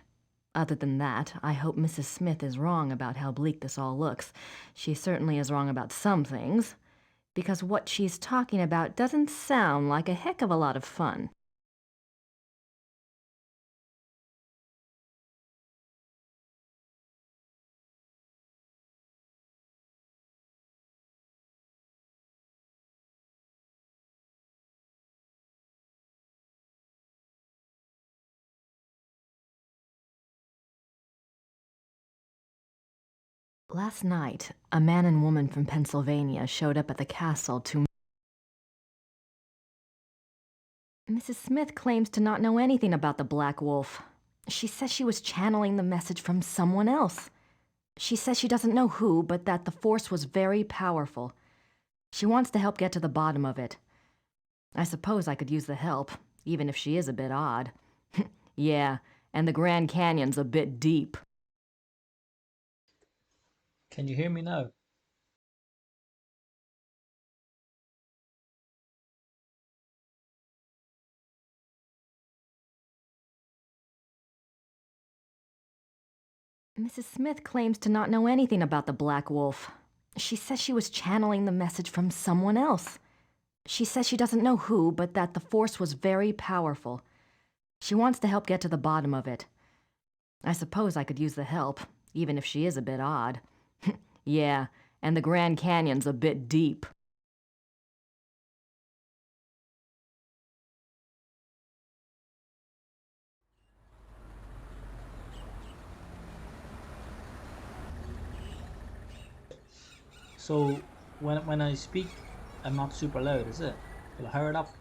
Other than that, I hope Mrs. Smith is wrong about how bleak this all looks. She certainly is wrong about some things, because what she's talking about doesn't sound like a heck of a lot of fun. Last night, a man and woman from Pennsylvania showed up at the castle to... Mrs. Smith claims to not know anything about the Black Wolf. She says she was channeling the message from someone else. She says she doesn't know who, but that the force was very powerful. She wants to help get to the bottom of it. I suppose I could use the help, even if she is a bit odd. Yeah, and the Grand Canyon's a bit deep. Can you hear me now? Mrs. Smith claims to not know anything about the Black Wolf. She says she was channeling the message from someone else. She says she doesn't know who, but that the force was very powerful. She wants to help get to the bottom of it. I suppose I could use the help, even if she is a bit odd. Yeah, and the Grand Canyon's a bit deep. So when I speak, I'm not super loud, is it? Will I hurry it up?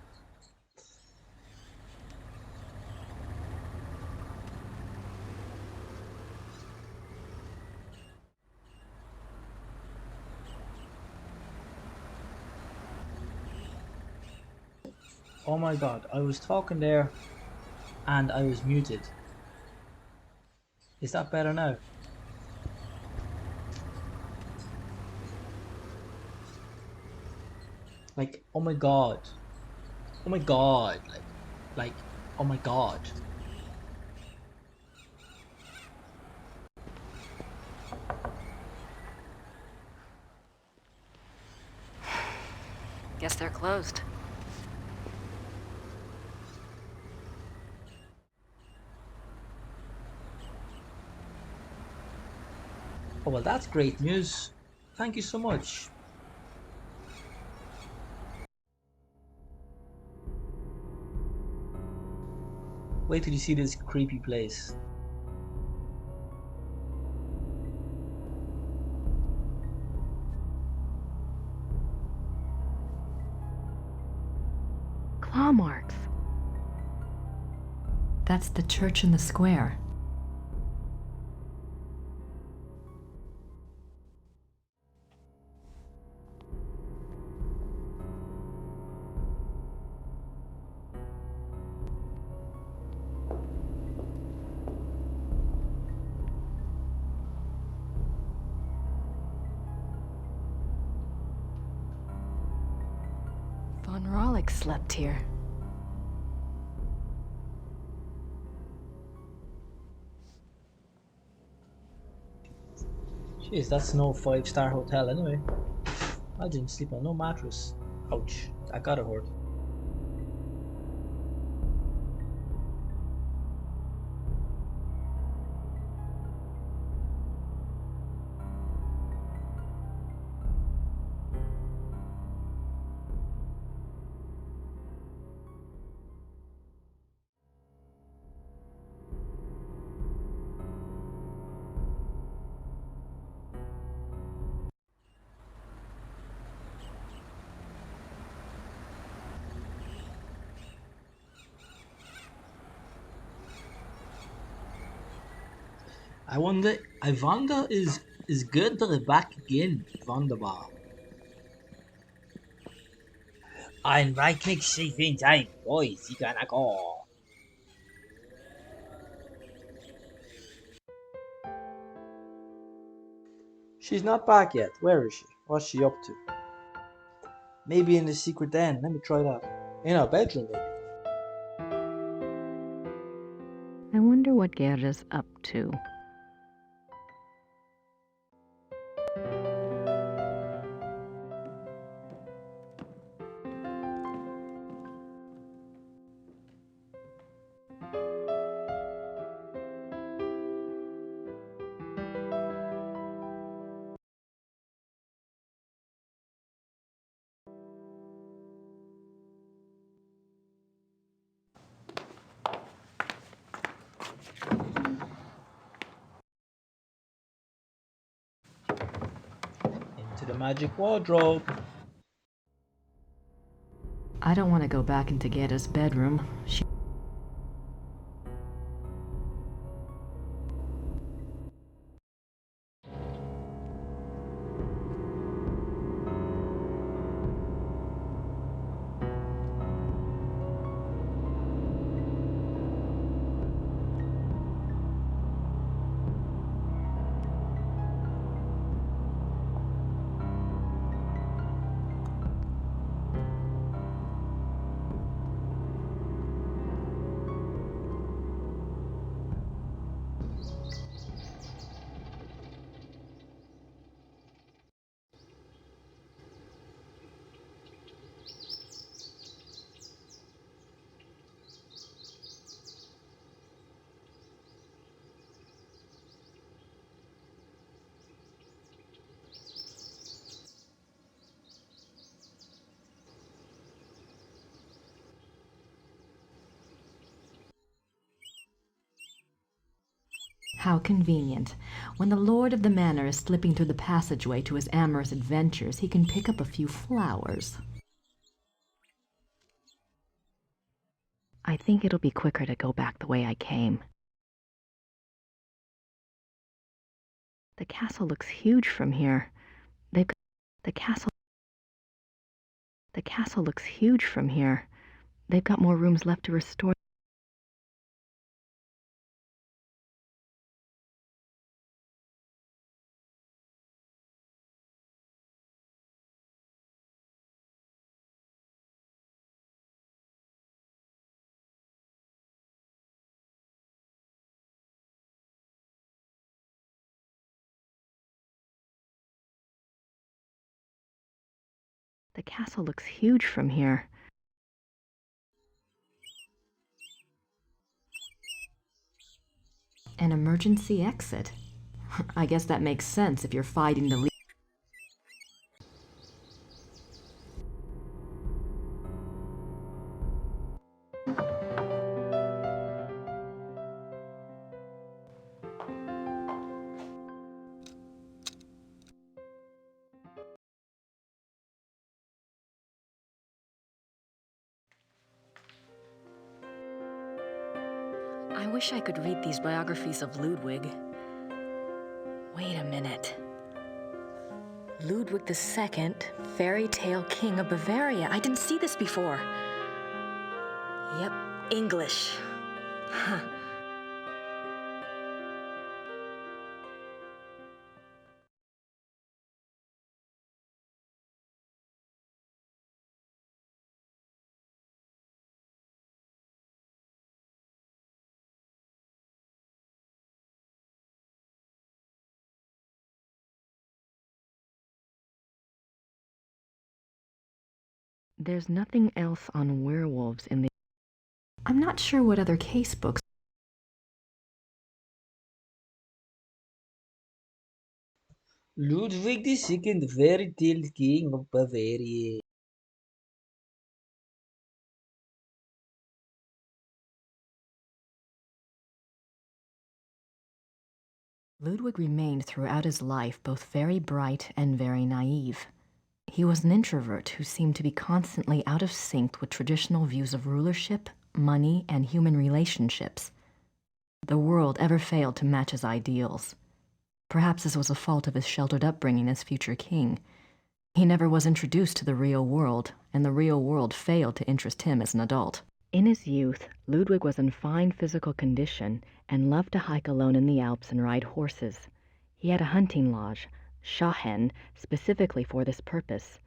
Oh my god, I was talking there and I was muted. Is that better now? Like, oh my god. Oh my god. Like, oh my god. Guess they're closed. Oh, well, that's great news. Thank you so much. Wait till you see this creepy place. Claw marks. That's the church in the square. Von Rollick slept here. Jeez, that's no 5-star hotel anyway. I didn't sleep on no mattress. Ouch, that gotta hurt. I wonder is Goethe back again, wunderbar. Ein Reichlich schiefing time, boys, you gonna go. She's not back yet. Where is she? What's she up to? Maybe in the secret den. Let me try that. In our bedroom, maybe. I wonder what Gerda's up to. Into the magic wardrobe. I don't want to go back into Gerda's bedroom. How convenient. When the lord of the manor is slipping through the passageway to his amorous adventures, he can pick up a few flowers. I think it'll be quicker to go back the way I came. The castle looks huge from here. The castle looks huge from here. They've got more rooms left to restore. The castle looks huge from here. An emergency exit. I guess that makes sense if you're fighting the I wish I could read these biographies of Ludwig. Wait a minute. Ludwig II, fairy tale king of Bavaria. I didn't see this before. Yep, English. Huh. There's nothing else on werewolves in the... I'm not sure what other case books... Ludwig II, fairy tale king of Bavaria. Ludwig remained throughout his life both very bright and very naive. He was an introvert who seemed to be constantly out of sync with traditional views of rulership, money, and human relationships. The world ever failed to match his ideals. Perhaps this was a fault of his sheltered upbringing as future king. He never was introduced to the real world, and the real world failed to interest him as an adult. In his youth, Ludwig was in fine physical condition and loved to hike alone in the Alps and ride horses. He had a hunting lodge, Schahen, specifically for this purpose.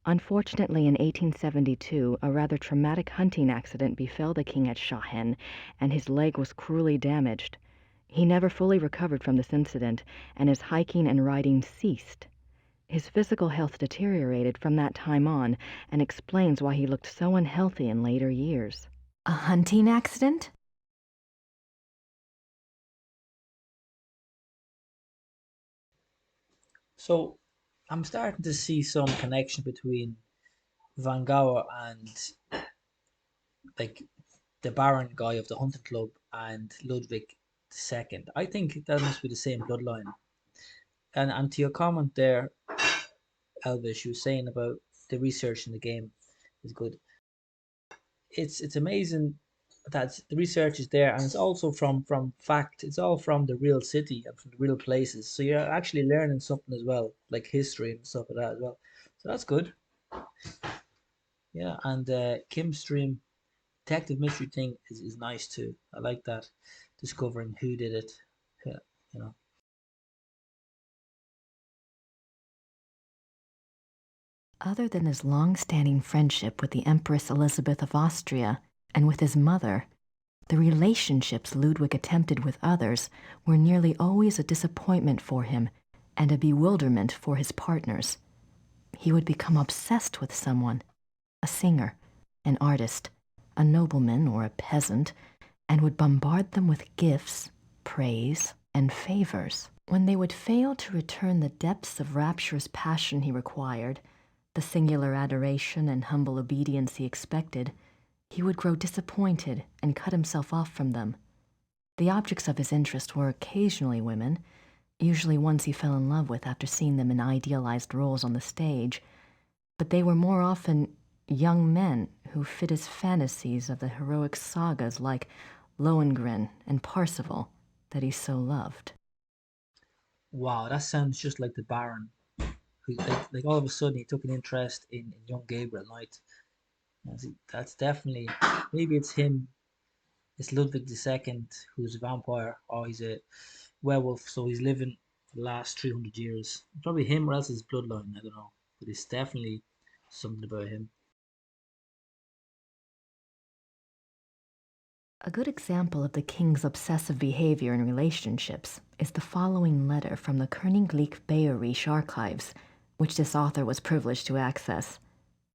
Unfortunately, in 1872, a rather traumatic hunting accident befell the king at Schahen, and his leg was cruelly damaged. He never fully recovered from this incident, and his hiking and riding ceased. His physical health deteriorated from that time on, and explains why he looked so unhealthy in later years. A hunting accident? So I'm starting to see some connection between Van Gogh and like the Baron guy of the hunting club and Ludwig II. I think that must be the same bloodline. And to your comment there, Elvis, you were saying about the research in the game is good. It's amazing that the research is there, and it's also from fact. It's all from the real city and from the real places. So you're actually learning something as well, like history and stuff like that as well. So that's good. Yeah, and Kim Stream detective mystery thing is nice too. I like that, discovering who did it. Yeah, you know. Other than his long-standing friendship with the Empress Elizabeth of Austria and with his mother, the relationships Ludwig attempted with others were nearly always a disappointment for him and a bewilderment for his partners. He would become obsessed with someone, a singer, an artist, a nobleman or a peasant, and would bombard them with gifts, praise, and favors. When they would fail to return the depths of rapturous passion he required, the singular adoration and humble obedience he expected, he would grow disappointed and cut himself off from them. The objects of his interest were occasionally women, usually ones he fell in love with after seeing them in idealized roles on the stage, but they were more often young men who fit his fantasies of the heroic sagas like Lohengrin and Parsifal that he so loved. Wow, that sounds just like the Baron. Who, like all of a sudden he took an interest in young Gabriel Knight. That's definitely, maybe it's him. It's Ludwig II, who's a vampire, or he's a werewolf, so he's living for the last 300 years. Probably him or else his bloodline, I don't know. But it's definitely something about him. A good example of the king's obsessive behavior in relationships is the following letter from the Königlich Bayerische Archives, which this author was privileged to access.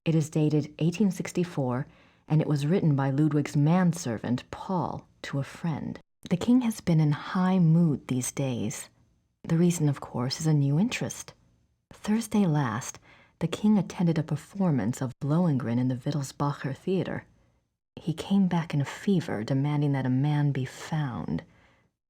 It is dated 1864, and it was written by Ludwig's manservant, Paul, to a friend. The king has been in high mood these days. The reason, of course, is a new interest. Thursday last, the king attended a performance of Lohengrin in the Wittelsbacher Theater. He came back in a fever, demanding that a man be found.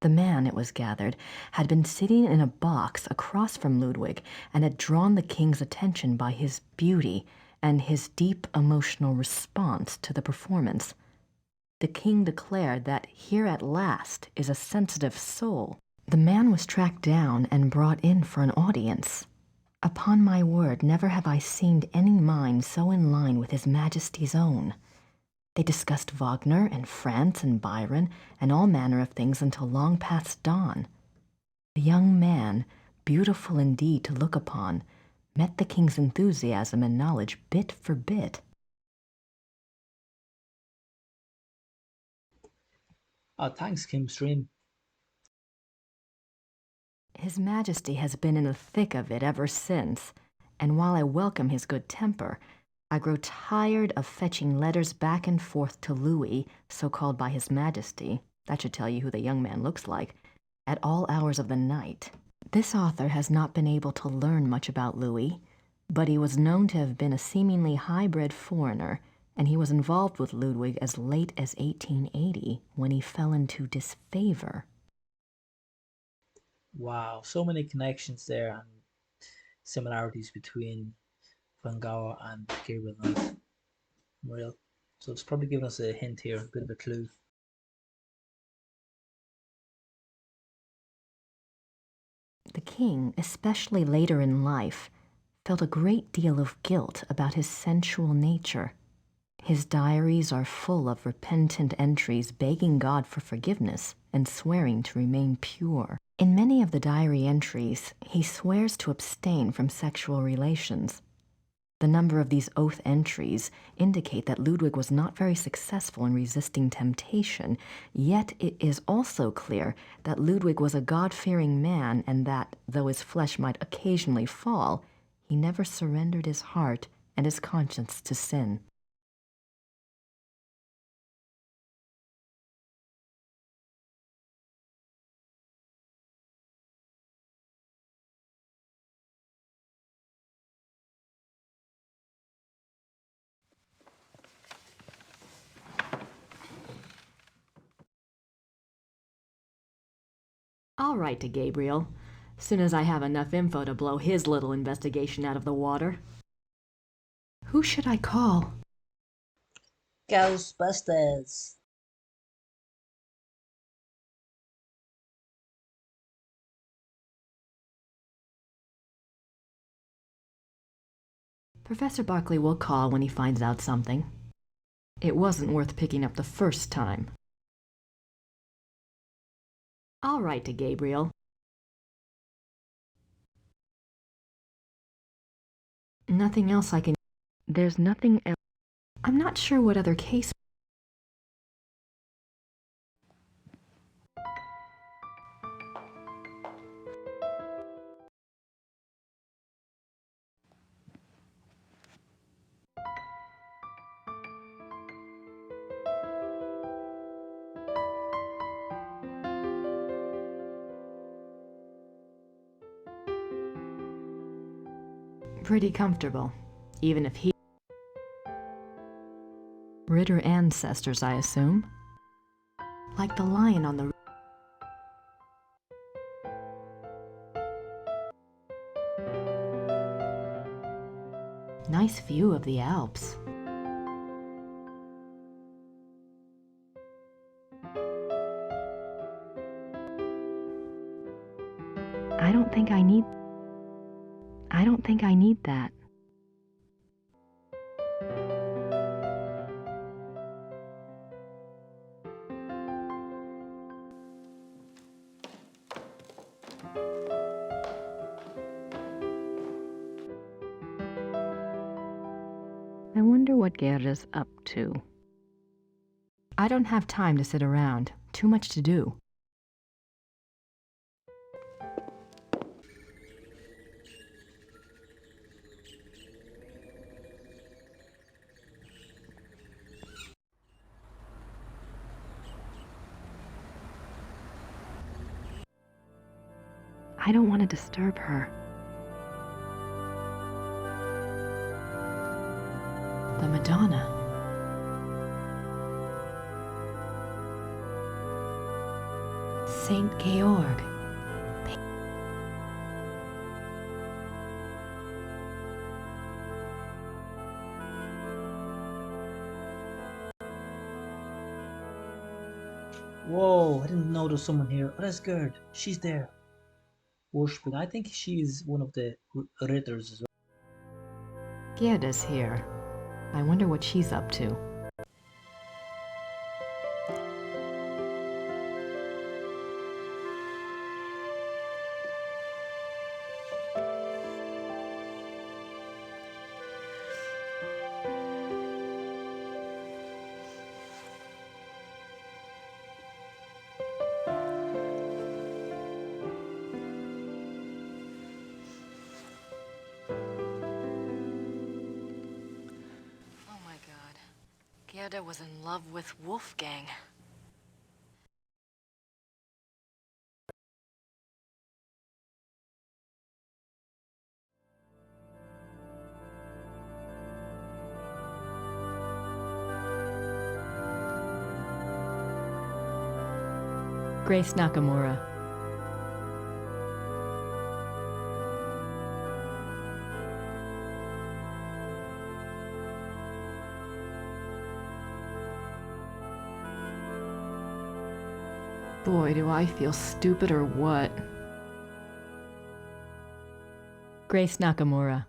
The man, it was gathered, had been sitting in a box across from Ludwig and had drawn the king's attention by his beauty and his deep emotional response to the performance. The king declared that here at last is a sensitive soul. The man was tracked down and brought in for an audience. Upon my word, never have I seen any mind so in line with His Majesty's own. They discussed Wagner and France and Byron and all manner of things until long past dawn. The young man, beautiful indeed to look upon, met the king's enthusiasm and knowledge bit for bit. Thanks, Kim Stream. His Majesty has been in the thick of it ever since, and while I welcome his good temper, I grow tired of fetching letters back and forth to Louis, so called by His Majesty, that should tell you who the young man looks like, at all hours of the night. This author has not been able to learn much about Louis, but he was known to have been a seemingly high-bred foreigner, and he was involved with Ludwig as late as 1880, when he fell into disfavor. Wow, so many connections there and similarities between Van Gogh and Gabriel Knight. Real. So it's probably giving us a hint here, a bit of a clue. The king, especially later in life, felt a great deal of guilt about his sensual nature. His diaries are full of repentant entries begging God for forgiveness and swearing to remain pure. In many of the diary entries, he swears to abstain from sexual relations. The number of these oath entries indicate that Ludwig was not very successful in resisting temptation, yet it is also clear that Ludwig was a God-fearing man and that, though his flesh might occasionally fall, he never surrendered his heart and his conscience to sin. I'll write to Gabriel, soon as I have enough info to blow his little investigation out of the water. Who should I call? Ghostbusters. Professor Barkley will call when he finds out something. It wasn't worth picking up the first time. I'll write to Gabriel. Nothing else I can... There's nothing else. I'm not sure what other case... Pretty comfortable, even if he... Ritter ancestors, I assume. Like the lion on the... Nice view of the Alps. I don't think I need that. I wonder what Gerda's up to. I don't have time to sit around. Too much to do. I don't want to disturb her. The Madonna. Saint Georg. Whoa, I didn't know there was someone here. Oh, that's Gerd. She's there. Worshipping. I think she's one of the Ritters as well. Gerda's here. I wonder what she's up to. Oh my God. Gerda was in love with Wolfgang. Grace Nakamura. Boy, do I feel stupid or what? Grace Nakamura.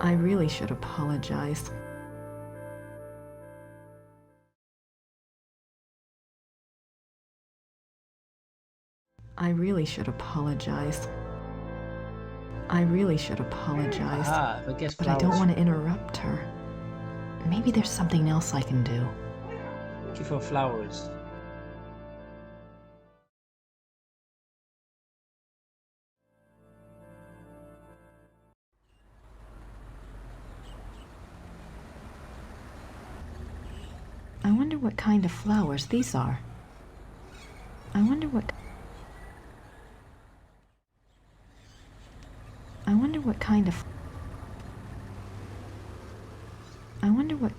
I really should apologize. I really should apologize. I really should apologize. Ah, I guess but I don't flowers. want to interrupt her. Maybe there's something else I can do. Give her flowers. I wonder what kind of flowers these are. I wonder what kind of... I wonder what...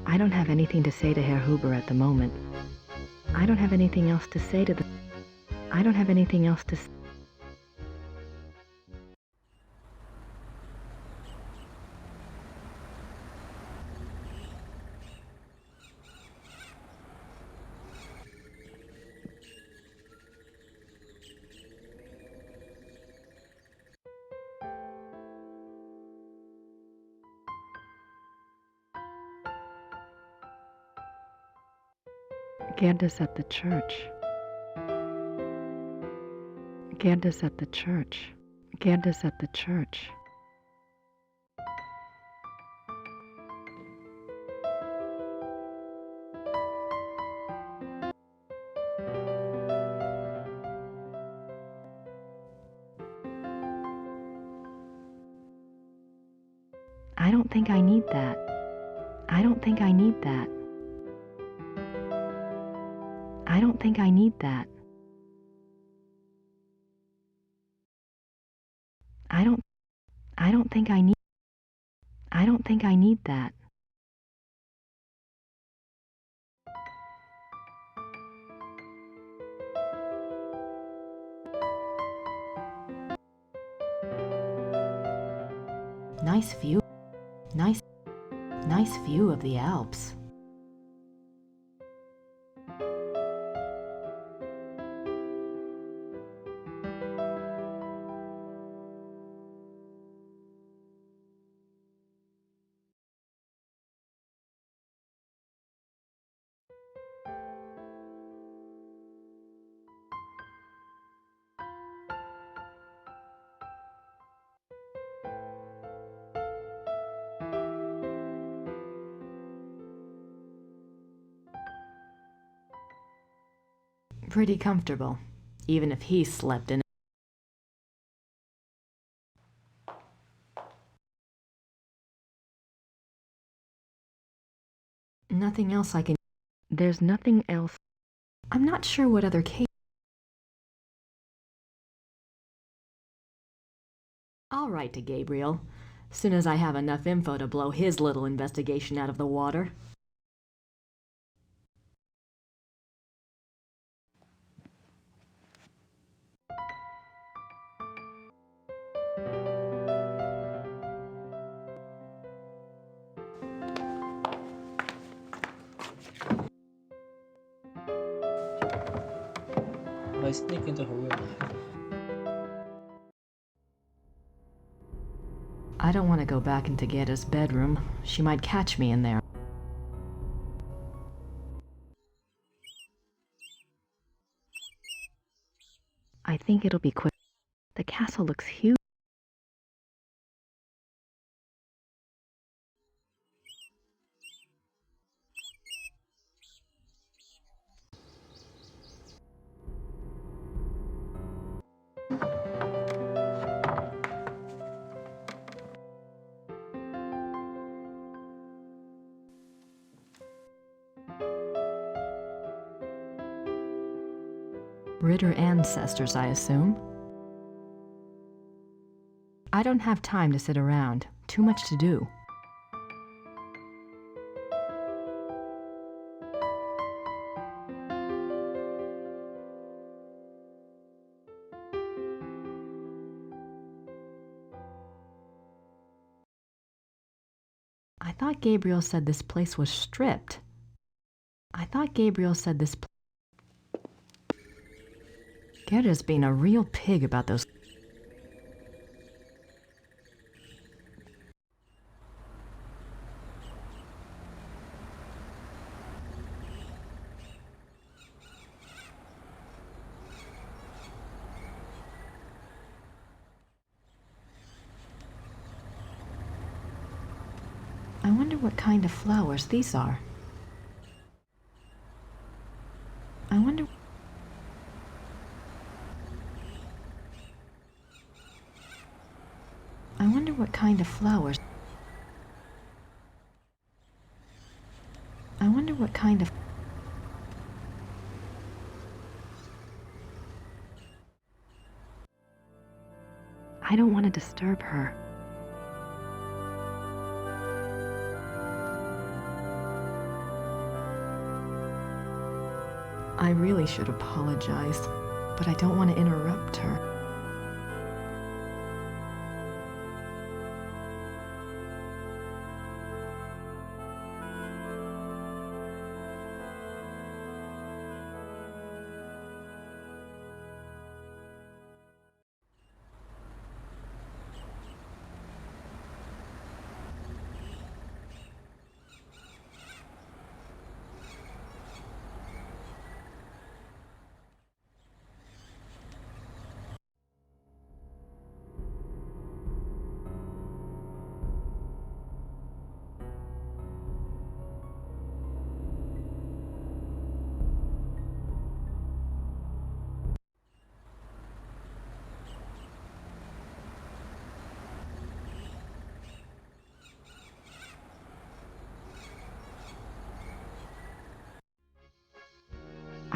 I don't have anything to say to Herr Huber at the moment. I don't have anything else to say to the... I don't have anything else to... Gerda's at the church. Gerda's at the church. Gerda's at the church. I don't think I need that. I don't think I need that. I don't think I need that. I don't think I need... I don't think I need that. Nice view. Nice view of the Alps. pretty comfortable, even if he slept in it. Nothing else I can... There's nothing else. I'm not sure what other case... I'll write to Gabriel, soon as I have enough info to blow his little investigation out of the water. I sneak into her room. I don't want to go back into Gerda's bedroom. She might catch me in there. I think it'll be quick. The castle looks huge. Ritter ancestors, I assume. I don't have time to sit around. Too much to do. I thought Gabriel said this place was stripped. I thought Gabriel said this... Gerda's being a real pig about those... I wonder what kind of flowers these are. I wonder... I wonder what kind of flowers... I wonder what kind of... I don't want to disturb her. I really should apologize, but I don't want to interrupt her.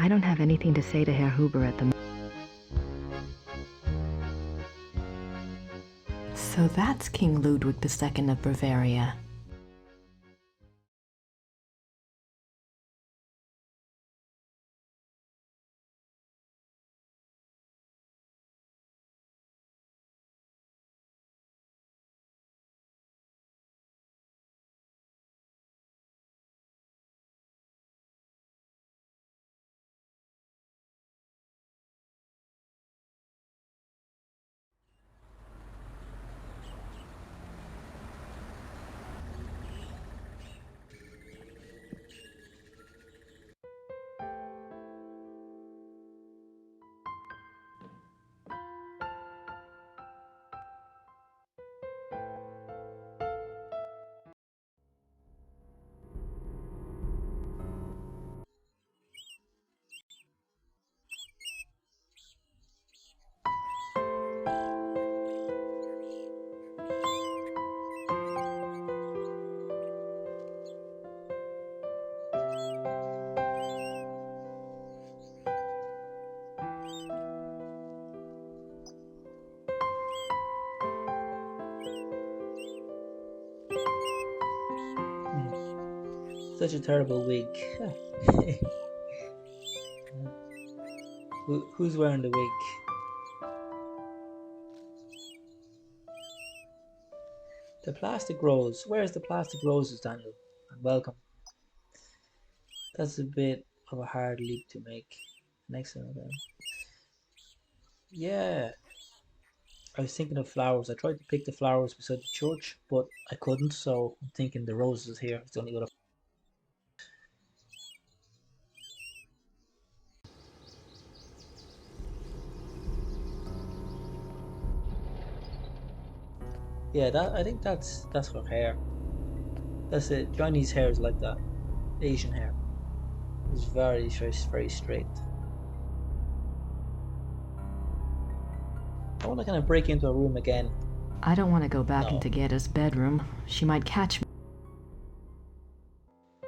I don't have anything to say to Herr Huber at the moment. So that's King Ludwig II of Bavaria. Such a terrible wig. Who's wearing the wig? The plastic rose. Where's the plastic roses, Daniel? And welcome. That's a bit of a hard leap to make. Next one then. Yeah. I was thinking of flowers. I tried to pick the flowers beside the church, but I couldn't, so I'm thinking the roses here. It's the only other. Yeah, I think that's her hair. That's it. Chinese hair is like that. Asian hair. It's very straight. I want to kind of break into a room again. I don't want to go back into Getta's bedroom. She might catch me.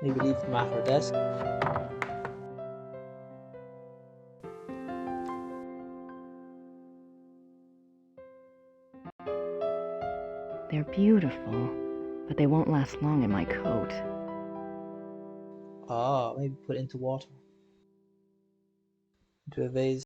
Maybe leave them at her desk. They're beautiful, but they won't last long in my coat. Ah, maybe put it into water. Into a vase.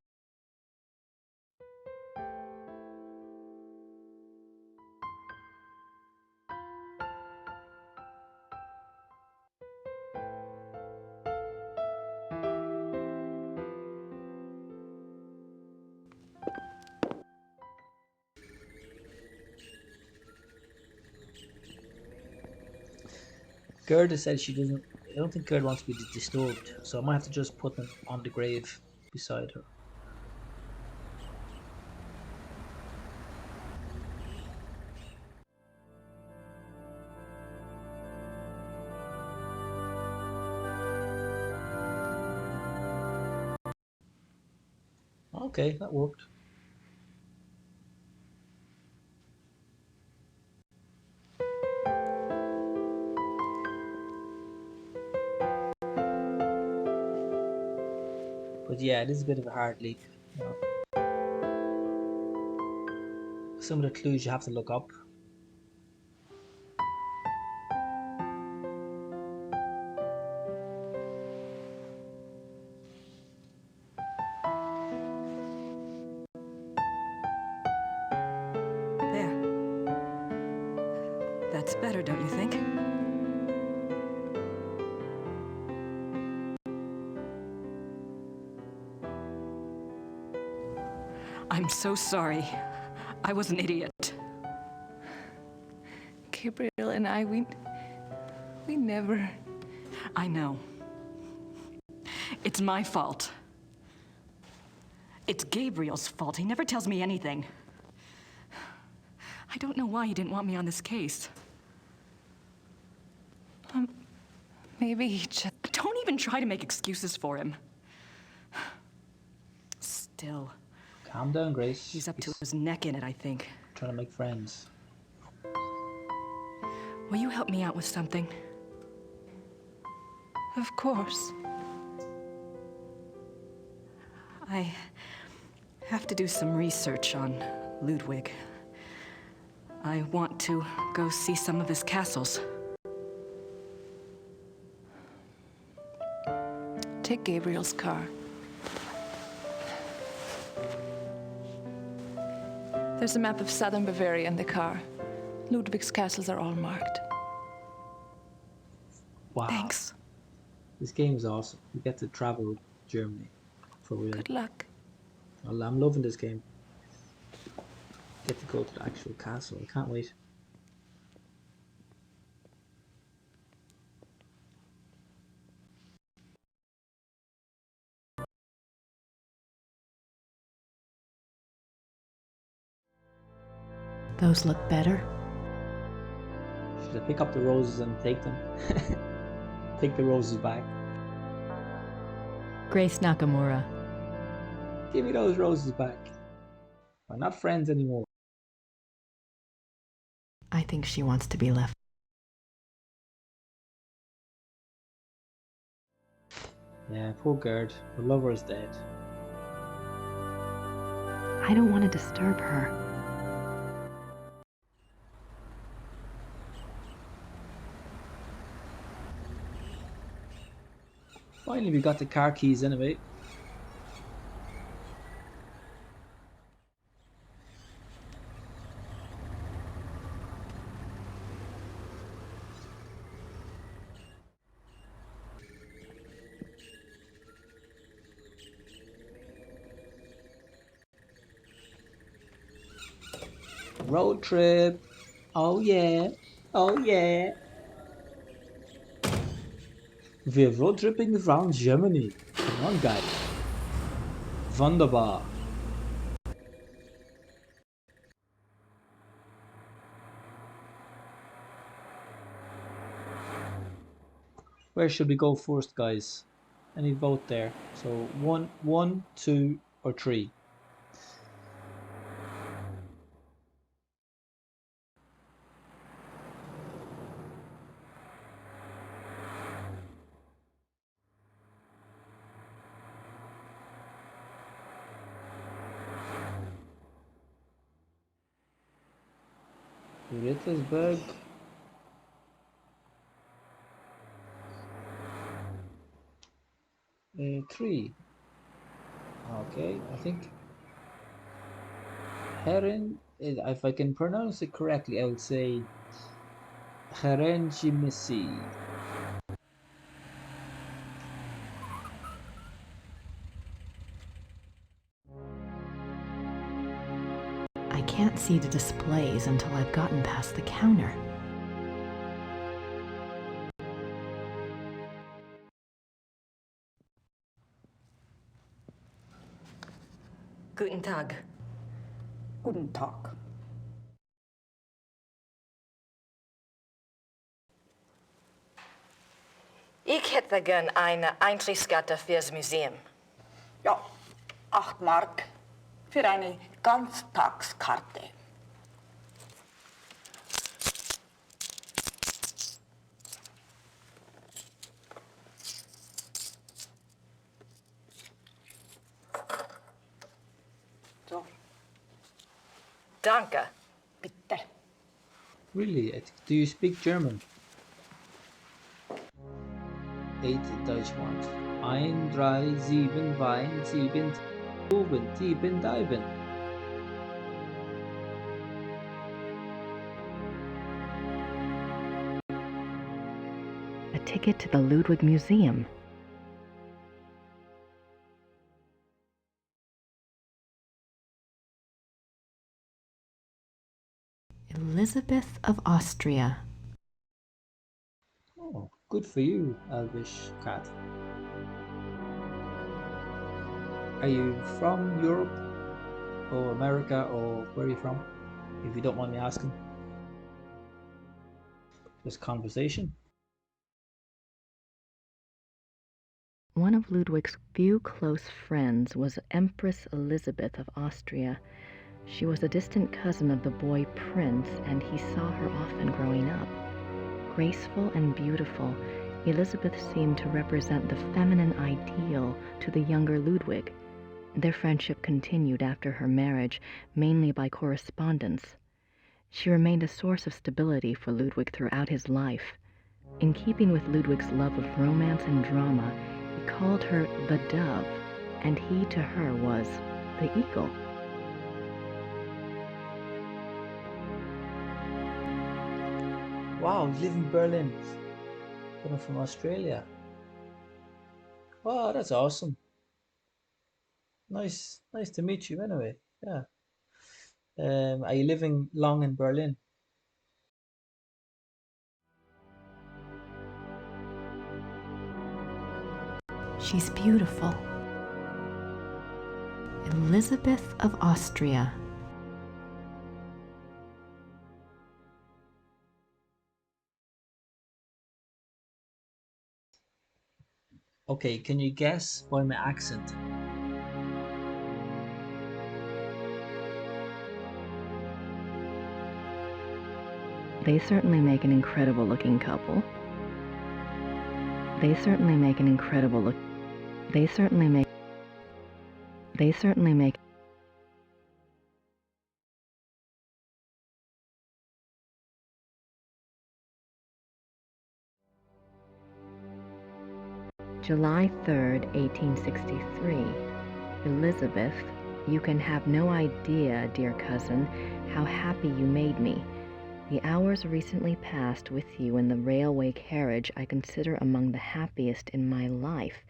Gerda said she doesn't. I don't think Gerda wants to be disturbed, so I might have to just put them on the grave beside her. Okay, that worked. But yeah, it is a bit of a hard leap. You know. Some of the clues you have to look up. There. That's better, don't you think? I'm so sorry. I was an idiot. Gabriel and I, we never... I know. It's my fault. It's Gabriel's fault. He never tells me anything. I don't know why he didn't want me on this case. Maybe he just... Don't even try to make excuses for him. Still. Calm down, Grace. He's up to his neck in it, I think. Trying to make friends. Will you help me out with something? Of course. I have to do some research on Ludwig. I want to go see some of his castles. Take Gabriel's car. There's a map of southern Bavaria in the car. Ludwig's castles are all marked. Wow. Thanks. This game is awesome. You get to travel Germany. For real. Good luck. Well, I'm loving this game. Get to go to the actual castle. I can't wait. Those look better. Should I pick up the roses and take them? Take the roses back. Grace Nakamura. Give me those roses back. We're not friends anymore. I think she wants to be left. Yeah, poor Gerd. Her lover is dead. I don't want to disturb her. Finally, we got the car keys anyway. Road trip. Oh yeah. Oh yeah. We're road tripping around Germany. Come on, guys. Wunderbar. Where should we go first, guys? Any vote there? So one, 2, or 3. Rittelsburg. 3. Okay, I think Herren, if I can pronounce it correctly, I would say Herrenchiemsee. I can't see the displays until I've gotten past the counter. Guten Tag. Guten Tag. Ich hätte gern eine Eintrittskarte fürs Museum. Ja, 8 Mark für eine Ganztagskarte. So. Danke. Bitte. Really? Do you speak German? 8 Deutschmarks. 1, 3, 7, Wein, 7, 7, 7, Diven. A ticket to the Ludwig Museum. Elizabeth of Austria. Oh, good for you, Elvish cat. Are you from Europe or America, or where are you from? If you don't mind me asking. Just conversation. One of Ludwig's few close friends was Empress Elizabeth of Austria. She was a distant cousin of the boy Prince, and he saw her often growing up. Graceful and beautiful, Elizabeth seemed to represent the feminine ideal to the younger Ludwig. Their friendship continued after her marriage, mainly by correspondence. She remained a source of stability for Ludwig throughout his life. In keeping with Ludwig's love of romance and drama, he called her the Dove, and he to her was the Eagle. Wow, you live in Berlin. Coming from Australia. Wow, that's awesome. Nice to meet you anyway. Yeah. Are you living long in Berlin? She's beautiful. Elizabeth of Austria. Okay, can you guess by my accent? They certainly make an incredible looking couple. They certainly make an incredible look. They certainly make. July 3rd, 1863. Elizabeth, you can have no idea, dear cousin, how happy you made me. The hours recently passed with you in the railway carriage I consider among the happiest in my life.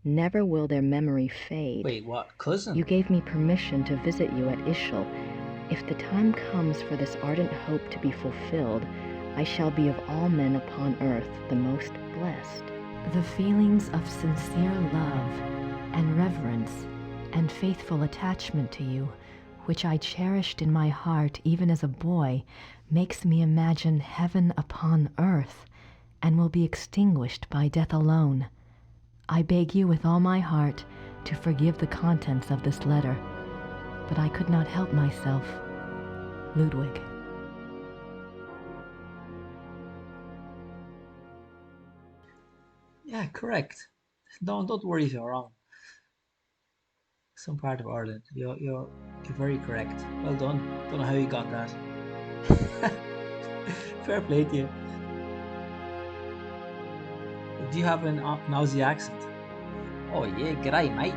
Never will their memory fade. Wait, what? Cousin? You gave me permission to visit you at Ischl. If the time comes for this ardent hope to be fulfilled, I shall be of all men upon earth the most blessed. The feelings of sincere love and reverence and faithful attachment to you, which I cherished in my heart even as a boy, makes me imagine heaven upon earth, and will be extinguished by death alone. I beg you with all my heart to forgive the contents of this letter, but I could not help myself. Ludwig. Yeah, correct. Don't worry if you're wrong. Some part of Ireland. You're very correct. Well done. Don't know how you got that. Fair play to you. Do you have an Aussie accent? Oh yeah, g'day mate.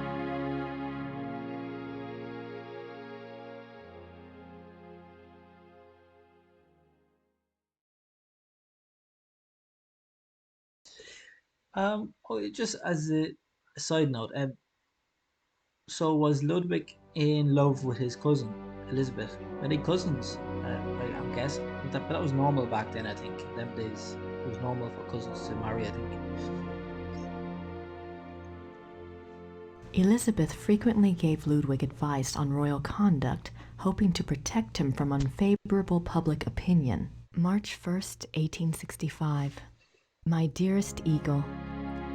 Just as a side note, so was Ludwig in love with his cousin Elizabeth? Were they cousins? I'm guessing, but that was normal back then. I think in them days it was normal for cousins to marry. I think. Elizabeth frequently gave Ludwig advice on royal conduct, hoping to protect him from unfavorable public opinion. March 1st, 1865. My dearest Eagle,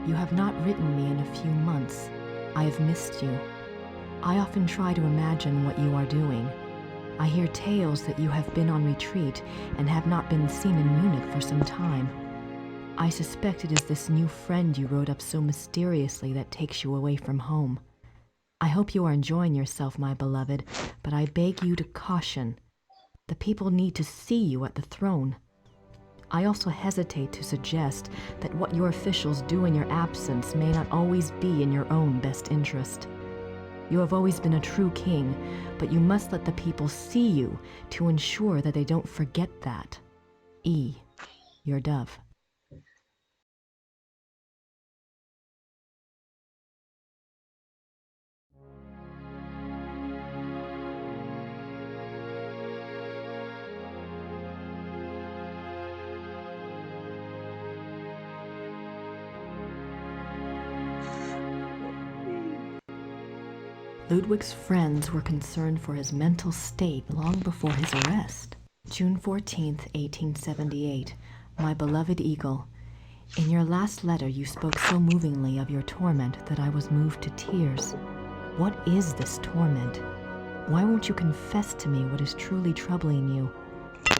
you have not written me in a few months. I have missed you. I often try to imagine what you are doing. I hear tales that you have been on retreat and have not been seen in Munich for some time. I suspect it is this new friend you wrote up so mysteriously that takes you away from home. I hope you are enjoying yourself, my beloved, but I beg you to caution. The people need to see you at the throne. I also hesitate to suggest that what your officials do in your absence may not always be in your own best interest. You have always been a true king, but you must let the people see you to ensure that they don't forget that. E. Your dove. Ludwig's friends were concerned for his mental state long before his arrest. June 14th, 1878. My beloved Eagle, in your last letter you spoke so movingly of your torment that I was moved to tears. What is this torment? Why won't you confess to me what is truly troubling you?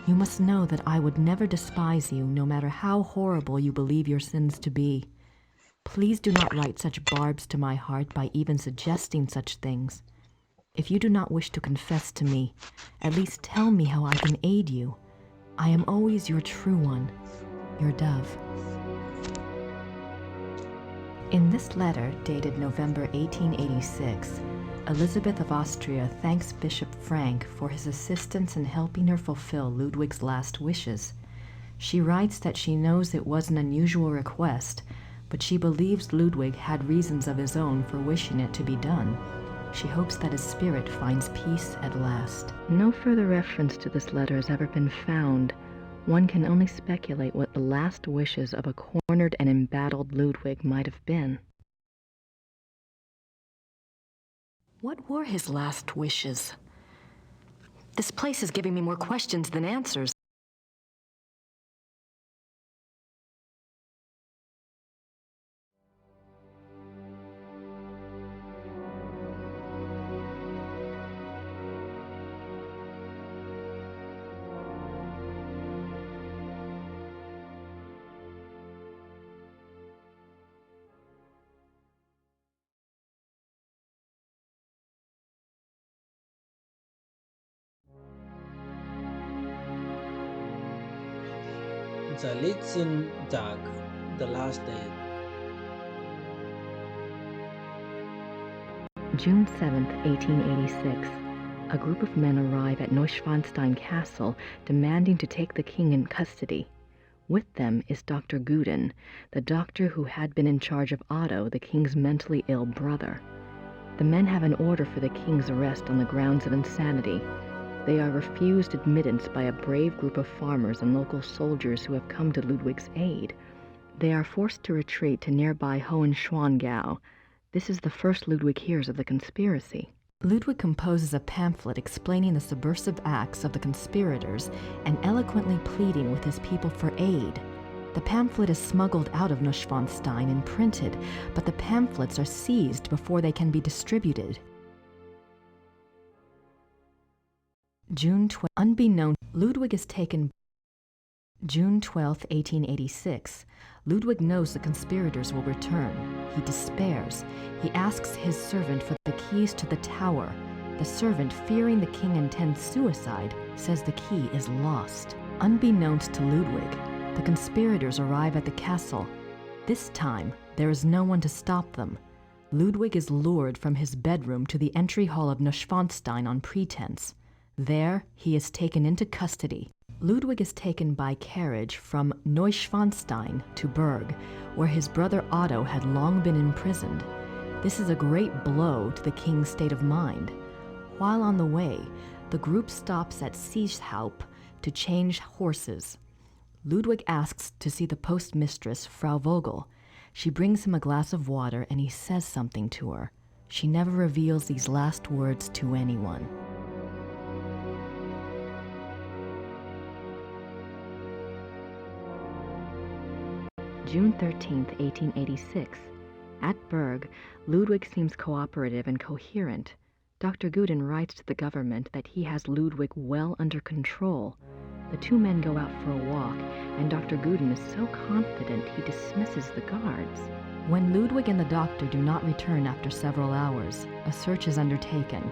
You must know that I would never despise you, no matter how horrible you believe your sins to be. Please do not write such barbs to my heart by even suggesting such things. If you do not wish to confess to me, at least tell me how I can aid you. I am always your true one, your dove. In this letter, dated November 1886, Elizabeth of Austria thanks Bishop Frank for his assistance in helping her fulfill Ludwig's last wishes. She writes that she knows it was an unusual request, but she believes Ludwig had reasons of his own for wishing it to be done. She hopes that his spirit finds peace at last. No further reference to this letter has ever been found. One can only speculate what the last wishes of a cornered and embattled Ludwig might have been. What were his last wishes? This place is giving me more questions than answers. Zur letzten Tag, the last day. June 7, 1886. A group of men arrive at Neuschwanstein Castle demanding to take the king in custody. With them is Dr. Guden, the doctor who had been in charge of Otto, the king's mentally ill brother. The men have an order for the king's arrest on the grounds of insanity. They are refused admittance by a brave group of farmers and local soldiers who have come to Ludwig's aid. They are forced to retreat to nearby Hohenschwangau. This is the first Ludwig hears of the conspiracy. Ludwig composes a pamphlet explaining the subversive acts of the conspirators and eloquently pleading with his people for aid. The pamphlet is smuggled out of Neuschwanstein and printed, but the pamphlets are seized before they can be distributed. June 12, unbeknown, Ludwig is taken. June 12, 1886. Ludwig knows the conspirators will return. He despairs. He asks his servant for the keys to the tower. The servant, fearing the king intends suicide, says the key is lost. Unbeknownst to Ludwig, the conspirators arrive at the castle. This time, there is no one to stop them. Ludwig is lured from his bedroom to the entry hall of Neuschwanstein on pretense. There, he is taken into custody. Ludwig is taken by carriage from Neuschwanstein to Berg, where his brother Otto had long been imprisoned. This is a great blow to the king's state of mind. While on the way, the group stops at Sieshaupt to change horses. Ludwig asks to see the postmistress, Frau Vogel. She brings him a glass of water and he says something to her. She never reveals these last words to anyone. June 13, 1886. At Berg, Ludwig seems cooperative and coherent. Dr. Guden writes to the government that he has Ludwig well under control. The two men go out for a walk, and Dr. Guden is so confident he dismisses the guards. When Ludwig and the doctor do not return after several hours, a search is undertaken.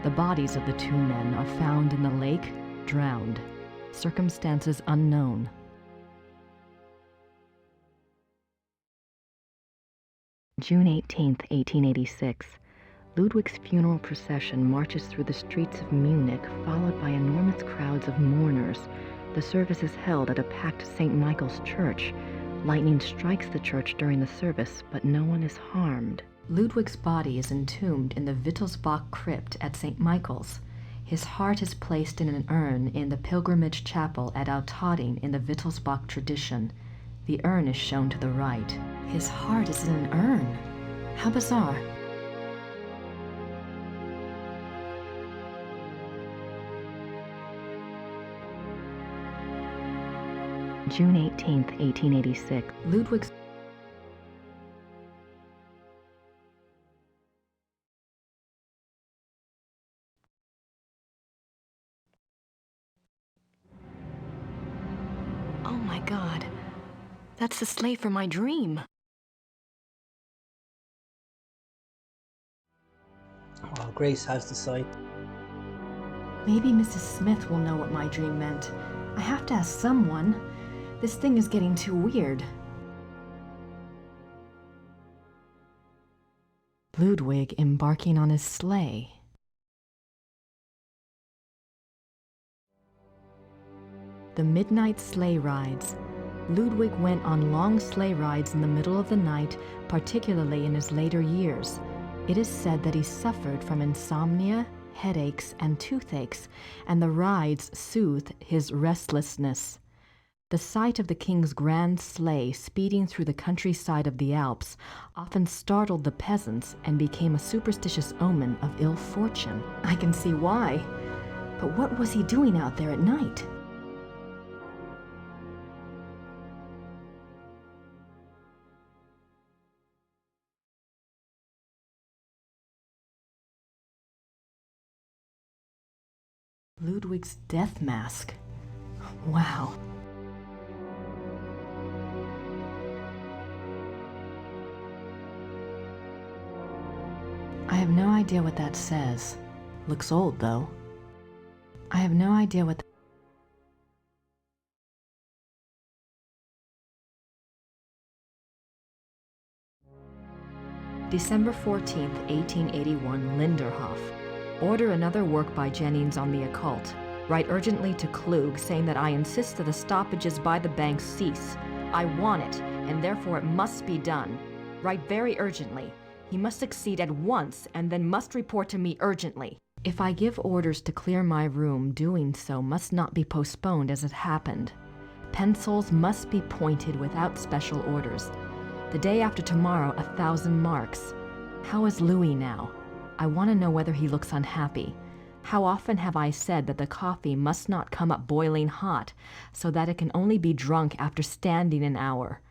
The bodies of the two men are found in the lake, drowned. Circumstances unknown. June 18, 1886. Ludwig's funeral procession marches through the streets of Munich, followed by enormous crowds of mourners. The service is held at a packed St. Michael's church. Lightning strikes the church during the service, but no one is harmed. Ludwig's body is entombed in the Wittelsbach crypt at St. Michael's. His heart is placed in an urn in the pilgrimage chapel at Altading in the Wittelsbach tradition. The urn is shown to the right. His heart is in an urn. How bizarre. June 18, 1886. Ludwig's Oh my God. That's the slave from my dream. Oh, Grace has the sight. Maybe Mrs. Smith will know what my dream meant. I have to ask someone. This thing is getting too weird. Ludwig embarking on his sleigh. The midnight sleigh rides. Ludwig went on long sleigh rides in the middle of the night, particularly in his later years. It is said that he suffered from insomnia, headaches, and toothaches, and the rides soothed his restlessness. The sight of the king's grand sleigh speeding through the countryside of the Alps often startled the peasants and became a superstitious omen of ill fortune. I can see why. But what was he doing out there at night? Ludwig's death mask. Wow. I have no idea what that says. Looks old, though. I have no idea what December 14th, 1881, Linderhof. Order another work by Jennings on the occult. Write urgently to Klug saying that I insist that the stoppages by the bank cease. I want it, and therefore it must be done. Write very urgently. He must succeed at once, and then must report to me urgently. If I give orders to clear my room, doing so must not be postponed as it happened. Pencils must be pointed without special orders. The day after tomorrow, 1,000 marks. How is Louis now? I want to know whether he looks unhappy. How often have I said that the coffee must not come up boiling hot, so that it can only be drunk after standing an hour?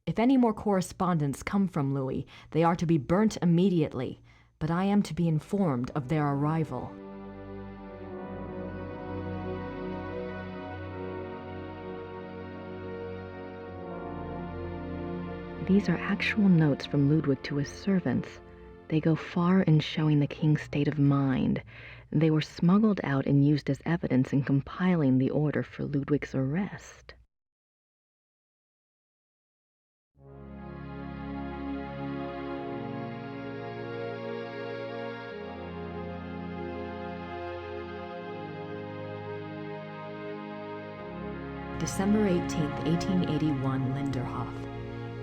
If any more correspondence come from Louis, they are to be burnt immediately, but I am to be informed of their arrival. These are actual notes from Ludwig to his servants. They go far in showing the king's state of mind. They were smuggled out and used as evidence in compiling the order for Ludwig's arrest. December 18th, 1881, Linderhof.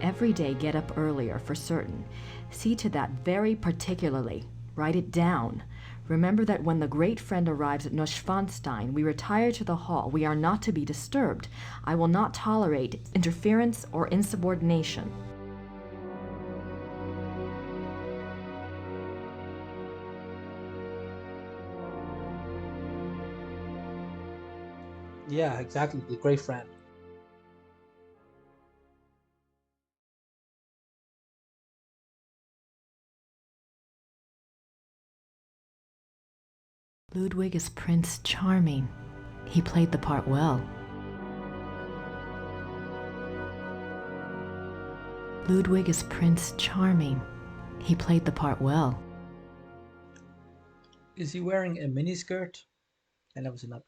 Every day get up earlier for certain. See to that very particularly. Write it down. Remember that when the great friend arrives at Neuschwanstein, we retire to the hall. We are not to be disturbed. I will not tolerate interference or insubordination. Yeah, exactly. The great friend. Ludwig is Prince Charming. He played the part well. Ludwig is Prince Charming. He played the part well. Is he wearing a miniskirt? And that was enough.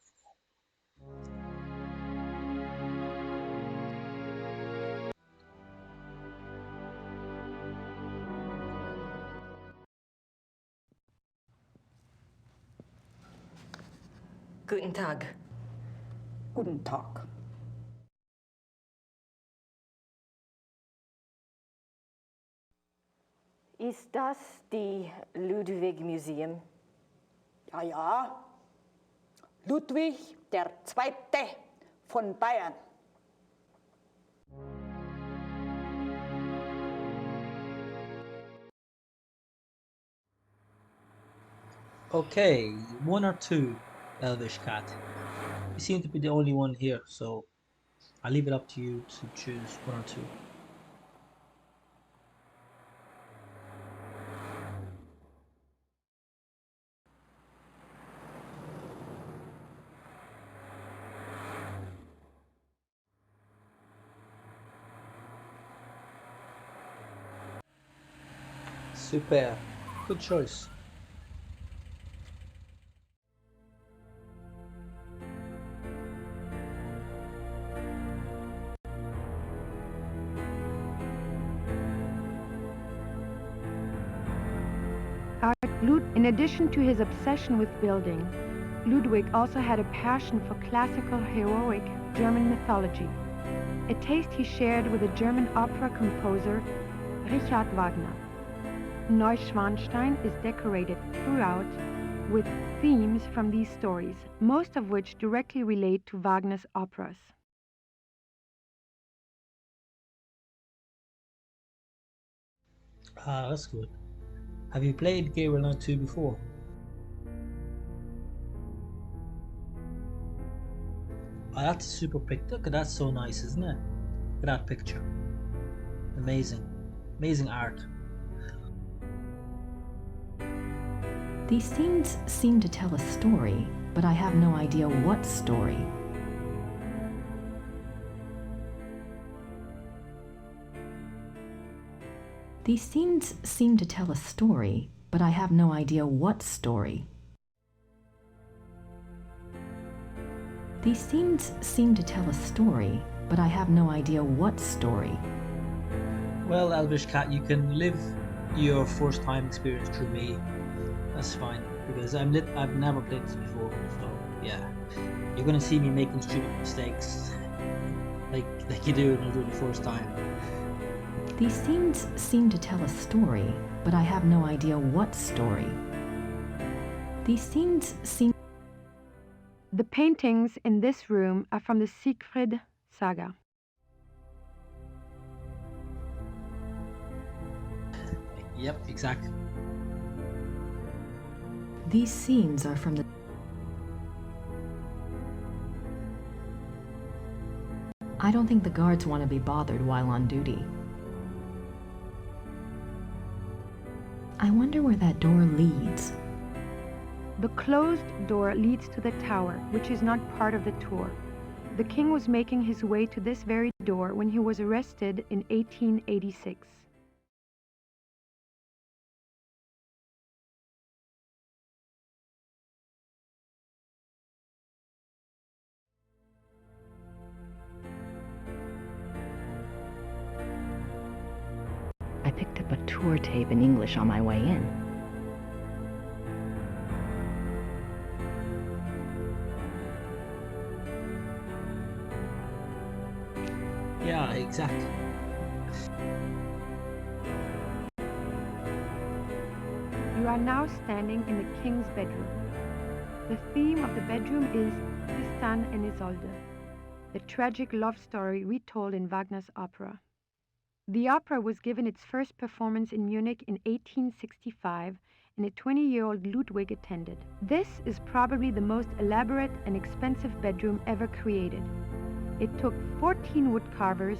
Guten Tag. Guten Tag. Ist das die Ludwig Museum? Ja, ja. Ludwig der Zweite von Bayern. Okay, one or two, Elvish Cat. You seem to be the only one here, so I'll leave it up to you to choose one or two. Super. Good choice. In addition to his obsession with building, Ludwig also had a passion for classical heroic German mythology, a taste he shared with the German opera composer Richard Wagner. Neuschwanstein is decorated throughout with themes from these stories, most of which directly relate to Wagner's operas. Ah, that's good. Have you played Gabriel Knight 2 before? Oh, that's a super pic. Look at that, so nice, isn't it? Look at that picture. Amazing. Amazing art. These scenes seem to tell a story, but I have no idea what story. These scenes seem to tell a story, but I have no idea what story. These scenes seem to tell a story, but I have no idea what story. Well, Elvish Cat, you can live your first time experience through me. That's fine, because I've never played this before, so yeah. You're gonna see me making stupid mistakes, like you do when you do it the first time. These scenes seem to tell a story, but I have no idea what story. These scenes seem... The paintings in this room are from the Siegfried saga. Yep, exactly. These scenes are from the... I don't think the guards want to be bothered while on duty. I wonder where that door leads. The closed door leads to the tower, which is not part of the tour. The king was making his way to this very door when he was arrested in 1886. I picked up a tour tape in English on my way in. Yeah, exactly. You are now standing in the king's bedroom. The theme of the bedroom is Tristan and Isolde, the tragic love story retold in Wagner's opera. The opera was given its first performance in Munich in 1865, and a 20-year-old Ludwig attended. This is probably the most elaborate and expensive bedroom ever created. It took 14 woodcarvers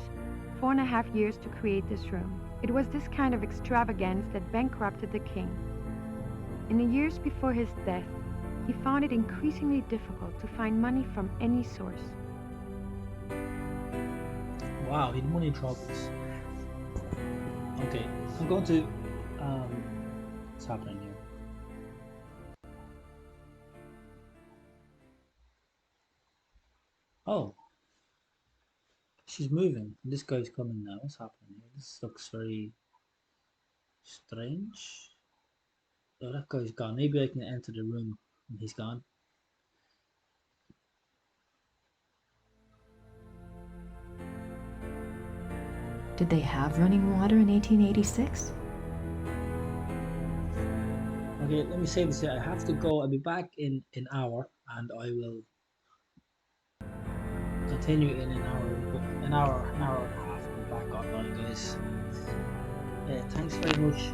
4.5 years to create this room. It was this kind of extravagance that bankrupted the king. In the years before his death, he found it increasingly difficult to find money from any source. Wow, he had money troubles. Okay, I'm going to what's happening here? Oh, she's moving. This guy's coming now. What's happening here? This looks very strange. Oh, that guy's gone. Maybe I can enter the room and he's gone. Did they have running water in 1886? Okay, let me say this here. I have to go. I'll be back in an hour, and I will continue in an hour and a half. I'll be back online, guys. Thanks very much,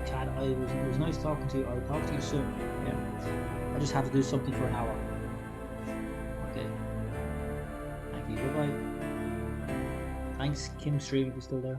Chad. It was nice talking to you. I'll talk to you soon. Yeah. I just have to do something for an hour. Okay. Thank you. Bye bye. Thanks, Kim Stream, if you're still there.